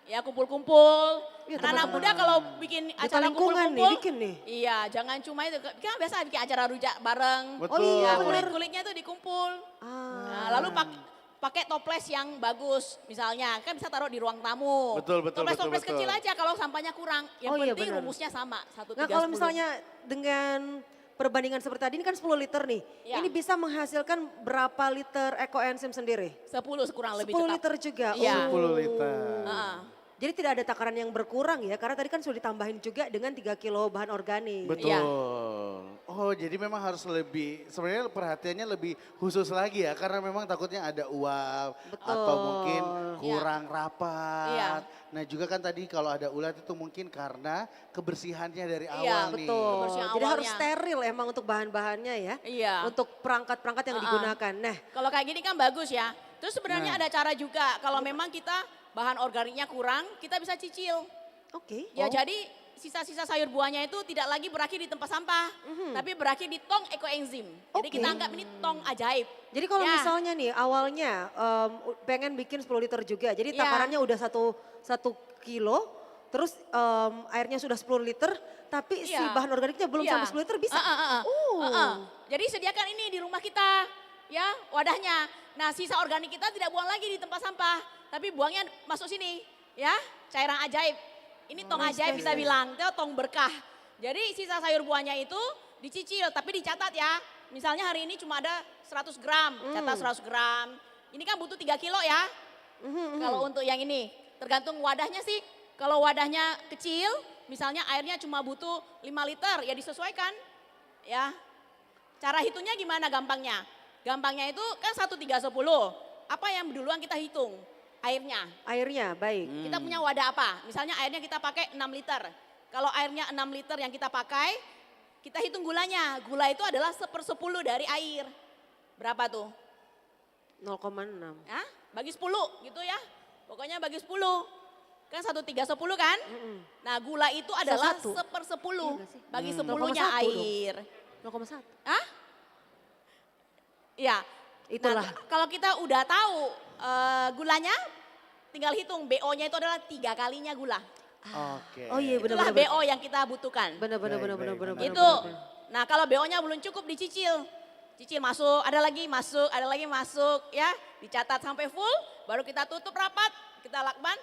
Ya kumpul-kumpul. Iya, Anak teman-teman. muda kalau bikin Duta acara lingkungan nih, kumpul-kumpul. bikin nih. Iya jangan cuma itu. Kan biasa bikin acara rujak bareng. Betul. Oh iya, benar. Kulit-kulitnya itu dikumpul. Ah. Nah, lalu pakai toples yang bagus misalnya. Kan bisa taruh di ruang tamu. Betul, betul, Toples-toples betul, kecil betul. aja kalau sampahnya kurang. Yang Oh iya, penting benar. rumusnya sama. 1, Nah 3, kalau 10. misalnya dengan perbandingan seperti tadi ini kan 10 liter nih. Ya. Ini bisa menghasilkan berapa liter ekoenzim sendiri? 10 kurang lebih 10 tetap. liter juga. Iya. 10 liter. Heeh. Jadi tidak ada takaran yang berkurang ya, karena tadi kan sudah ditambahin juga dengan 3 kilo bahan organik. Betul. Iya. Oh Oh, jadi memang harus lebih, sebenarnya perhatiannya lebih khusus lagi ya, karena memang takutnya ada uap atau mungkin kurang rapat. Iya. Nah juga kan tadi kalau ada ulat itu mungkin karena kebersihannya dari Iya, awal nih. Betul. Kebersihan Jadi harus awalnya. steril emang untuk bahan-bahannya ya. Iya. Untuk perangkat-perangkat yang digunakan. Nah, Kalau kayak gini kan bagus ya. Terus sebenarnya Nah. ada cara juga kalau memang kita bahan organiknya kurang, kita bisa cicil. Oke. Ya jadi sisa-sisa sayur buahnya itu tidak lagi berakhir di tempat sampah, tapi berakhir di tong ekoenzim. Jadi kita anggap ini tong ajaib. Jadi kalau Ya. misalnya nih awalnya pengen bikin 10 liter juga, jadi Iya. takarannya udah satu kilo, terus airnya sudah 10 liter, tapi si Iya. bahan organiknya belum Iya. sampai 10 liter bisa? Jadi sediakan ini di rumah kita, ya wadahnya. Nah sisa organik kita tidak buang lagi di tempat sampah, tapi buangnya masuk sini, ya cairan ajaib. Ini tong ajaib bisa bilang, itu tong berkah. Jadi sisa sayur buahnya itu dicicil, tapi dicatat ya. Misalnya hari ini cuma ada 100 gram, catat 100 gram. Ini kan butuh 3 kilo ya. Kalau untuk yang ini, tergantung wadahnya sih. Kalau wadahnya kecil, misalnya airnya cuma butuh 5 liter, ya disesuaikan. Ya, cara hitungnya gimana gampangnya? Gampangnya itu kan 1/3/10. Apa yang duluan kita hitung? Airnya. Airnya, baik. Kita punya wadah apa? Misalnya airnya kita pakai 6 liter. Kalau airnya 6 liter yang kita pakai, kita hitung gulanya. Gula itu adalah 1/10 dari air. Berapa tuh? 0,6. Ya, bagi 10 gitu ya. Pokoknya bagi 10. Kan 1/3/10 kan? Nah gula itu adalah 1/10. Bagi 10-nya air. 0,1. Hah? Iya. Itulah. Nah, kalau kita udah tahu gulanya, tinggal hitung BO-nya itu adalah 3 kalinya gula. Oke. Oh iya Itulah benar-benar. BO yang kita butuhkan. Benar-benar. Itu. Nah kalau BO-nya belum cukup dicicil. Cicil masuk, ada lagi masuk ya. Dicatat sampai full, baru kita tutup rapat, kita lakban.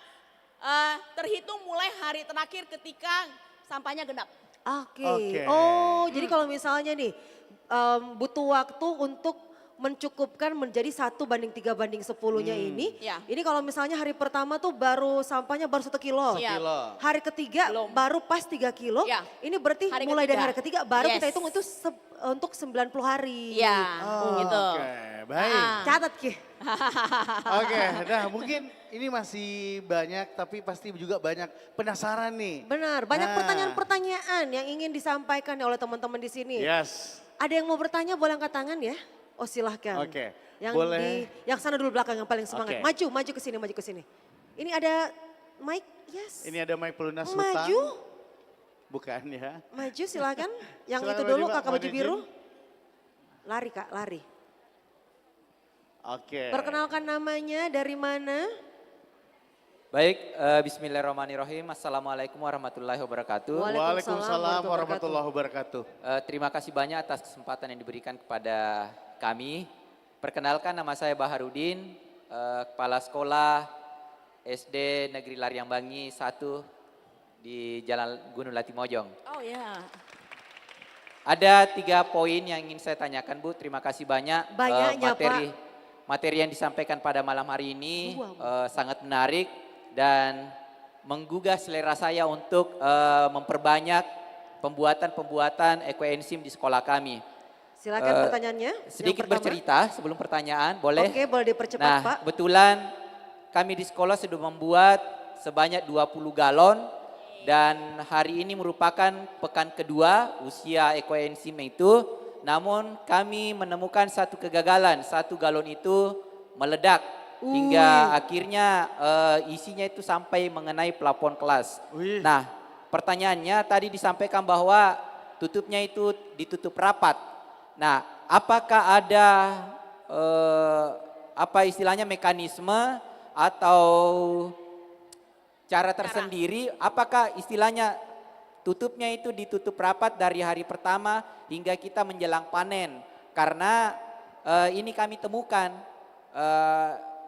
Terhitung mulai hari terakhir ketika sampahnya genap. Oke. Oh, jadi kalau misalnya nih butuh waktu untuk mencukupkan menjadi 1/3/10-nya ini. Iya. Ini kalau misalnya hari pertama tuh baru sampahnya baru 1 kilo. Siap. Hari ketiga baru pas 3 kilo. Iya. Ini berarti Hari mulai dari ketiga. hari ketiga baru Yes. kita hitung itu untuk 90 hari. Iya, gitu. Oke, baik. Catat Ki. Oke, nah mungkin ini masih banyak tapi pasti juga banyak penasaran nih. Benar, banyak Nah. pertanyaan-pertanyaan yang ingin disampaikan oleh teman-teman di sini. Yes. Ada yang mau bertanya boleh angkat tangan ya? Oh silahkan. Oke, Yang boleh. yang sana dulu belakang yang paling semangat. Oke. Maju ke sini. Ini ada mic, yes. Ini ada mic pelunas hutang. Maju, Bukan ya. maju silakan. Yang Silakan itu maju, dulu Pak. kakak Mohon baju izin. biru. Lari kak, lari. Oke. Perkenalkan namanya, dari mana? Baik, bismillahirrahmanirrahim. Assalamualaikum warahmatullahi wabarakatuh. Waalaikumsalam warahmatullahi wabarakatuh. Terima kasih banyak atas kesempatan yang diberikan kepada kami. Perkenalkan nama saya Baharudin, Kepala Sekolah SD Negeri Lariangbangi 1 di Jalan Gunung Latimojong. Oh ya. Ada 3 poin yang ingin saya tanyakan Bu, terima kasih banyak. Banyaknya, materi yang disampaikan pada malam hari ini sangat menarik dan menggugah selera saya untuk memperbanyak pembuatan ekoenzim di sekolah kami. Silakan pertanyaannya. Sedikit bercerita sebelum pertanyaan, boleh? Oke, boleh dipercepat Nah, Pak. kebetulan kami di sekolah sudah membuat sebanyak 20 galon dan hari ini merupakan pekan kedua usia ekoenzim itu. Namun kami menemukan satu kegagalan, 1 galon itu meledak hingga akhirnya isinya itu sampai mengenai plafon kelas. Nah, pertanyaannya tadi disampaikan bahwa tutupnya itu ditutup rapat. Nah, apakah ada apa istilahnya mekanisme atau cara tersendiri? Apakah istilahnya tutupnya itu ditutup rapat dari hari pertama hingga kita menjelang panen? Karena ini kami temukan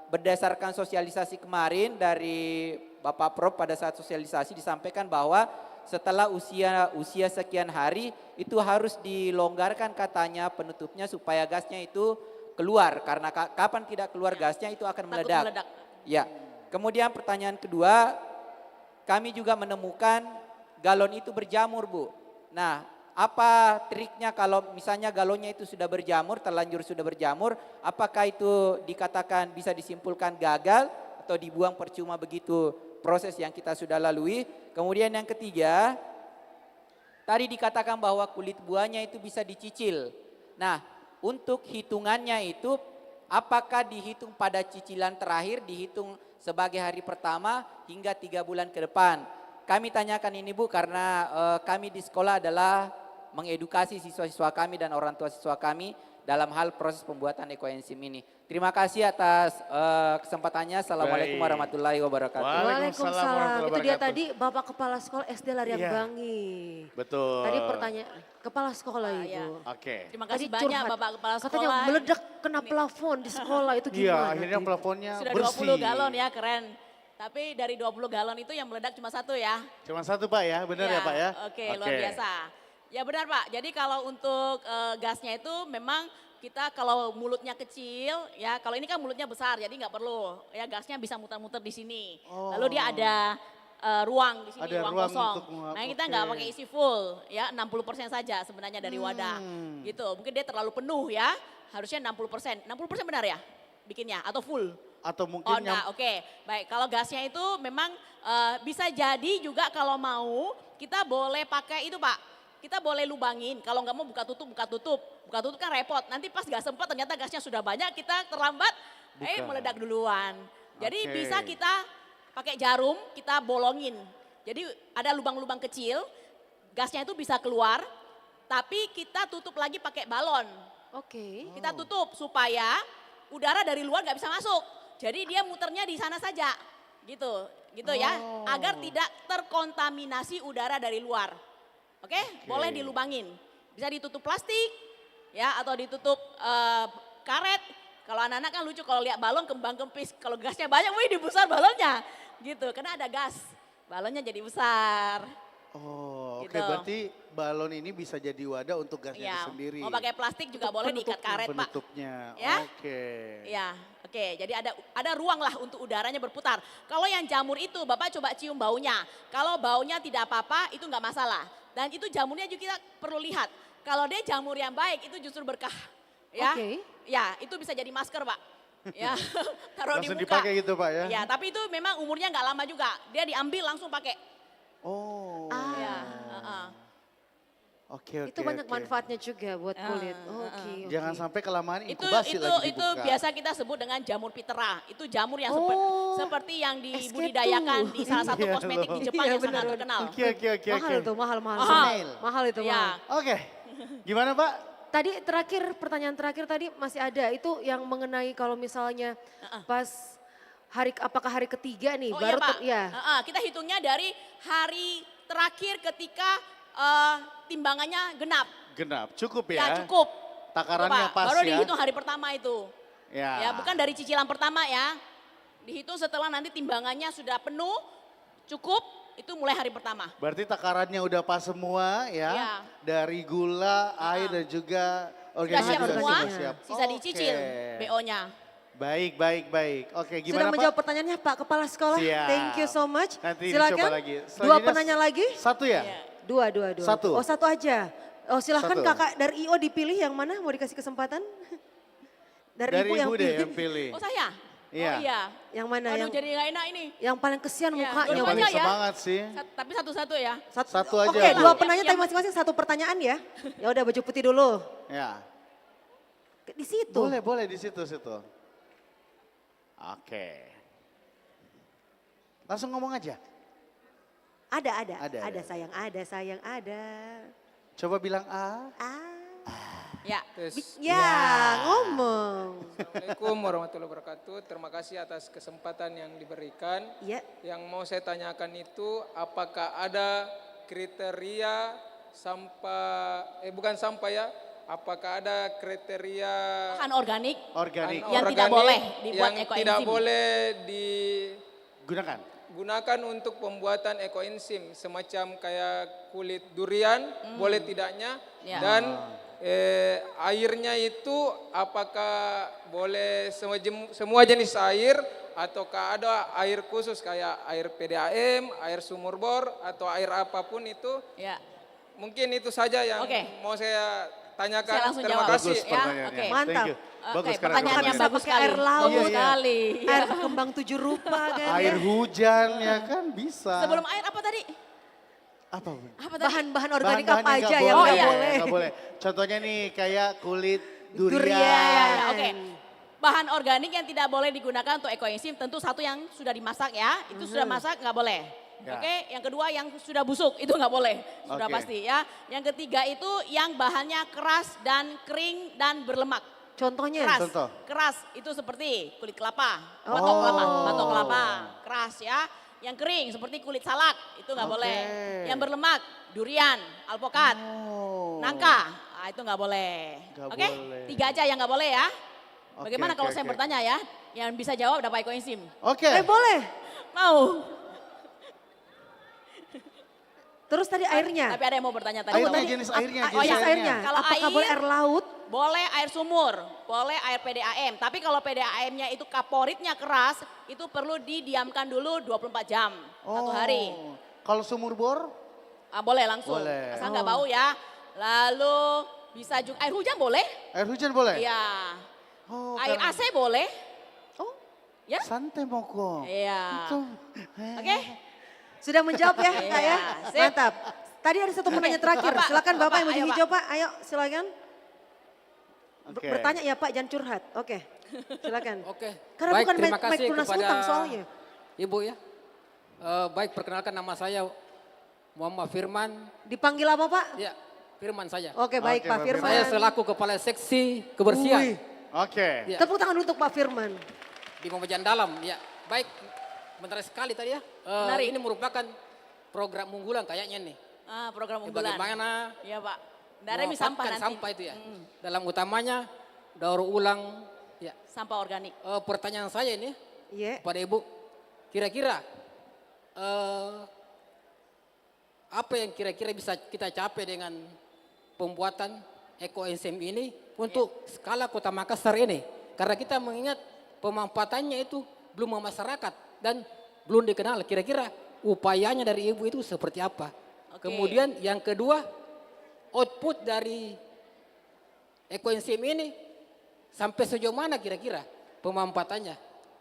berdasarkan sosialisasi kemarin dari Bapak Prof pada saat sosialisasi disampaikan bahwa setelah usia sekian hari itu harus dilonggarkan katanya penutupnya supaya gasnya itu keluar, karena kapan tidak keluar gasnya itu akan meledak. Ya. Kemudian pertanyaan kedua, kami juga menemukan galon itu berjamur Bu. Nah, apa triknya kalau misalnya galonnya itu sudah berjamur, terlanjur sudah berjamur, apakah itu dikatakan bisa disimpulkan gagal atau dibuang percuma begitu proses yang kita sudah lalui. Kemudian yang ketiga, tadi dikatakan bahwa kulit buahnya itu bisa dicicil. Nah, untuk hitungannya itu apakah dihitung pada cicilan terakhir, dihitung sebagai hari pertama hingga 3 bulan ke depan. Kami tanyakan ini Bu karena kami di sekolah adalah mengedukasi siswa-siswa kami dan orang tua siswa kami dalam hal proses pembuatan ekoenzim ini. Terima kasih atas kesempatannya. Assalamualaikum warahmatullahi wabarakatuh. Waalaikumsalam. Itu dia tadi Bapak Kepala Sekolah SD Lariang Iya. Bangi. Betul. Tadi pertanyaan Kepala Sekolah Ibu. ya. Oke. Terima Tadi kasih banyak curhat. Bapak Kepala Sekolah. Katanya meledak kena plafon di sekolah itu Iya, gimana? akhirnya tuh? plafonnya Sudah bersih. 20 galon ya, keren. Tapi dari 20 galon itu yang meledak cuma 1 ya. Cuma 1 Pak ya, benar ya Pak ya? Oke, luar biasa. Ya benar Pak, jadi kalau untuk gasnya itu memang kita kalau mulutnya kecil, ya kalau ini kan mulutnya besar jadi nggak perlu, ya gasnya bisa muter-muter di sini. Lalu dia ada ruang di sini, Ada ruang ruang kosong. untuk Nah kita nggak pakai isi full, ya 60% saja sebenarnya dari wadah. Gitu, mungkin dia terlalu penuh ya, harusnya 60%. 60% benar ya bikinnya atau full? Atau mungkin Oh enggak, oke. Baik, kalau gasnya itu memang bisa jadi juga kalau mau kita boleh pakai itu Pak. Kita boleh lubangin, kalau nggak mau buka tutup. Buka tutup kan repot, nanti pas nggak sempat ternyata gasnya sudah banyak, kita terlambat, meledak duluan. Jadi Oke. bisa kita pakai jarum, kita bolongin. Jadi ada lubang-lubang kecil, gasnya itu bisa keluar, tapi kita tutup lagi pakai balon. Oke. Kita tutup supaya udara dari luar nggak bisa masuk. Jadi dia muternya di sana saja, gitu ya, agar tidak terkontaminasi udara dari luar. Oke, boleh dilubangin, bisa ditutup plastik, ya atau ditutup karet. Kalau anak-anak kan lucu kalau lihat balon kembang kempis, kalau gasnya banyak, wih dibesar balonnya, gitu. Karena ada gas, balonnya jadi besar. Oh, oke Gitu. berarti balon ini bisa jadi wadah untuk gasnya Ya, itu sendiri. mau pakai plastik juga boleh diikat karet Pak. Penutupnya, Ya. oke. Ya, oke. Jadi ada ruang lah untuk udaranya berputar. Kalau yang jamur itu, Bapak coba cium baunya. Kalau baunya tidak apa-apa, itu nggak masalah. Dan itu jamurnya juga kita perlu lihat. Kalau dia jamur yang baik, itu justru berkah. Ya, Oke. ya itu bisa jadi masker Pak. Ya, taruh di Langsung muka. dipakai gitu Pak ya? Ya, tapi itu memang umurnya nggak lama juga. Dia diambil langsung pakai. Oh. Ya, Oke, oke. Itu banyak oke. manfaatnya juga buat kulit. Oke. Jangan sampai kelamaan Itu inkubasi lagi itu dibuka. biasa kita sebut dengan jamur pitera. Itu jamur yang seperti yang esketu. dibudidayakan di salah satu Iya kosmetik loh. di Jepang Iya, yang sangat benar. terkenal. Oke, oke, oke. Mahal oke. tuh, mahal. Mahal. Mahal itu, Iya. mahal. Oke, gimana Pak? Tadi terakhir, pertanyaan terakhir tadi masih ada. Itu yang mengenai kalau misalnya pas apakah hari ketiga nih, Oh baru iya Pak, kita hitungnya dari hari terakhir ketika timbangannya genap. Genap, cukup Ya ya? cukup. Takarannya Itu, Pak. pas Baru ya? dihitung hari pertama itu. Ya. Ya bukan dari cicilan pertama ya. Dihitung setelah nanti timbangannya sudah penuh, cukup, itu mulai hari pertama. Berarti takarannya udah pas semua ya? Iya. Dari gula, air dan juga Sudah organisasi siap juga semua, sudah siap. sisa dicicil Oke. BO-nya. Baik, baik, baik. Oke, Sudah gimana menjawab Pak? pertanyaannya Pak Kepala Sekolah. Siap. Thank you so much. Nanti Silakan. dicoba lagi. Dua Selanjutnya penanya lagi. Satu ya? Dua. Satu. Oh satu aja. Oh silahkan Satu. kakak dari IO dipilih yang mana mau dikasih kesempatan? Dari ibu ibu deh yang pilih. Oh saya? Iya. Oh iya. Yang mana? Aduh yang jadi nggak enak ini. yang paling kesian Iya, mukanya. Yang paling semangat sih. Tapi satu-satu ya. Satu aja. Oke, Bu. dua penanya tapi masing-masing satu pertanyaan ya. Ya udah baju putih dulu. Ya. Di situ. Boleh, boleh di situ. Oke. Langsung ngomong aja. Ada sayang, ada. Coba bilang A. Ya. Ya, ngomong. Assalamualaikum warahmatullahi wabarakatuh. Terima kasih atas kesempatan yang diberikan. Iya. Yang mau saya tanyakan itu apakah ada kriteria bukan sampah ya. Apakah ada kriteria Bahan organik. Organik. Yang tidak boleh dibuat yang ekoenzim. tidak boleh Gunakan untuk pembuatan ekoenzim semacam kayak kulit durian boleh tidaknya Ya. dan airnya itu apakah boleh semua jenis air ataukah ada air khusus kayak air PDAM, air sumur bor atau air apapun itu Ya. mungkin itu saja yang mau saya tanyakan. Saya langsung Terima jawab. kasih. Bagus pertanyaannya. Mantap. Thank you. Bagus karena pertanyaannya jawabannya. bagus Pakai air sekali. laut. Bagus sekali. Air kembang 7 rupa kan Air ya. hujan ya kan bisa. Sebelum air apa tadi? Apa? Bun? Apa tadi? Bahan-bahan organik Bahan-bahan apa aja nggak yang boleh, nggak boleh. nggak boleh. Contohnya nih kayak kulit durian. Durian. Oke. Bahan organik yang tidak boleh digunakan untuk ekoenzim tentu satu yang sudah dimasak ya. Itu sudah masak nggak boleh. Ya. Oke, yang kedua yang sudah busuk itu nggak boleh, sudah Oke. pasti ya. Yang ketiga itu yang bahannya keras dan kering dan berlemak. Contohnya? Keras, Contoh. keras itu seperti kulit kelapa, Oh. batok kelapa, keras ya. Yang kering seperti kulit salak itu nggak Oke. boleh. Yang berlemak durian, alpukat, nangka, itu nggak boleh. Nggak Oke, boleh. 3 aja yang nggak boleh ya. Oke, Bagaimana oke, kalau saya oke. bertanya ya? Yang bisa jawab dapat ekoenzim. Oke. Boleh. Mau? Terus tadi airnya? Tapi ada yang mau bertanya tadi. Airnya, Tahu? jenis airnya, Oh jenis ya, airnya. kalau Apakah boleh air laut? Boleh air sumur, boleh air PDAM. Tapi kalau PDAM-nya itu kaporitnya keras, itu perlu didiamkan dulu 24 jam, 1 hari. Kalau sumur bor? Boleh langsung, Boleh. asal nggak bau ya. Lalu bisa juga, air hujan boleh? Air hujan boleh? Iya. Oh, Air karena- AC boleh? Ya? Santai moko. Iya. Itu. Oke? Sudah menjawab ya Kak ya? Iya, sip. Mantap. Tadi ada satu pertanyaan terakhir. Bapak, Silakan Bapak yang Bapak, baju ayo, hijau Pak. Ayo silakan. Oke. Bertanya ya Pak, jangan curhat. Oke. Silakan. Oke. Karena Baik, bukan terima mic kasih lunas kepada utang soalnya. Ibu ya. Baik, perkenalkan nama saya Muhammad Firman. Dipanggil apa Pak? Ya, Firman saja. Oke baik Pak Firman. Saya selaku Kepala Seksi Kebersihan. Wih. Oke. Ya. Tepuk tangan untuk Pak Firman. Di Muhammadiyah Dalam. Ya, baik. Menarik sekali tadi ya. Menarik. Ini merupakan program unggulan kayaknya nih. Program Ya, unggulan. bagaimana Iya Pak. Dari sampah memanfaatkan nanti. sampah itu ya. Dalam utamanya daur ulang. Ya. Sampah organik. Pertanyaan saya ini Iya. kepada Ibu, kira-kira apa yang kira-kira bisa kita capai dengan pembuatan ekoenzim ini untuk skala Kota Makassar ini? Karena kita mengingat pemanfaatannya itu belum memasyarakat dan belum dikenal. Kira-kira upayanya dari Ibu itu seperti apa? Kemudian yang kedua, output dari ekoenzim ini sampai sejauh mana kira-kira pemanfaatannya?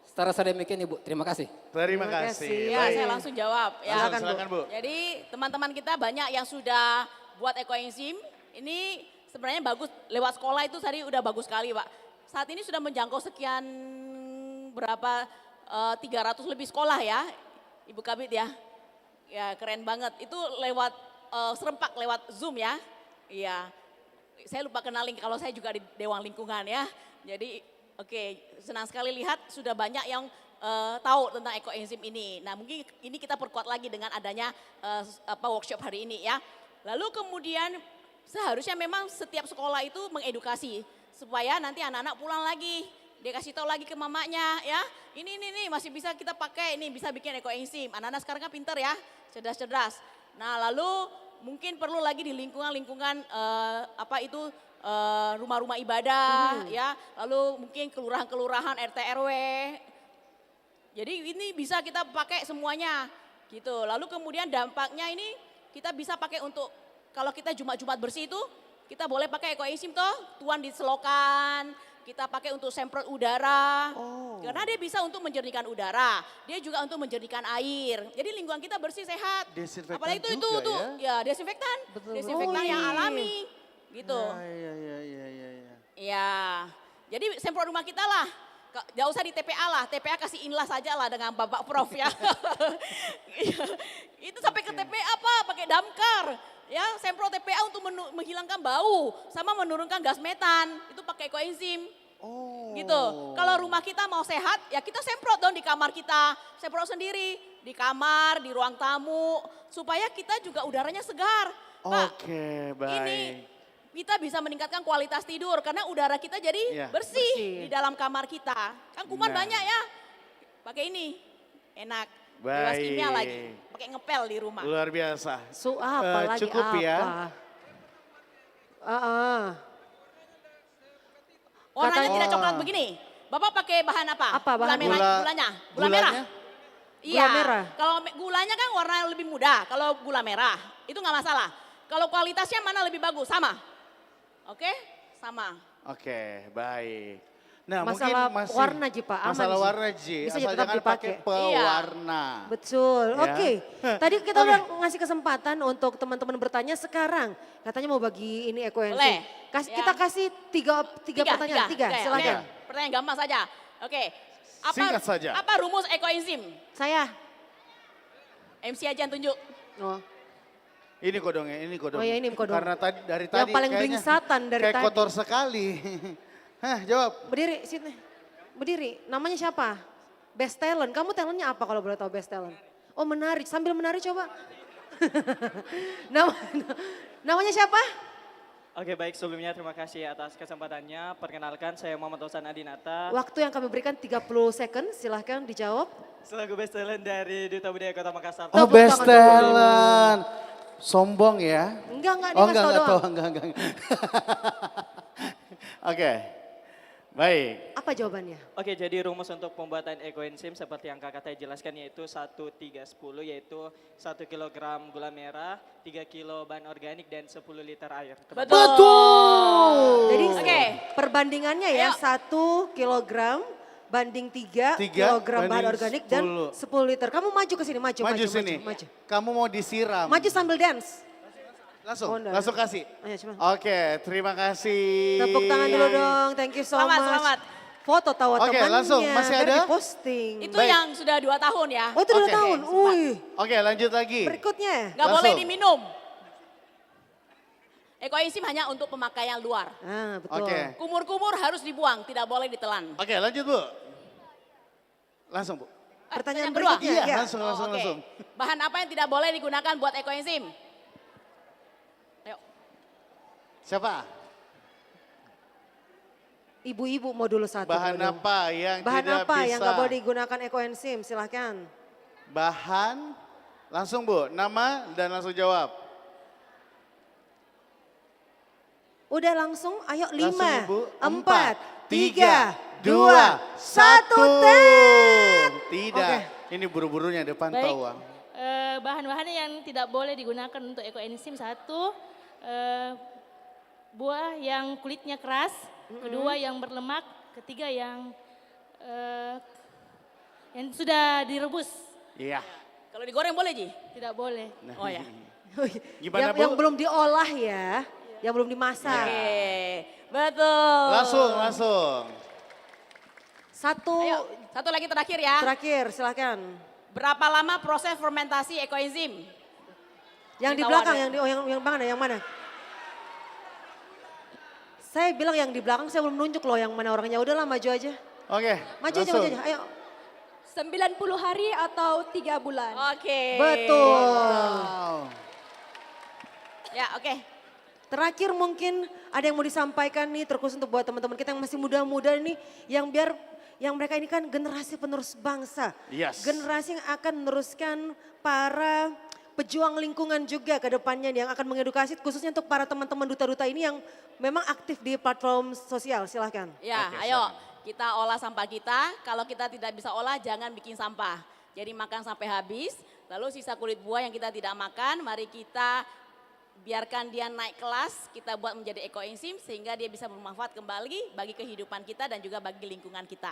Secara saya demikian Ibu, terima kasih. Terima kasih. Ya, Baik. saya langsung jawab ya. Silakan, Bu. Jadi teman-teman kita banyak yang sudah buat ekoenzim. Ini sebenarnya bagus, lewat sekolah itu tadi udah bagus sekali Pak. Saat ini sudah menjangkau sekian berapa 300 lebih sekolah ya, Ibu Kabit ya. Ya keren banget, itu lewat serempak, lewat Zoom ya. Iya, saya lupa kenalin kalau saya juga di Dewan Lingkungan ya. Jadi oke, senang sekali lihat sudah banyak yang tahu tentang ekoenzim ini. Nah mungkin ini kita perkuat lagi dengan adanya workshop hari ini ya. Lalu kemudian seharusnya memang setiap sekolah itu mengedukasi supaya nanti anak-anak pulang lagi. Dia kasih tahu lagi ke mamanya ya, ini masih bisa kita pakai, ini bisa bikin ekoenzim. Anak-anak sekarang kan pinter ya, cerdas-cerdas. Nah lalu mungkin perlu lagi di lingkungan-lingkungan rumah-rumah ibadah ya, lalu mungkin kelurahan-kelurahan RT RW. Jadi ini bisa kita pakai semuanya gitu. Lalu kemudian dampaknya ini kita bisa pakai untuk kalau kita Jumat-Jumat bersih itu kita boleh pakai ekoenzim toh, tuan di selokan. Kita pakai untuk semprot udara, karena dia bisa untuk menjernihkan udara, dia juga untuk menjernihkan air. Jadi lingkungan kita bersih sehat. Desinfektan Apalagi itu juga ya desinfektan, desinfektan yang alami, gitu. Iya, jadi semprot rumah kita lah, gak usah di TPA lah, TPA kasih inlah saja lah dengan Bapak Prof ya. Itu sampai ke TPA apa, pakai damkar. Ya, semprot TPA untuk menghilangkan bau sama menurunkan gas metan, itu pakai ekoenzim. Gitu. Kalau rumah kita mau sehat, ya kita semprot dong di kamar kita, semprot sendiri di kamar, di ruang tamu, supaya kita juga udaranya segar. Pak, Oke, baik. ini kita bisa meningkatkan kualitas tidur karena udara kita jadi bersih di dalam kamar kita. Kan kuman banyak ya, pakai ini enak. Bebas kimia lagi, pakai ngepel di rumah. Luar biasa. Apa lagi cukup apa? ya. Warnanya tidak coklat begini. Bapak pakai bahan apa? Apa bahan? Gulanya? Gula merah? Iya. Gula merah? Kalau gulanya kan warna lebih muda, kalau gula merah itu nggak masalah. Kalau kualitasnya mana lebih bagus? Sama. Oke? Sama. Oke, baik. Nah, Masalah mungkin masih warna Ji Pak, aman masalah Ji. warna Ji, Bisa asal tetap jangan pakai dipakai. pewarna. Betul, Ya. oke. Tadi kita udah ngasih kesempatan untuk teman-teman bertanya, sekarang katanya mau bagi ini ekoenzim. Boleh. Kita kasih tiga pertanyaan, tiga, ya. silakan. Oke, pertanyaan gampang saja. Oke. Singkat saja. Apa rumus ekoenzim? Saya. MC aja yang tunjuk. Oh. Ini kodongnya, ini kodong. Oh ya, ini kodong. Karena dari Yang tadi paling kayaknya beringsatan dari kayak tadi. kotor sekali. Hah, jawab. Berdiri, sini. Berdiri, namanya siapa? Best talent, kamu talentnya apa kalau boleh tahu best talent? Oh menari, sambil menari coba. Namanya siapa? Oke baik, sebelumnya terima kasih atas kesempatannya. Perkenalkan saya Muhammad Osan Adinata. Waktu yang kami berikan 30 second, silahkan dijawab. Selaku best talent dari Duta Budaya Kota Makassar. Oh best talent. Sombong ya? Enggak, Oh dia kasih enggak tahu tahu, doang. enggak. Oke, baik. Apa jawabannya? Oke, jadi rumus untuk pembuatan ekoenzim seperti yang kakak tadi jelaskan yaitu 1-3-10 yaitu 1 kg gula merah, 3 kg bahan organik dan 10 liter air. Betul. Jadi Oke. perbandingannya ya 1 kilogram banding 3 kilogram bahan organik dan 10 liter. Kamu maju ke sini, maju. Maju sini. Maju. Kamu mau disiram. Maju sambil dance. Langsung, Oh, enggak. langsung kasih. Ayo, coba. Oke, terima kasih. Tepuk tangan dulu dong, thank you so Selamat, much. selamat. Foto tawa Oke, temannya. langsung, masih biar ada? Diposting. Itu yang sudah 2 tahun ya. Oh itu 2 Oke. tahun, wih. Oke, lanjut lagi. Berikutnya. Nggak boleh Langsung. diminum. Ekoenzim hanya untuk pemakaian luar. Ah, betul. Oke. Kumur-kumur harus dibuang, tidak boleh ditelan. Oke, lanjut Bu. Langsung Bu. Pertanyaan kedua? berikutnya. Iya, ya. langsung, Oh, langsung, oke. langsung. Bahan apa yang tidak boleh digunakan buat ekoenzim? Ayo. Siapa? Ibu-ibu mau dulu satu. Bahan dulu. apa yang Bahan tidak apa bisa? yang nggak boleh digunakan ekoenzim? Silahkan. Bahan, langsung Bu, nama dan langsung jawab. Udah langsung, ayo 5, Langsung, Ibu. 4, 3, 3, 2, 1, ten. Tidak, Oke. ini buru-burunya depan Baik. tahu. Bahan-bahan yang tidak boleh digunakan untuk ekoenzim, 1, buah yang kulitnya keras, kedua yang berlemak, ketiga yang sudah direbus. Iya. Kalau digoreng boleh Ji? Tidak boleh. Oh ya. Gimana Bu? Yang belum diolah ya, yang belum dimasak. Oke, betul. Langsung. Ayo, satu lagi terakhir ya. Terakhir, silahkan. Berapa lama proses fermentasi ekoenzim? Yang di Tahu belakang, ada. yang mana, yang mana? Saya bilang yang di belakang, saya belum nunjuk loh yang mana orangnya. Udahlah maju aja. Oke, Maju aja, ayo. 90 hari atau 3 bulan. Oke. Betul. Ya, oke. Terakhir mungkin ada yang mau disampaikan nih terkhusus untuk buat teman-teman kita yang masih muda-muda nih, yang mereka ini kan generasi penerus bangsa. Yes. Generasi yang akan meneruskan para pejuang lingkungan juga ke depannya yang akan mengedukasi khususnya untuk para teman-teman duta-duta ini yang memang aktif di platform sosial. Silahkan. Ya, ayo kita olah sampah kita. Kalau kita tidak bisa olah, jangan bikin sampah. Jadi makan sampai habis, lalu sisa kulit buah yang kita tidak makan, mari kita biarkan dia naik kelas, kita buat menjadi ekoenzim sehingga dia bisa bermanfaat kembali bagi kehidupan kita dan juga bagi lingkungan kita.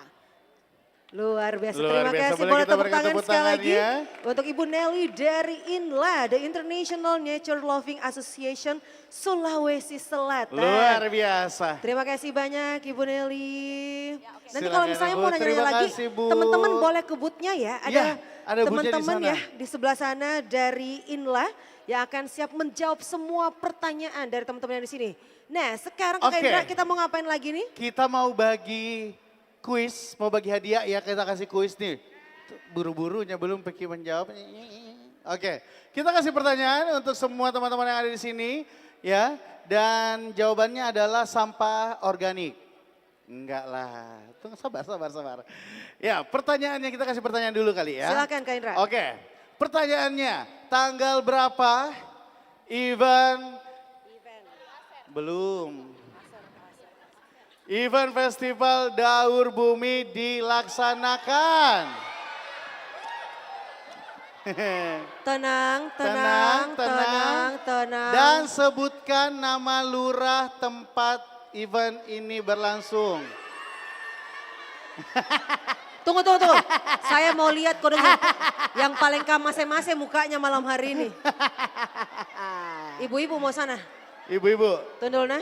Luar biasa, Luar terima biasa. kasih. Boleh Boleh kita tepuk berikan tangan tepuk sekali lagi tangannya. untuk Ibu Nelly dari INLA, The International Nature Loving Association Sulawesi Selatan. Luar biasa. Terima kasih banyak Ibu Nelly. Nanti Silakan, kalau misalnya Ibu. mau nanya Terima lagi, kasih, Bu. teman-teman boleh ke booth-nya ya. Ya, ada booth-nya di teman-teman sana. ya di sebelah sana dari INLA yang akan siap menjawab semua pertanyaan dari teman-teman yang di sini. Nah sekarang Kak Oke. Indra kita mau ngapain lagi nih? Kita mau bagi kuis, mau bagi hadiah ya, kita kasih kuis nih. Buru-burunya belum pergi menjawab. Oke, kita kasih pertanyaan untuk semua teman-teman yang ada di sini ya. Dan jawabannya adalah sampah organik. Enggak lah, tunggu sabar. Ya pertanyaannya kita kasih pertanyaan dulu kali ya. Silakan Kak Indra. Oke, pertanyaannya tanggal berapa event belum. Event Festival Daur Bumi dilaksanakan. Tenang, Tenang, tenang, tenang, tenang. Dan sebutkan nama lurah tempat event ini berlangsung. Tunggu. Saya mau lihat kode yang paling kamase-mase mukanya malam hari ini. Ibu-ibu mau sana. Ibu-ibu. Tundul nah.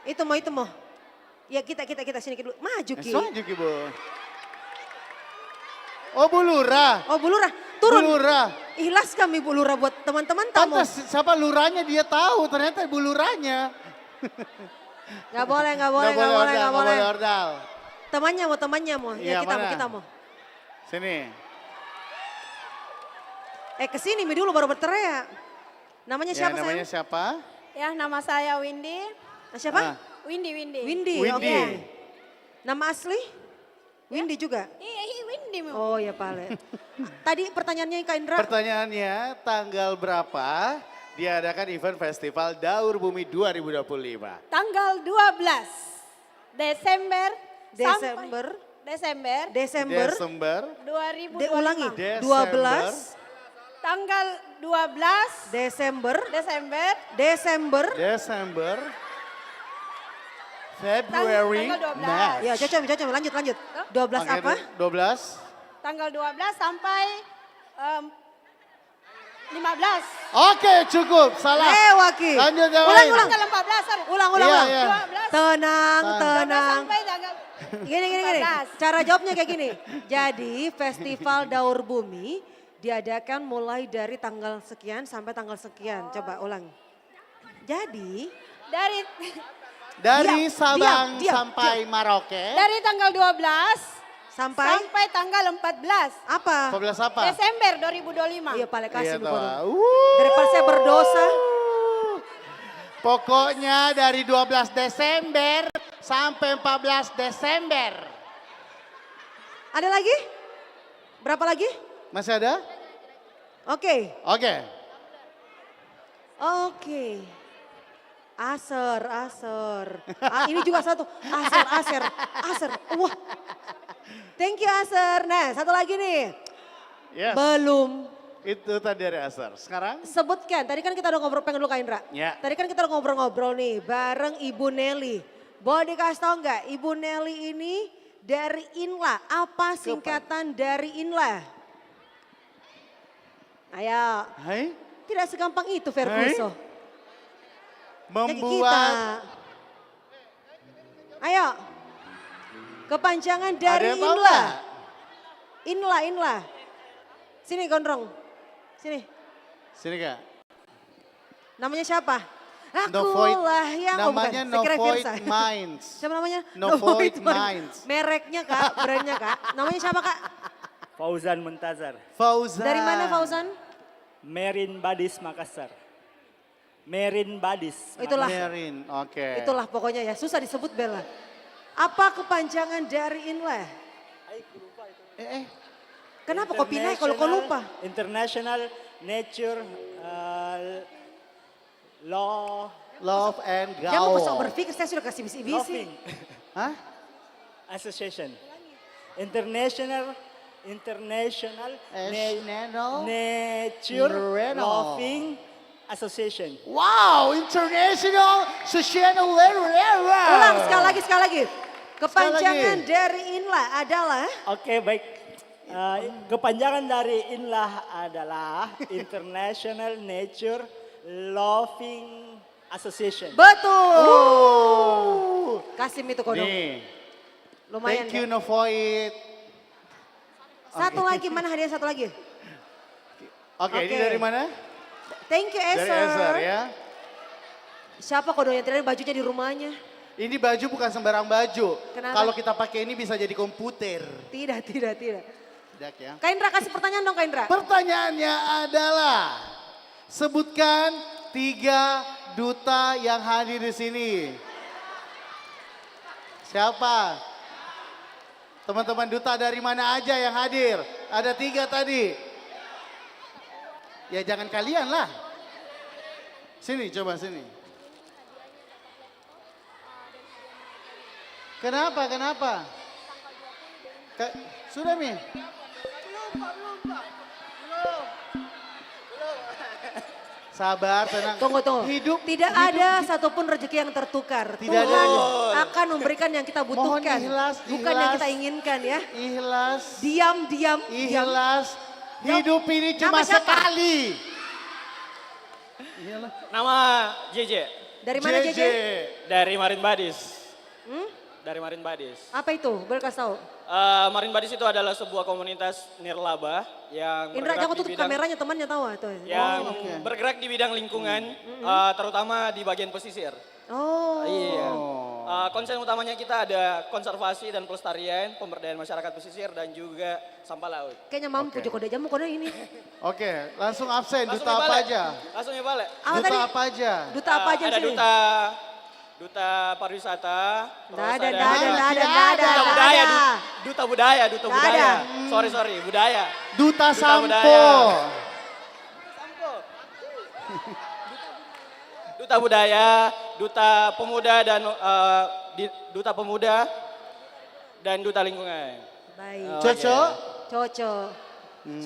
Itu mau. Ya kita sini dulu. Maju Ki. Maju Ki Bu. Oh Bu Lurah. Oh Bu Lurah, turun. Bu Lurah. Ikhlas kami Bu Lurah buat teman-teman tamu. Pantas siapa lurahnya dia tahu, ternyata Bu Lurahnya. Gak boleh. Ordal. Temannya mau. Ya Iya, kita mau. Sini. Kesini Mi dulu baru berteriak. Namanya siapa Namanya sayang? siapa? Ya, nama saya Windy. Siapa? Windy. Windy. Oke. Nama asli? Windy juga? Iya, Windy. Oh ya Pale. Tadi pertanyaannya Kak Indra. Pertanyaannya tanggal berapa diadakan event Festival Daur Bumi 2025? Tanggal 12 Desember. Desember. 2025. Ulangi. Desember. 12. Tanggal 12 Desember. February. Tanggal 12. March. Ya cocok. Lanjut. 12 Oke, apa? 12. Tanggal 12 sampai 15. Oke cukup, salah. Waki. Lanjut yang Ulang. lain. Tanggal 14, sorry. Ulang. Iya. 12. Tenang. Sampai tanggal Gini. 15. Cara jawabnya kayak gini. Jadi Festival Daur Bumi diadakan mulai dari tanggal sekian sampai tanggal sekian. Coba ulang. Jadi dari Sabang diam. sampai Maroke. Dari tanggal 12 sampai tanggal 14. Apa? 14 apa? Desember 2025. Iya, Pale kasih Iya, Bu. toh. Daripada saya berdosa. Pokoknya dari 12 Desember sampai 14 Desember. Ada lagi? Berapa lagi? Masih ada? Oke. Aser. Ini juga satu. Aser. Wah. Thank you Aser. Nah, satu lagi nih. Yes. Belum. Itu tadi dari Asar. Sekarang? Sebutkan, tadi kan kita udah ngobrol, pengen dulu Kak Indra. Ya. Tadi kan kita udah ngobrol-ngobrol nih bareng Ibu Nelly. Boleh dikasih tau nggak Ibu Nelly ini dari INLA. Apa singkatan dari INLA? Ayo. Hai? Tidak segampang itu Ferguso. Membuat. Ayo. Kepanjangan dari Ada yang tahu INLA. nggak? INLA. Sini Gondrong. Sini. Kak. Namanya siapa? No Void. Akulah yang Namanya No Void Minds. Siapa namanya? No Void Minds. Mereknya Kak, brandnya Kak. Namanya siapa Kak? Fauzan Muntazar. Dari mana Fauzan? Merin Badis Makassar. Merin Badis. Itulah. Merin, oke. Itulah pokoknya ya, susah disebut Bella. Apa kepanjangan dari INLA? Kenapa kau pindah kalau kau lupa? International Nature Love and Gaul. Jangan sok berpikir, saya sudah kasih bisi-bisi. Loving. Hah? Association. International Nature Loving Association. Wow, International Social Ulang sekali lagi. Kepanjangan dari INLA adalah? Oke, baik. Kepanjangan dari INLA adalah International Nature Loving Association. Betul. Kasih itu kodok. Nih. Lumayan Thank you ya. No Void. Satu lagi, mana hadiah satu lagi? Oke, ini dari mana? Thank you Eser. Dari Eser ya. Siapa kodok yang terakhir bajunya di rumahnya? Ini baju bukan sembarang baju. Kenapa? Kalau kita pakai ini bisa jadi komputer. Tidak. Tidak ya. Kak Indra kasih pertanyaan dong Kak Indra. Pertanyaannya adalah, sebutkan 3 duta yang hadir di sini. Siapa? Teman-teman duta dari mana aja yang hadir? Ada 3 tadi. Ya jangan kalian lah. Sini, coba sini. Kenapa? Sudah Mi? Sabar, tenang. Tunggu. Tidak ada satupun rezeki yang tertukar. Tidak Tuhan ada. akan memberikan yang kita butuhkan. Bukan yang kita inginkan ya. Ikhlas. Diam. Ikhlas. Hidup ini cuma sekali. Nama JJ. Dari mana JJ? Dari Marin Badis. Dari Marin Badis. Apa itu? Boleh kasih tahu. Marin Badis itu adalah sebuah komunitas nirlaba yang Indra bergerak jangan di tutup bidang kameranya, temannya tahu tuh. yang bergerak di bidang lingkungan, terutama di bagian pesisir. Oh. Iya. Konsen utamanya kita ada konservasi dan pelestarian, pemberdayaan masyarakat pesisir dan juga sampah laut. Kayaknya mampu Joko Jamu kode ini. Oke, langsung absen. Langsung Duta ya, apa Bale. aja? Langsung ya Bale. Duta apa aja? Duta apa aja Ada sih? duta pariwisata. Nggak ada. Duta budaya. Sorry, budaya. Duta Sampo. Duta budaya, duta pemuda dan duta lingkungan. Baik. Cocok.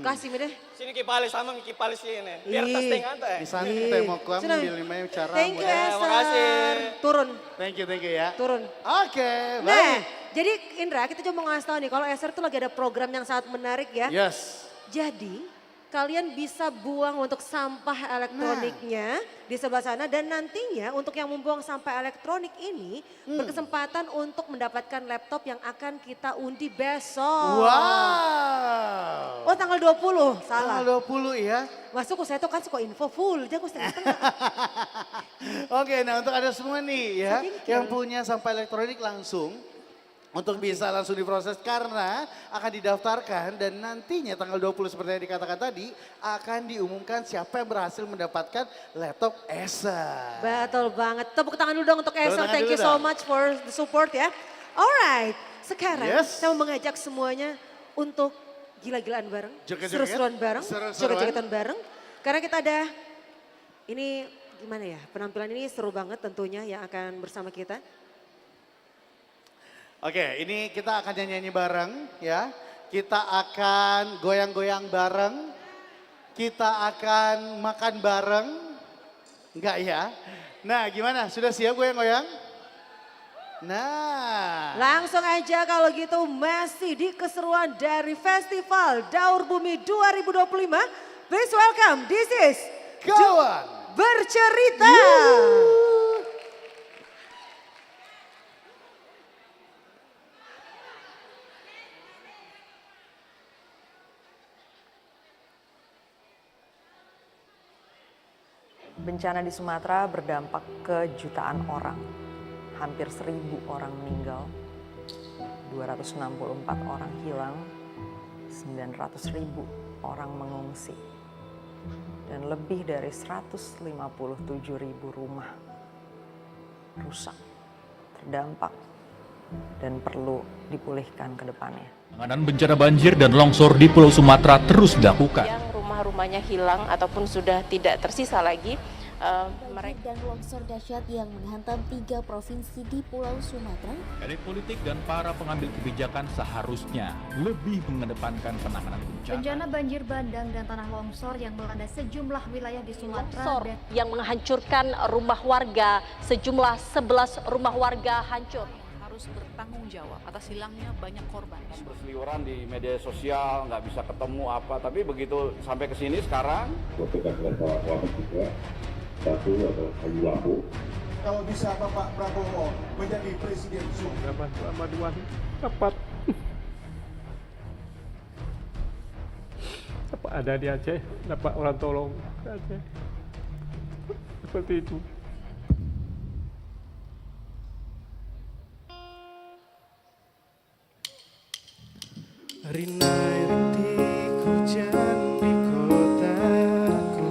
Kasih deh. Sini kipali sama kipali sini. Biar tas tengah teh. Di sana kita mau kuam lima cara. Thank you Terima kasih. Turun. Thank you ya. Turun. Oke, Nah, baik. jadi Indra kita cuma mau ngasih tahu nih kalau Eser tuh lagi ada program yang sangat menarik ya. Yes. Jadi kalian bisa buang untuk sampah elektroniknya di sebelah sana dan nantinya untuk yang membuang sampah elektronik ini berkesempatan untuk mendapatkan laptop yang akan kita undi besok. Wow. Oh tanggal 20, salah. Tanggal 20 ya. Masuk saya tuh kan suka info full, jangan setengah-setengah. Oke, nah untuk ada semua nih ya yang punya sampah elektronik langsung untuk bisa langsung diproses karena akan didaftarkan dan nantinya tanggal 20 seperti yang dikatakan tadi akan diumumkan siapa yang berhasil mendapatkan laptop Acer. Betul banget. Tepuk tangan dulu dong untuk Acer. Thank you so much for the support ya. Alright, sekarang saya mau mengajak semuanya untuk gila-gilaan bareng, seru-seruan bareng, joget-jogetan bareng. Karena kita ada, ini gimana ya, penampilan ini seru banget tentunya yang akan bersama kita. Oke, ini kita akan nyanyi bareng ya. Kita akan goyang-goyang bareng. Kita akan makan bareng. Enggak ya? Nah gimana, sudah siap goyang-goyang? Nah. Langsung aja kalau gitu masih di keseruan dari Festival Daur Bumi 2025. Please welcome, this is Kawan Bercerita. Bencana di Sumatera berdampak ke jutaan orang. Hampir 1.000 orang meninggal, 264 orang hilang, 900.000 orang mengungsi. Dan lebih dari 157.000 rumah rusak, terdampak, dan perlu dipulihkan ke depannya. Penanganan bencana banjir dan longsor di Pulau Sumatera terus dilakukan. Yang rumah-rumahnya hilang ataupun sudah tidak tersisa lagi. Mereka dan longsor dahsyat yang menghantam 3 provinsi di Pulau Sumatera. Elit politik dan para pengambil kebijakan seharusnya lebih mengedepankan penanganan bencana. Bencana banjir bandang dan tanah longsor yang melanda sejumlah wilayah di Sumatera. Longsor yang menghancurkan rumah warga, sejumlah 11 rumah warga hancur. Harus bertanggung jawab atas hilangnya banyak korban. Berseliweran di media sosial, nggak bisa ketemu apa, tapi begitu sampai ke sini sekarang. Kita dengan kawan-kawan juga, satu adalah kayu lampu. Kalau bisa Bapak Prabowo menjadi presiden Dapat selama 2 tepat. Apa ada di Aceh, dapat orang tolong ke Aceh. Seperti itu. Rintik hujan di kotaku,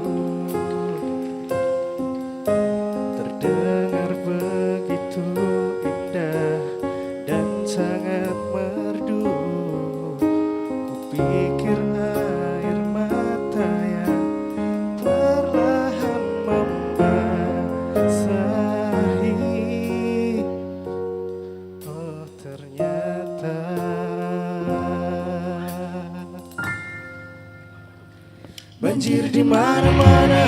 terdengar begitu indah dan sangat merdu. Kupikir air mata yang perlahan membasahi, oh ternyata banjir di mana-mana.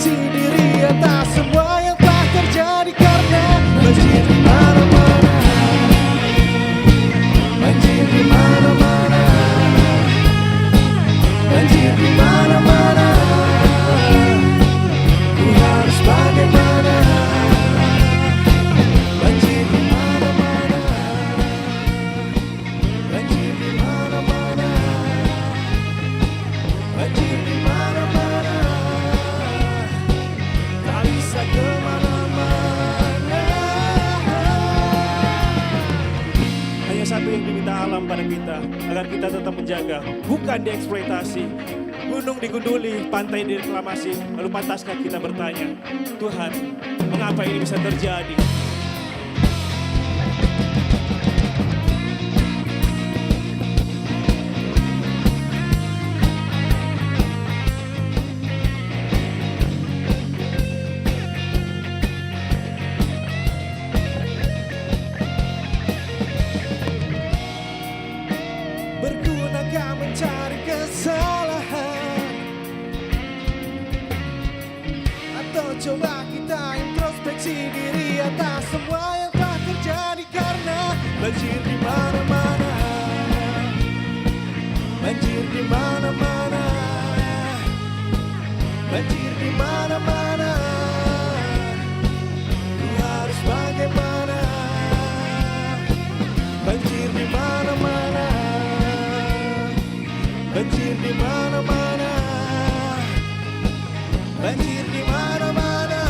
introspeksi diri atas semua yang telah terjadi karena banjir di mana-mana, banjir di mana-mana, banjir di mana-mana. Ku harus bagaimana? Banjir di mana-mana, banjir di mana-mana, banjir di mana-mana. Tak bisa kemana-mana. Hanya satu yang diminta alam pada kita, agar kita tetap menjaga, bukan dieksploitasi. Gunung digunduli, pantai direklamasi, lalu pantaskah kita bertanya, Tuhan, mengapa ini bisa terjadi? Bergunakah mencari kesalahan, atau coba kita introspeksi diri atas semua yang telah terjadi karena banjir di mana-mana, banjir di mana-mana, banjir di mana-mana. Ku harus bagaimana? Banjir di mana-mana, banjir di mana-mana, banjir di mana-mana.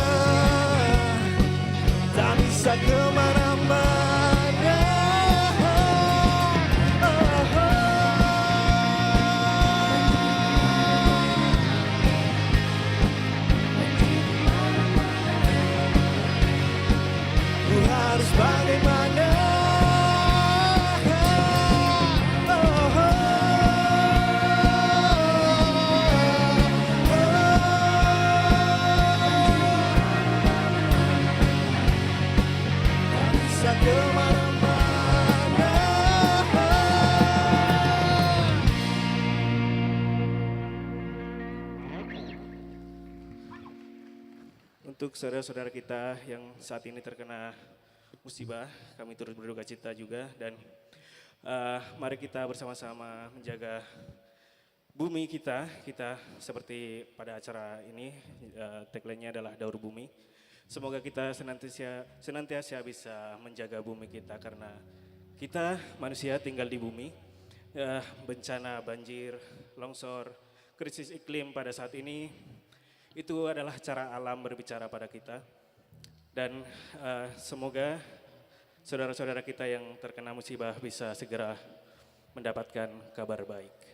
Tak bisa kemana-mana. Ku harus bagaimana? Bisa kemana-mana. Untuk saudara-saudara kita yang saat ini terkena musibah, kami turut berduka cita juga, dan mari kita bersama-sama menjaga bumi kita seperti pada acara ini, tagline-nya adalah Daur Bumi. Semoga kita senantiasa bisa menjaga bumi kita karena kita manusia tinggal di bumi. Bencana banjir, longsor, krisis iklim pada saat ini itu adalah cara alam berbicara pada kita. Dan semoga saudara-saudara kita yang terkena musibah bisa segera mendapatkan kabar baik.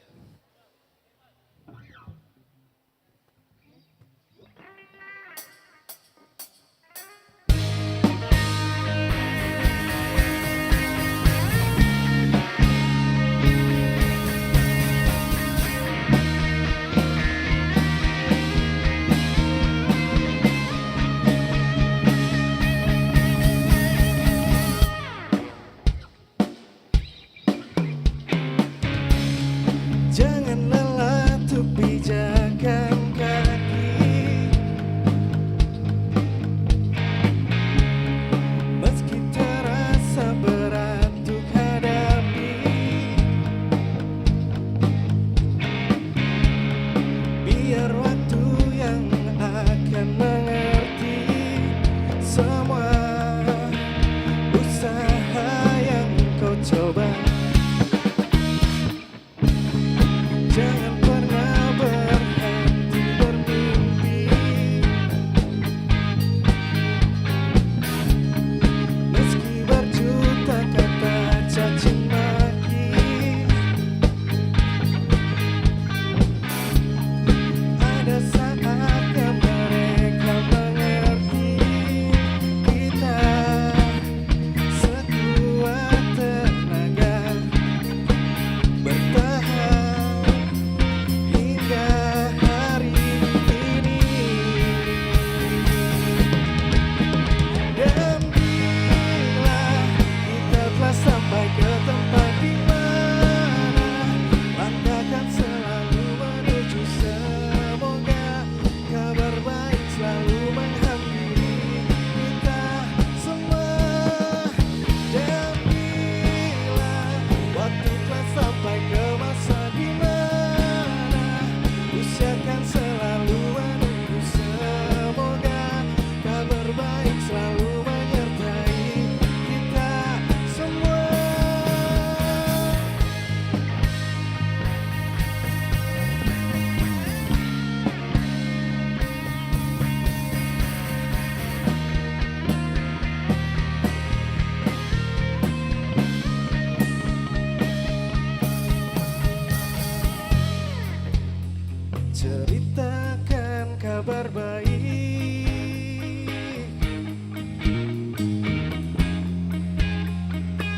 ceritakan kabar baik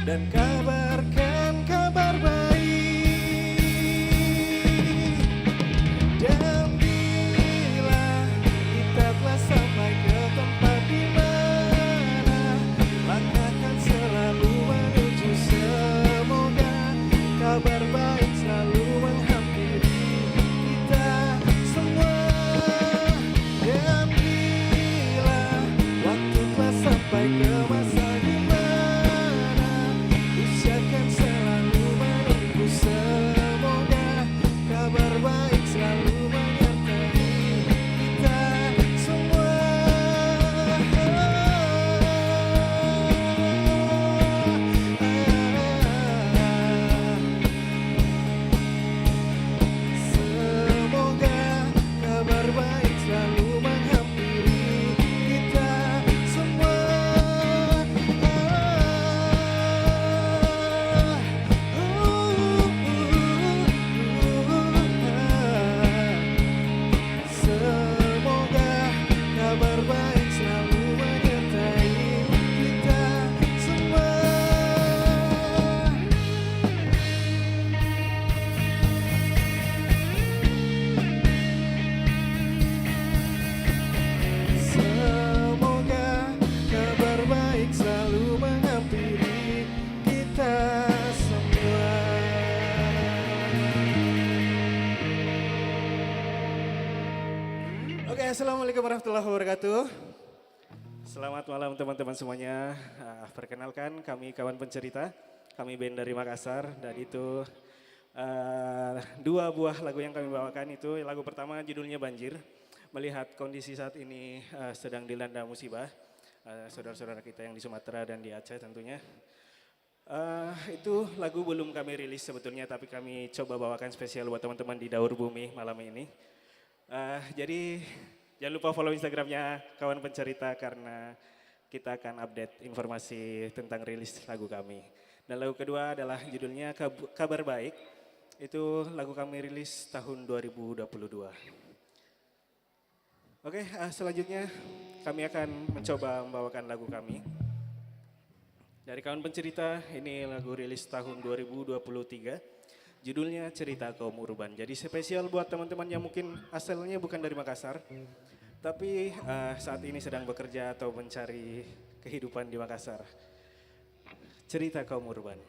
dan kabarkan kabar baik. Dan bila kita telah sampai ke tempat di mana langkahkan selalu menuju, semoga kabar baik selalu menghampiri kita semua. Dan bila waktu telah sampai ke masa di mana usiakan selalu menunggu, semoga kabar baik selalu menyertai kita semua. Semoga kabar baik selalu menghampiri kita semua. Semoga kabar baik selalu menyertai kita semua. Semoga kabar baik selalu menghampiri kita semua. Oke, assalamualaikum warahmatullahi wabarakatuh. Selamat malam teman-teman semuanya. Perkenalkan, kami kawan pencerita, kami band dari Makassar, dan itu dua buah lagu yang kami bawakan. Itu lagu pertama judulnya Banjir. Melihat kondisi saat ini sedang dilanda musibah, saudara-saudara kita yang di Sumatera dan di Aceh tentunya. Itu lagu belum kami rilis sebetulnya, tapi kami coba bawakan spesial buat teman-teman di Daur Bumi malam ini. Jadi jangan lupa follow Instagramnya Kawan Pencerita karena kita akan update informasi tentang rilis lagu kami. Dan lagu kedua adalah judulnya Kabar Baik. Itu lagu kami rilis tahun 2022. Oke, selanjutnya kami akan mencoba membawakan lagu kami. Dari Kawan Pencerita, ini lagu rilis tahun 2023. Judulnya Cerita Kaum Urban. Jadi spesial buat teman-teman yang mungkin asalnya bukan dari Makassar, tapi saat ini sedang bekerja atau mencari kehidupan di Makassar. Cerita Kaum Urban.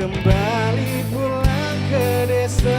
kembali pulang ke desa.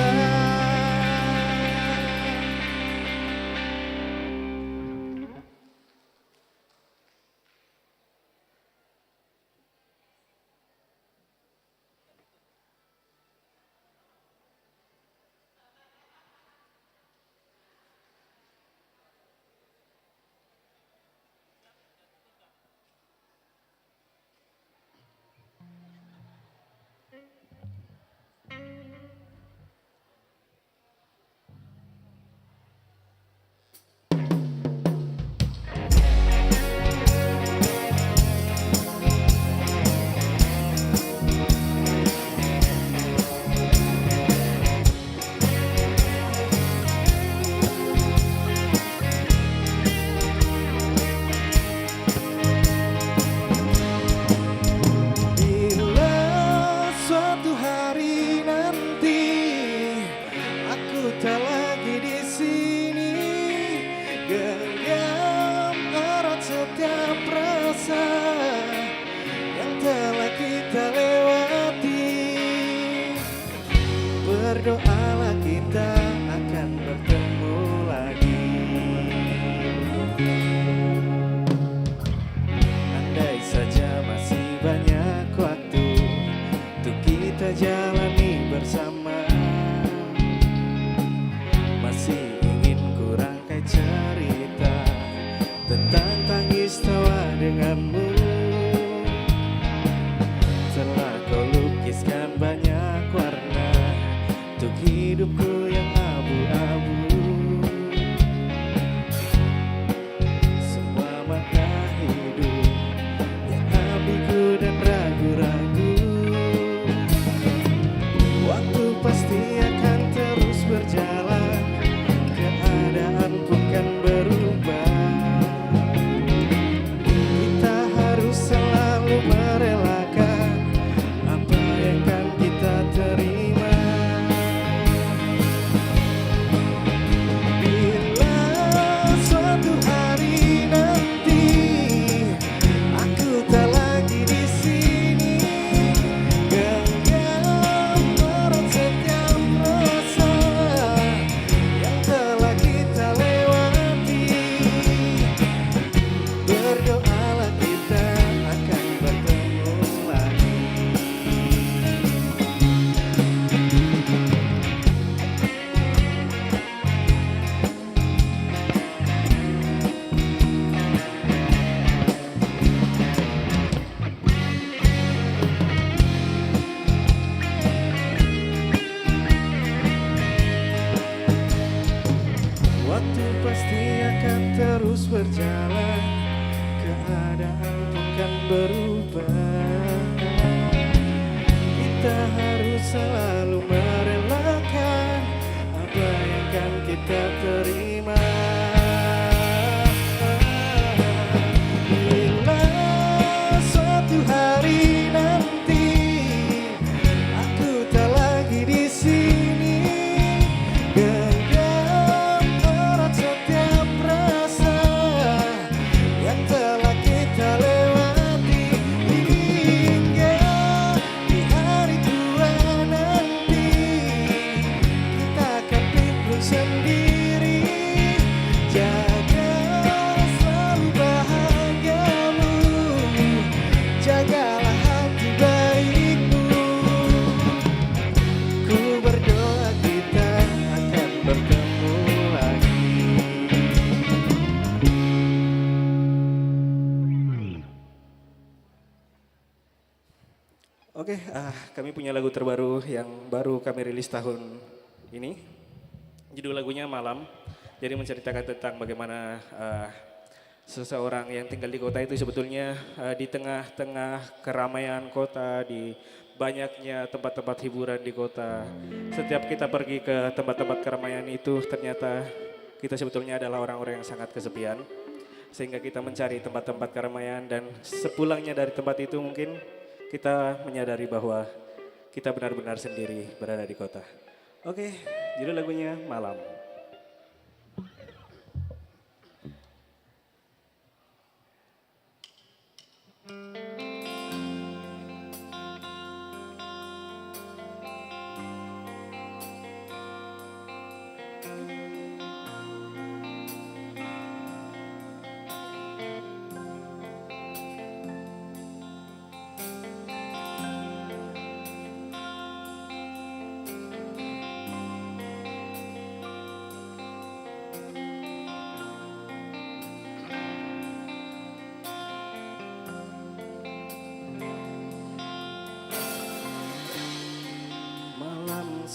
Bila suatu hari nanti aku tak lagi di sini, genggam erat setiap rasa yang telah kita lewati. Berdoalah kita akan bertemu lagi. Andai saja masih banyak waktu untuk kita jalani bersama, masih ingin ku rangkai cerita tentang tangis tawa denganmu. Telah kau lukiskan banyak warna untuk hidupku yang abu-abu. Semua makna hidup yang ambigu dan ragu-ragu. Waktu pasti akan terus berjalan, keadaan pun kan berubah. Kita harus selalu merelakan apa yang kan kita terima. Bila suatu hari nanti aku tak lagi di sini, genggam erat setiap rasa yang telah kita lewati. Berdoalah kita akan bertemu lagi. Waktu pasti akan terus berjalan, keadaan bukan berubah. Kita harus selalu merelakan apa yang kan kita terima. Bila suatu hari nanti aku tak lagi di sini, genggam erat setiap rasa yang telah kita lewati. Hingga di hari tua nanti kita akan pikul sendiri. Jaga selalu bahagiamu, jagalah hati baikmu. Ku berdoa kita akan bertemu lagi. Oke, kami punya lagu terbaru yang baru kami rilis tahun ini. Judul lagunya Malam. Jadi menceritakan tentang bagaimana seseorang yang tinggal di kota itu sebetulnya di tengah-tengah keramaian kota, di banyaknya tempat-tempat hiburan di kota. Setiap kita pergi ke tempat-tempat keramaian itu ternyata kita sebetulnya adalah orang-orang yang sangat kesepian. Sehingga kita mencari tempat-tempat keramaian dan sepulangnya dari tempat itu mungkin kita menyadari bahwa kita benar-benar sendiri berada di kota. Oke, judul lagunya Malam.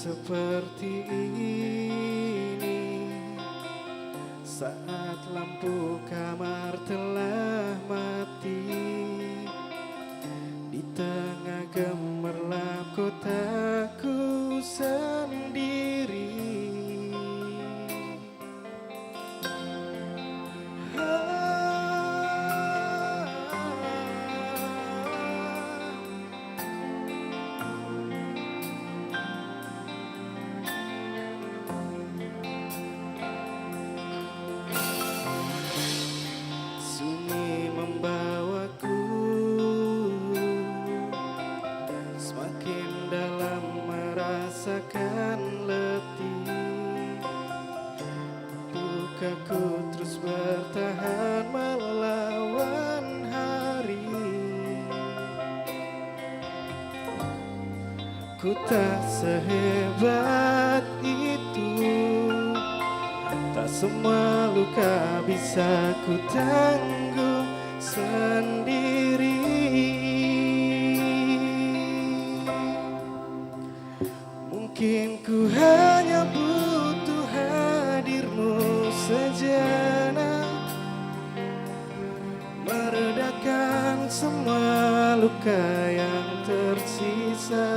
seperti ini saat lampu kamar telah mati di tengah gemerlap kotaku sendiri. Sunyi membawaku semakin dalam merasakan letih. Lukaku terus bertahan melawan hari. Ku tak sehebat itu, tak semua luka bisa ku tanggung sendiri. Mungkin ku hanya butuh hadirmu sejenak, meredakan semua luka yang tersisa.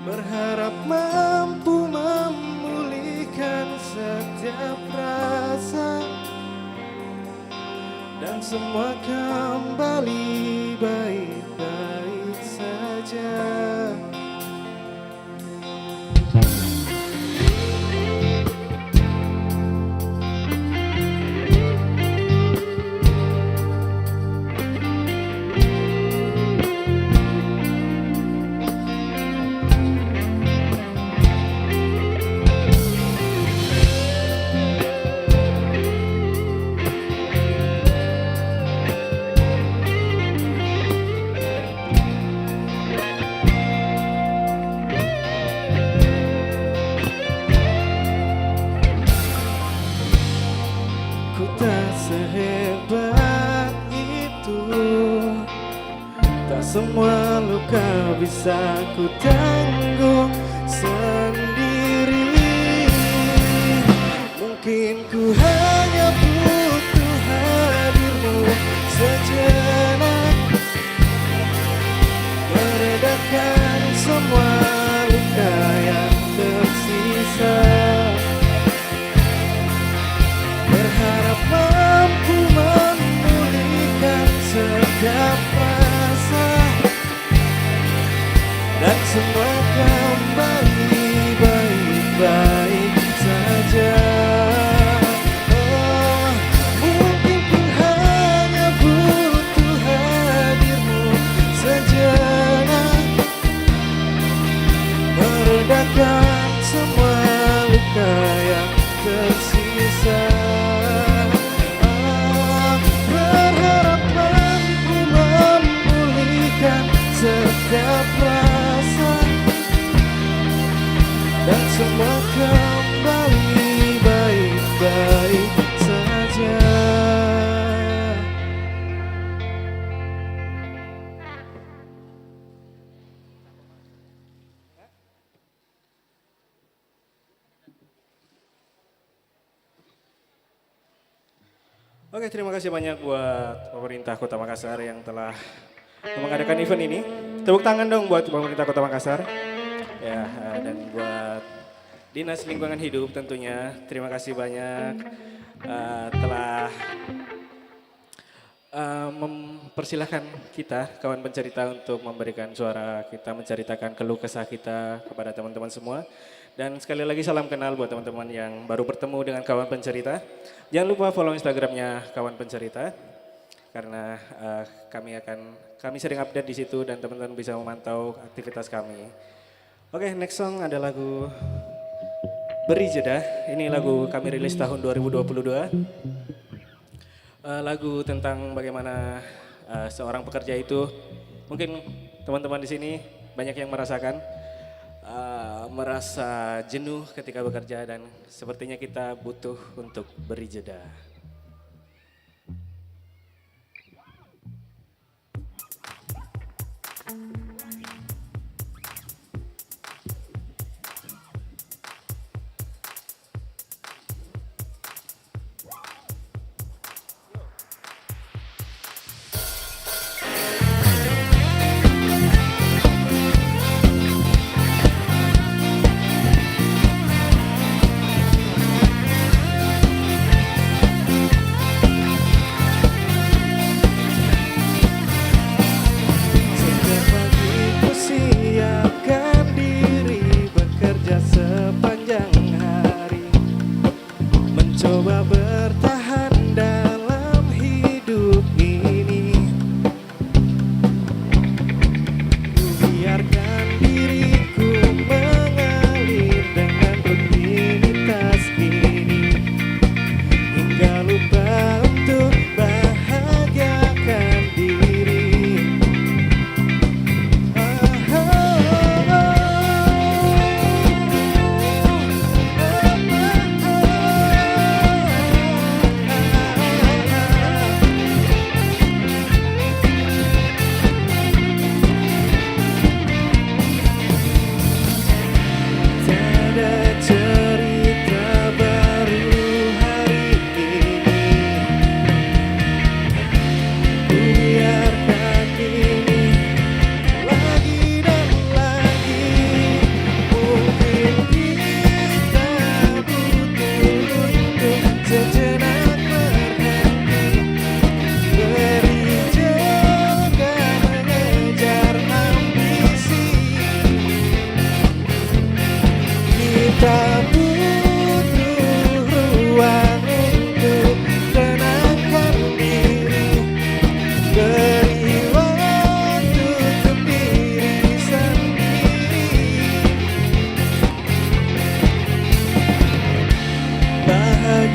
Berharap mampu memulihkan setiap rasa dan semua kembali baik-baik saja. Ku tak sehebat itu, tak semua luka bisa ku tanggung sendiri. Mungkin ku hanya butuh hadirmu sejenak, meredakan semua luka yang tersisa. Berharap mampu memulihkan setiap rasa dan semua kembali baik-baik saja. Oh, mungkin ku hanya butuh hadirmu sejenak, meredakan semua luka yang tersisa. Berharap mampu memulihkan setiap rasa dan semua kembali baik-baik saja. Oke, terima kasih banyak buat pemerintah Kota Makassar yang telah mengadakan event ini. Tepuk tangan dong buat pemerintah Kota Makassar. Ya, dan buat Dinas Lingkungan Hidup tentunya. Terima kasih banyak telah mempersilahkan kita, kawan pencerita, untuk memberikan suara kita, menceritakan keluh kesah kita kepada teman-teman semua. Dan sekali lagi salam kenal buat teman-teman yang baru bertemu dengan kawan pencerita. Jangan lupa follow Instagramnya kawan pencerita, karena kami sering update di situ dan teman-teman bisa memantau aktivitas kami. Oke, next song ada lagu Beri Jeda. Ini lagu kami rilis tahun 2022. Lagu tentang bagaimana seorang pekerja itu, mungkin teman-teman di sini banyak yang merasakan merasa jenuh ketika bekerja, dan sepertinya kita butuh untuk beri jeda.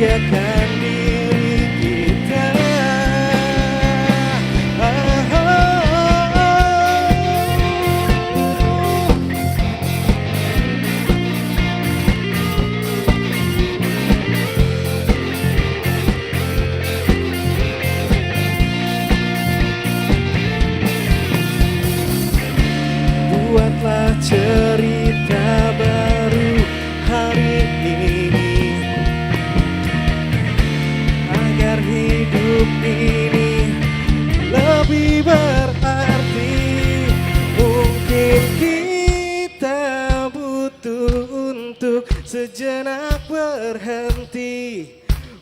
membahagiakan diri kita. Buatlah cerita baru hari ini, agar hidup ini lebih berarti. Mungkin kita butuh untuk sejenak berhenti,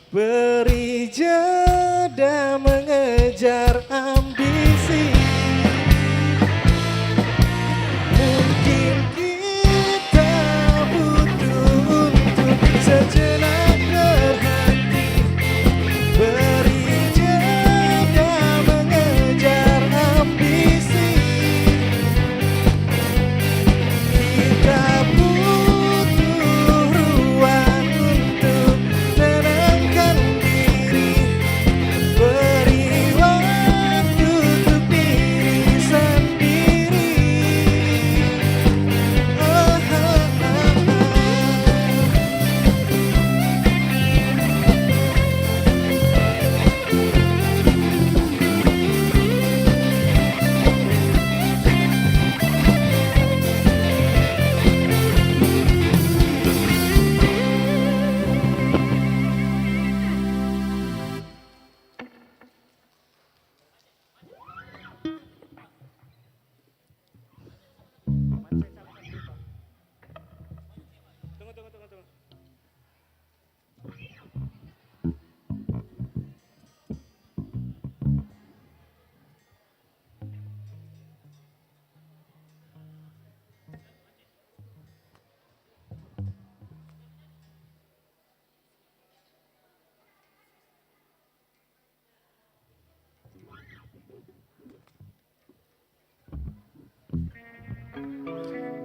beri jeda mengejar ambisi. Mungkin kita butuh untuk sejenak berhenti, beri jeda mengejar ambisi. Kita butuh ruang untuk tenangkan diri, beri waktu untuk diri sendiri.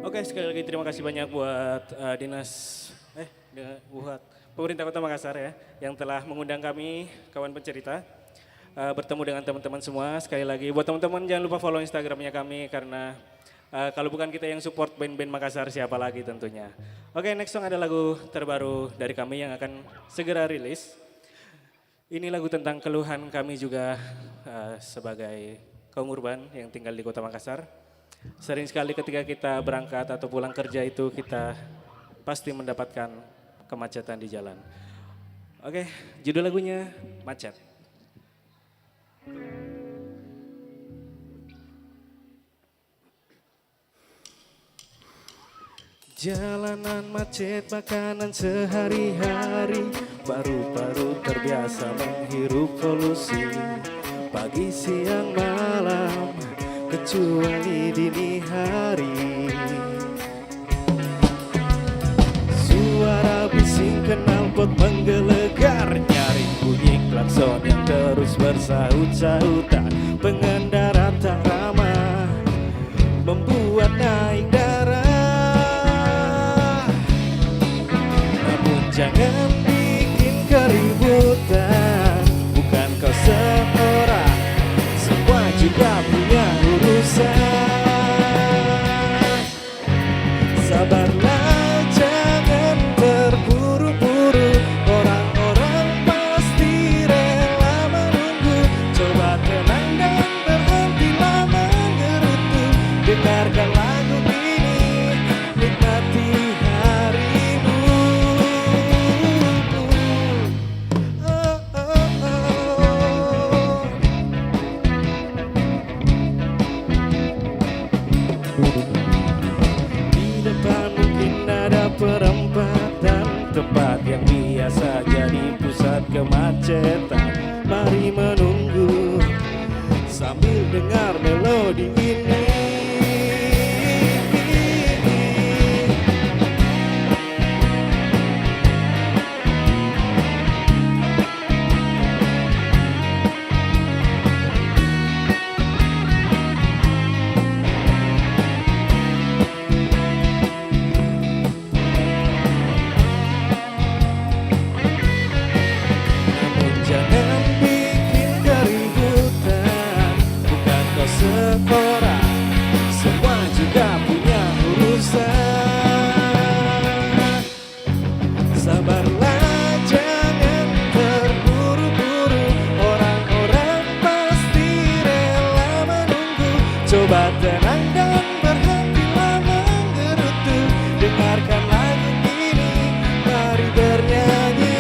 Oke, sekali lagi terima kasih banyak buat buat pemerintah Kota Makassar ya, yang telah mengundang kami, kawan pencerita, bertemu dengan teman-teman semua. Sekali lagi buat teman-teman jangan lupa follow Instagramnya kami, karena kalau bukan kita yang support band-band Makassar, siapa lagi tentunya. Oke, next song ada lagu terbaru dari kami yang akan segera rilis. Ini lagu tentang keluhan kami juga sebagai kaum urban yang tinggal di Kota Makassar. Sering sekali ketika kita berangkat atau pulang kerja itu kita pasti mendapatkan kemacetan di jalan. Oke, judul lagunya Macet. Jalanan macet, makanan sehari-hari, paru-paru terbiasa menghirup polusi. Pagi, siang, malam, kecuali dini hari. Suara bising knalpot menggelegar, nyaring bunyi klakson yang terus bersahut-sahutan. Pengendara tak ramah, membuat naik darah. Namun jangan bikin keributan, bukan kau seorang, semua juga punya urusan. Sabarlah, jangan terburu-buru, orang-orang pasti rela menunggu. Coba tenang dan berhentilah mengerutu, dengarkan lagu ini, nikmati harimu. Di depan mungkin ada perempatan, tempat yang biasa jadi pusat kemacetan. Mari menunggu sambil dengar melodi ini. tenang dan berhentilah menggerutu. Dengarkan lagu ini, mari bernyanyi.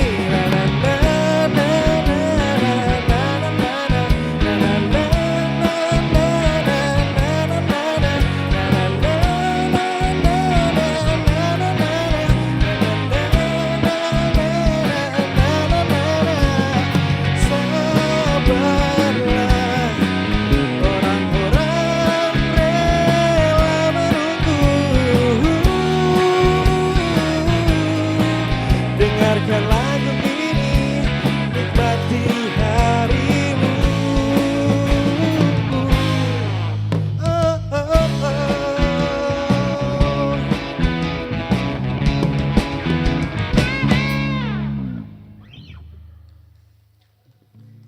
Dengarkan lagu ini, nikmati harimu. Oh, oh, oh.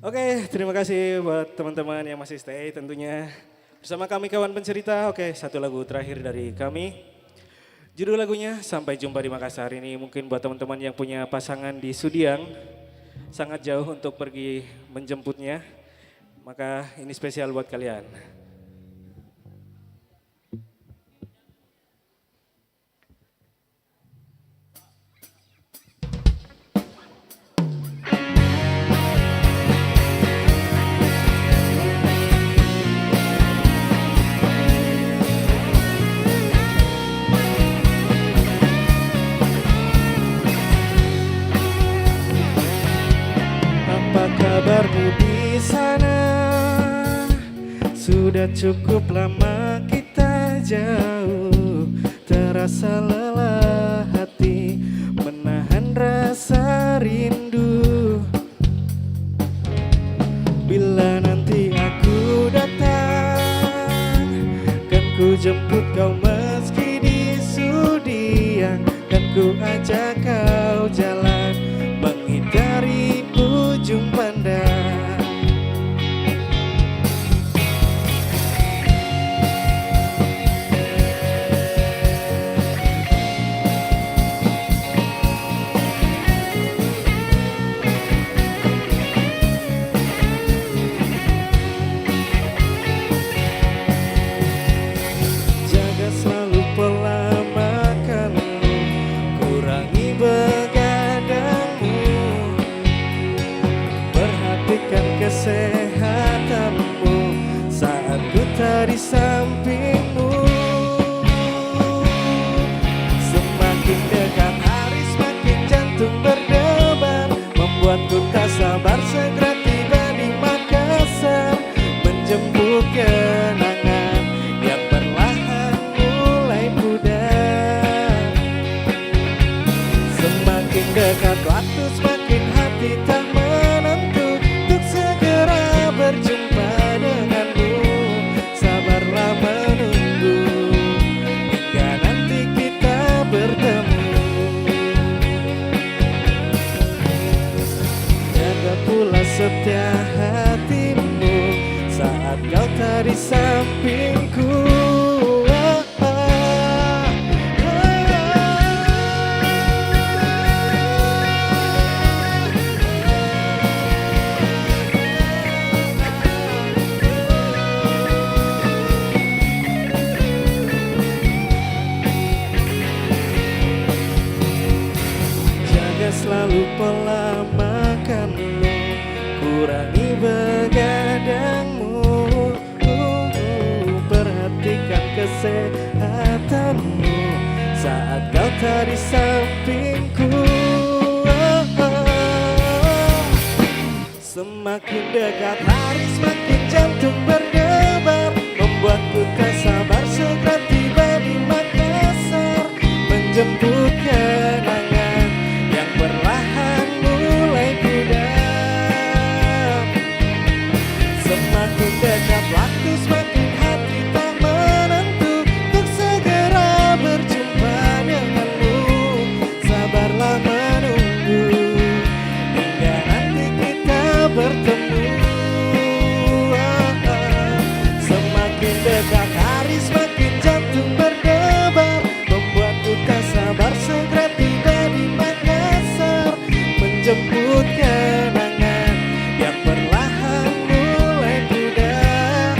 Oke, terima kasih buat teman-teman yang masih stay tentunya. Bersama kami kawan pencerita, oke satu lagu terakhir dari kami. Judul lagunya Sampai Jumpa di Makassar. Ini mungkin buat teman-teman yang punya pasangan di Sudiang, sangat jauh untuk pergi menjemputnya, maka ini spesial buat kalian. Apa kabarmu di sana? Sudah cukup lama kita jauh. Terasa lelah hati menahan rasa rindu. Bila nanti aku datang, kan ku jemput kau meski di Sudiang. Kan ku ajak kau jalan menghindari ujung pandang. Jaga selalu pola makanmu, kurangi begadangmu. Perhatikan kesehatanmu saat ku tak di sampingmu. Semakin dekat hari semakin jantung berdebar, membuatku tak sabar segera tiba di Makassar. Menjemput kenangan yang perlahan mulai pudar. Semakin dekat waktu semakin hati tak menentu untuk segera berjumpa denganmu. Sabarlah menunggu hingga nanti kita bertemu. Jaga pula setia hatimu saat kau tak di sampingku. Jaga selalu pola makanmu, kurangi begadangmu. Perhatikan kesehatanmu saat kau tak di sampingku. Semakin dekat hari semakin jantung berdebar, membuatku tak sabar segera tiba di Makassar. Menjemput kenangan yang perlahan mulai pudar. Semakin dekat waktu semakin hati tak menentu untuk segera berjumpa denganmu. Sabarlah menunggu hingga nanti kita bertemu. Semakin dekat hari semakin jantung berdebar, membuatku tak sabar segera tiba di Makassar. Menjemput kenangan yang perlahan mulai pudar.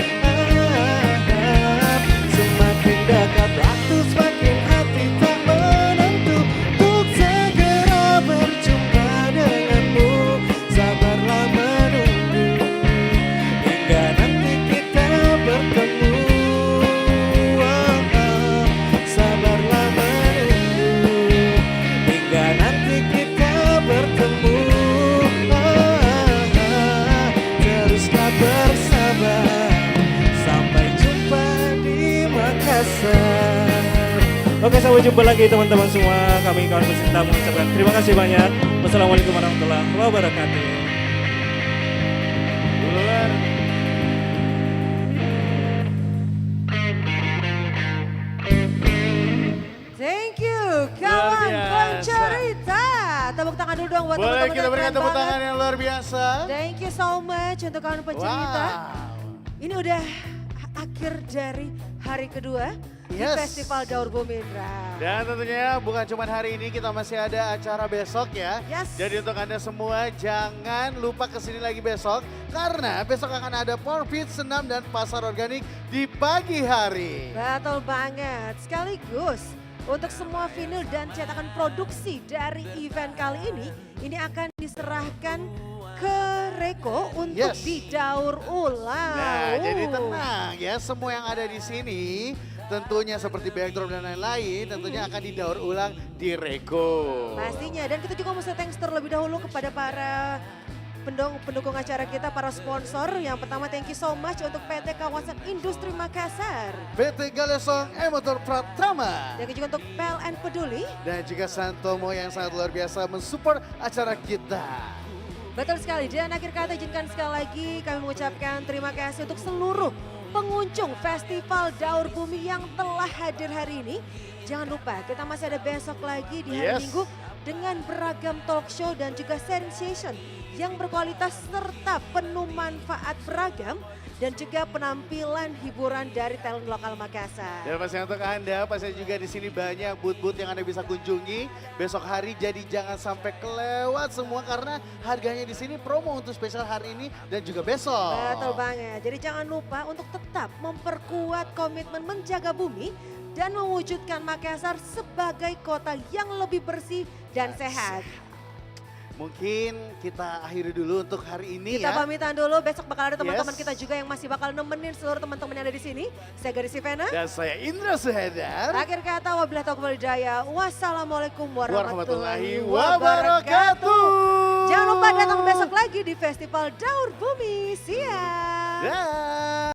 Makassar. Oke, sampai jumpa lagi teman-teman semua. Kami kawan pecinta mengucapkan terima kasih banyak. Wassalamualaikum warahmatullahi wabarakatuh. Thank you, kawan pencerita. Tepuk tangan dulu dong buat Boleh teman-teman kita yang berikan keren tepuk banget. tangan yang luar biasa. Thank you so much untuk kawan pencerita. Ini udah akhir dari hari kedua di Festival Daur Bumi Indra. Dan tentunya bukan cuma hari ini, kita masih ada acara besok ya. Jadi untuk Anda semua jangan lupa kesini lagi besok. Karena besok akan ada Porpit, Senam, dan Pasar Organik di pagi hari. Betul banget. Sekaligus untuk semua vinyl dan cetakan produksi dari event kali ini akan diserahkan ke Reko untuk didaur ulang. Nah, jadi tenang ya, semua yang ada di sini tentunya seperti backdrop dan lain-lain tentunya akan didaur ulang di Reko. Pastinya, dan kita juga mesti thanks terlebih dahulu kepada para pendukung acara kita, para sponsor. Yang pertama, thank you so much untuk PT Kawasan Industri Makassar. PT Galesong Motor Pratama. Dan juga untuk PLN Peduli. Dan juga Santomo yang sangat luar biasa mensupport acara kita. Betul sekali, dan akhir kata izinkan sekali lagi kami mengucapkan terima kasih untuk seluruh pengunjung Festival Daur Bumi yang telah hadir hari ini. Jangan lupa kita masih ada besok lagi di hari Minggu dengan beragam talk show dan juga sensation yang berkualitas serta penuh manfaat beragam dan juga penampilan hiburan dari talent lokal Makassar. Dan pasti untuk Anda, pasti juga di sini banyak booth-booth yang Anda bisa kunjungi besok hari. Jadi jangan sampai kelewat semua karena harganya di sini promo untuk spesial hari ini dan juga besok. Betul banget. Jadi jangan lupa untuk tetap memperkuat komitmen menjaga bumi dan mewujudkan Makassar sebagai kota yang lebih bersih dan sehat. Mungkin kita akhiri dulu untuk hari ini Kita pamitan dulu, besok bakal ada teman-teman Yes. kita juga yang masih bakal nemenin seluruh teman-teman yang ada di sini. Saya Gadis Ivana. Dan saya Indra Suhedar. Akhir kata, wabillahi taufiq wal hidayah. Wassalamualaikum warahmatullahi wabarakatuh. Jangan lupa datang besok lagi di Festival Daur Bumi. Siap. Dah.